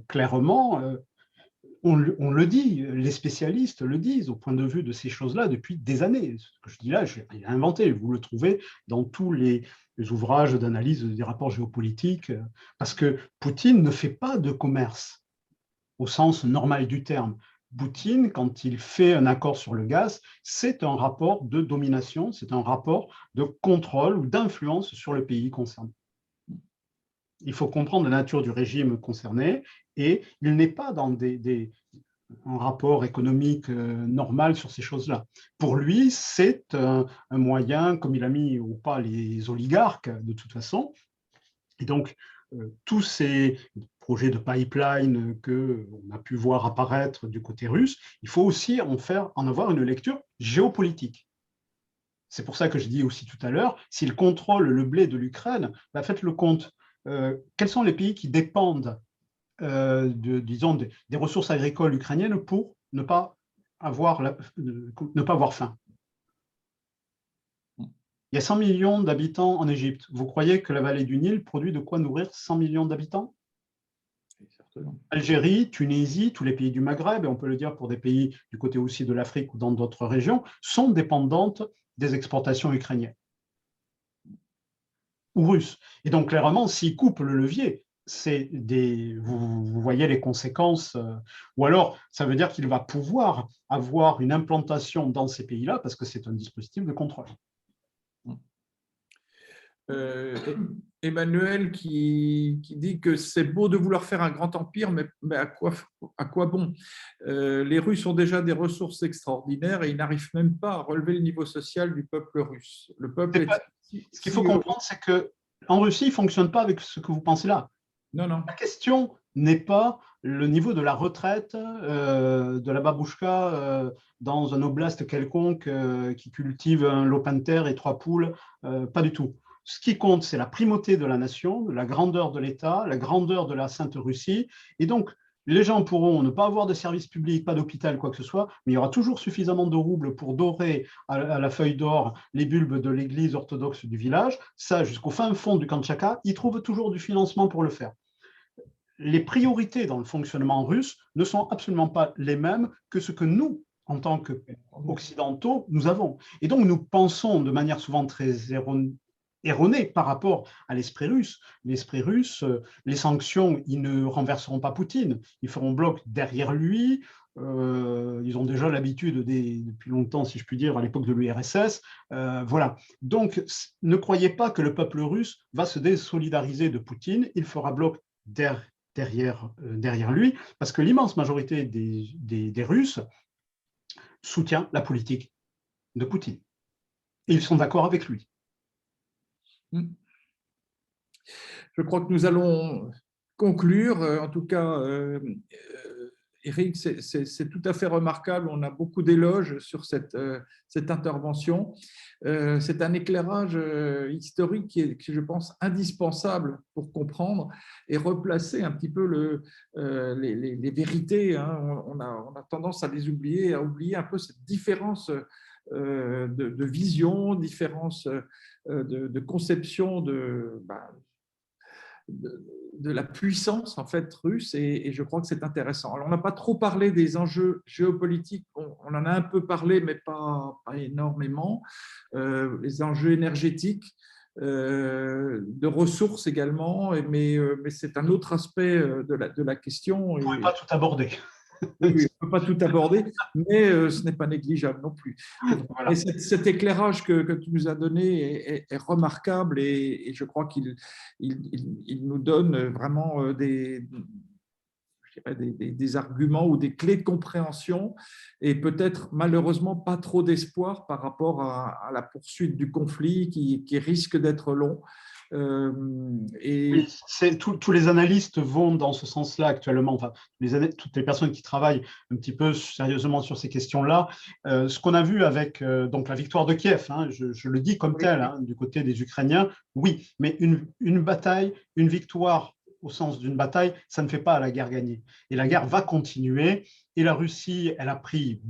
clairement, on le dit, les spécialistes le disent au point de vue de ces choses-là depuis des années. Ce que je dis là, je n'ai rien inventé. Vous le trouvez dans tous les ouvrages d'analyse des rapports géopolitiques, parce que Poutine ne fait pas de commerce au sens normal du terme. Poutine, quand il fait un accord sur le gaz, c'est un rapport de domination, c'est un rapport de contrôle ou d'influence sur le pays concerné. Il faut comprendre la nature du régime concerné et il n'est pas dans un rapport économique normal sur ces choses-là. Pour lui, c'est un moyen, comme il a mis au pas les oligarques de toute façon. Et donc, tous ces projets de pipeline qu'on a pu voir apparaître du côté russe, il faut aussi en avoir une lecture géopolitique. C'est pour ça que je dis aussi tout à l'heure, s'il contrôle le blé de l'Ukraine, bah faites le compte. Quels sont les pays qui dépendent disons, des ressources agricoles ukrainiennes pour ne pas avoir faim? Il y a 100 millions d'habitants en Égypte. Vous croyez que la vallée du Nil produit de quoi nourrir 100 millions d'habitants? Algérie, Tunisie, tous les pays du Maghreb, et on peut le dire pour des pays du côté aussi de l'Afrique ou dans d'autres régions, sont dépendantes des exportations ukrainiennes ou russes. Et donc, clairement, s'ils coupent le levier, vous voyez les conséquences, ou alors ça veut dire qu'il va pouvoir avoir une implantation dans ces pays-là parce que c'est un dispositif de contrôle. Emmanuel qui dit que c'est beau de vouloir faire un grand empire, mais à quoi bon? Les Russes ont déjà des ressources extraordinaires et ils n'arrivent même pas à relever le niveau social du peuple russe. Le peuple ce qu'il faut comprendre, c'est qu'en Russie, il ne fonctionne pas avec ce que vous pensez là. Non, non. La question n'est pas le niveau de la retraite de la babouchka dans un oblast quelconque qui cultive un lopin de terre et 3 poules, pas du tout. Ce qui compte, c'est la primauté de la nation, la grandeur de l'État, la grandeur de la Sainte Russie. Et donc, les gens pourront ne pas avoir de service public, pas d'hôpital, quoi que ce soit, mais il y aura toujours suffisamment de roubles pour dorer à la feuille d'or les bulbes de l'église orthodoxe du village. Ça, jusqu'au fin fond du Kamtchatka, ils trouvent toujours du financement pour le faire. Les priorités dans le fonctionnement russe ne sont absolument pas les mêmes que ce que nous, en tant qu'occidentaux, nous avons. Et donc, nous pensons de manière souvent très erronée par rapport à l'esprit russe. L'esprit russe, les sanctions, ils ne renverseront pas Poutine. Ils feront bloc derrière lui. Ils ont déjà l'habitude depuis longtemps, si je puis dire, à l'époque de l'URSS. Voilà. Donc, ne croyez pas que le peuple russe va se désolidariser de Poutine. Il fera bloc derrière lui, parce que l'immense majorité des Russes soutient la politique de Poutine. Et ils sont d'accord avec lui. Je crois que nous allons conclure. En tout cas, Éric, c'est tout à fait remarquable. On a beaucoup d'éloges sur cette intervention. C'est un éclairage historique qui est, je pense, indispensable pour comprendre et replacer un petit peu les vérités. Hein. On a tendance à les oublier, à oublier un peu cette différence de vision, différence de conception de la puissance en fait russe et je crois que c'est intéressant. Alors, on n'a pas trop parlé des enjeux géopolitiques, on en a un peu parlé mais pas énormément, les enjeux énergétiques, de ressources également, mais c'est un autre aspect de la question. On ne pouvait pas tout aborder. Oui, oui, on ne peut pas tout aborder, mais ce n'est pas négligeable non plus. Voilà. Et cet éclairage que tu nous as donné est remarquable et je crois qu'il nous donne vraiment je dirais des arguments ou des clés de compréhension et peut-être malheureusement pas trop d'espoir par rapport à la poursuite du conflit qui risque d'être long. Oui, Et tous les analystes vont dans ce sens-là actuellement. Enfin, toutes les personnes qui travaillent un petit peu sérieusement sur ces questions-là. Ce qu'on a vu avec donc la victoire de Kiev, hein, je le dis comme tel, hein, du côté des Ukrainiens, oui, mais une bataille, une victoire au sens d'une bataille, ça ne fait pas la guerre gagnée. Et la guerre va continuer. Et la Russie, elle a pris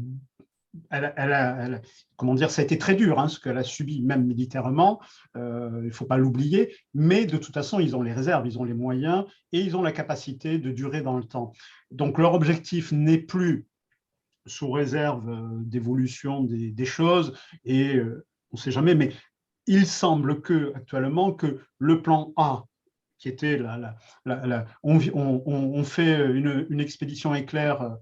comment dire, ça a été très dur, hein, ce qu'elle a subi, même militairement, il ne faut pas l'oublier, mais de toute façon, ils ont les réserves, ils ont les moyens et ils ont la capacité de durer dans le temps. Donc, leur objectif n'est plus, sous réserve d'évolution des choses, et on ne sait jamais, mais il semble actuellement que le plan A, qui était on fait une expédition éclair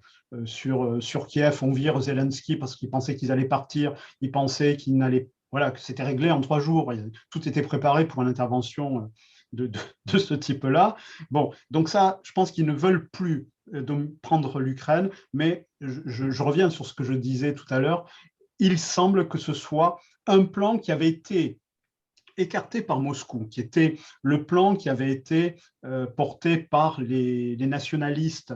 sur Kiev, on vire Zelensky parce qu'ils pensaient qu'ils allaient partir, ils pensaient qu'ils n'allaient, voilà, que c'était réglé en 3 jours, tout était préparé pour une intervention de ce type-là. Bon, donc ça, je pense qu'ils ne veulent plus prendre l'Ukraine, mais je reviens sur ce que je disais tout à l'heure, il semble que ce soit un plan qui avait été écarté par Moscou, qui était le plan qui avait été porté par les nationalistes,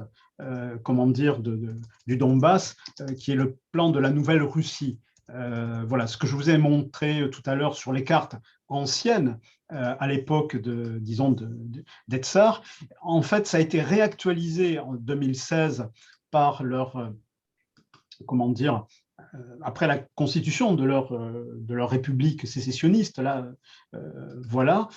comment dire, du Donbass, qui est le plan de la nouvelle Russie. Voilà, ce que je vous ai montré tout à l'heure sur les cartes anciennes, à l'époque des tsars, en fait, ça a été réactualisé en 2016 par leur, comment dire, après la constitution de leur république sécessionniste, là, voilà.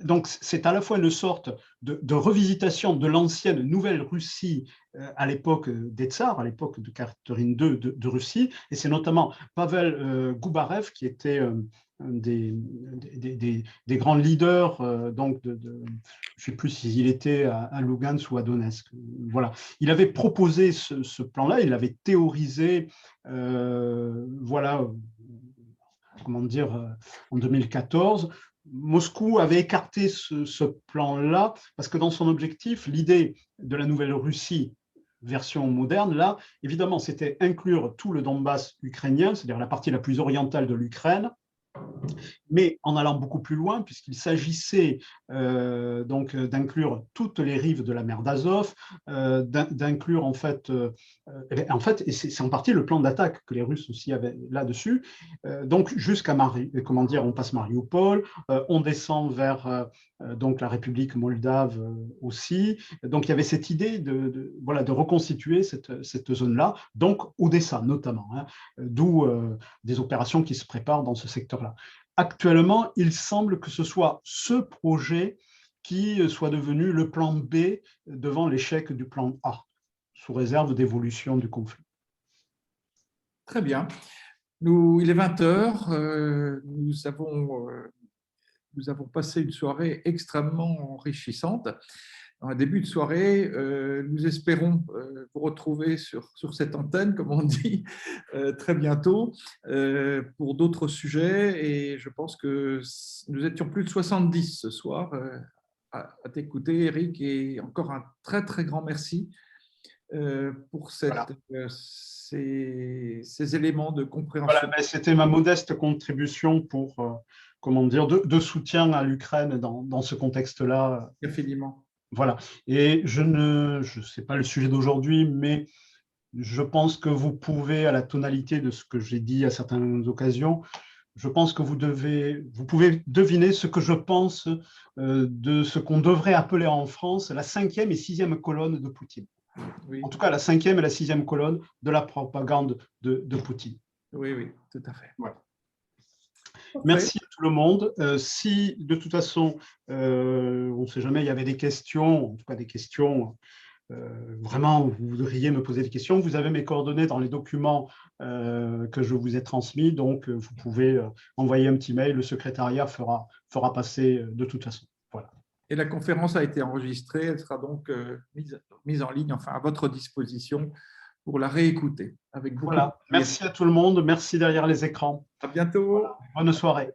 Donc, c'est à la fois une sorte de revisitation de l'ancienne nouvelle Russie à l'époque des tsars, à l'époque de Catherine II de Russie, et c'est notamment Pavel Goubarev qui était un des grands leaders, donc je ne sais plus s'il était à Lugansk ou à Donetsk. Voilà. Il avait proposé ce plan-là, il l'avait théorisé, voilà, comment dire, en 2014. Moscou avait écarté ce plan-là parce que dans son objectif, l'idée de la nouvelle Russie version moderne, là, évidemment, c'était inclure tout le Donbass ukrainien, c'est-à-dire la partie la plus orientale de l'Ukraine, mais en allant beaucoup plus loin, puisqu'il s'agissait donc d'inclure toutes les rives de la mer d'Azov, d'inclure en fait, et c'est en partie le plan d'attaque que les Russes aussi avaient là-dessus, donc jusqu'à comment dire, on passe Mariupol, on descend vers donc la République moldave aussi, donc il y avait cette idée voilà, de reconstituer cette zone-là, donc Odessa notamment, hein, d'où des opérations qui se préparent dans ce secteur-là. Actuellement, il semble que ce soit ce projet qui soit devenu le plan B devant l'échec du plan A, sous réserve d'évolution du conflit. très bien. Il est 20 heures. Nous avons passé une soirée extrêmement enrichissante. Un début de soirée, nous espérons vous retrouver sur cette antenne, comme on dit, très bientôt pour d'autres sujets. Et je pense que nous étions plus de 70 ce soir à t'écouter, Eric, et encore un très, très grand merci pour Voilà. ces éléments de compréhension. Voilà, c'était ma modeste contribution pour, comment dire, de soutien à l'Ukraine dans ce contexte-là. Infiniment. Voilà. Et je sais pas le sujet d'aujourd'hui, mais je pense que vous pouvez, à la tonalité de ce que j'ai dit à certaines occasions, je pense que vous pouvez deviner ce que je pense de ce qu'on devrait appeler en France la 5e et 6e colonne de Poutine. Oui. En tout cas, la 5e et la 6e colonne de la propagande de Poutine. Oui, oui, tout à fait. Voilà. Merci à tout le monde. Si de toute façon, on ne sait jamais, il y avait des questions, en tout cas des questions, vraiment, vous voudriez me poser des questions, vous avez mes coordonnées dans les documents que je vous ai transmis, donc vous pouvez envoyer un petit mail, le secrétariat fera passer de toute façon. Voilà. Et la conférence a été enregistrée, elle sera donc mise en ligne, enfin à votre disposition pour la réécouter. Avec beaucoup Voilà. Merci à tout le monde, merci derrière les écrans. À bientôt. Voilà. Bonne soirée.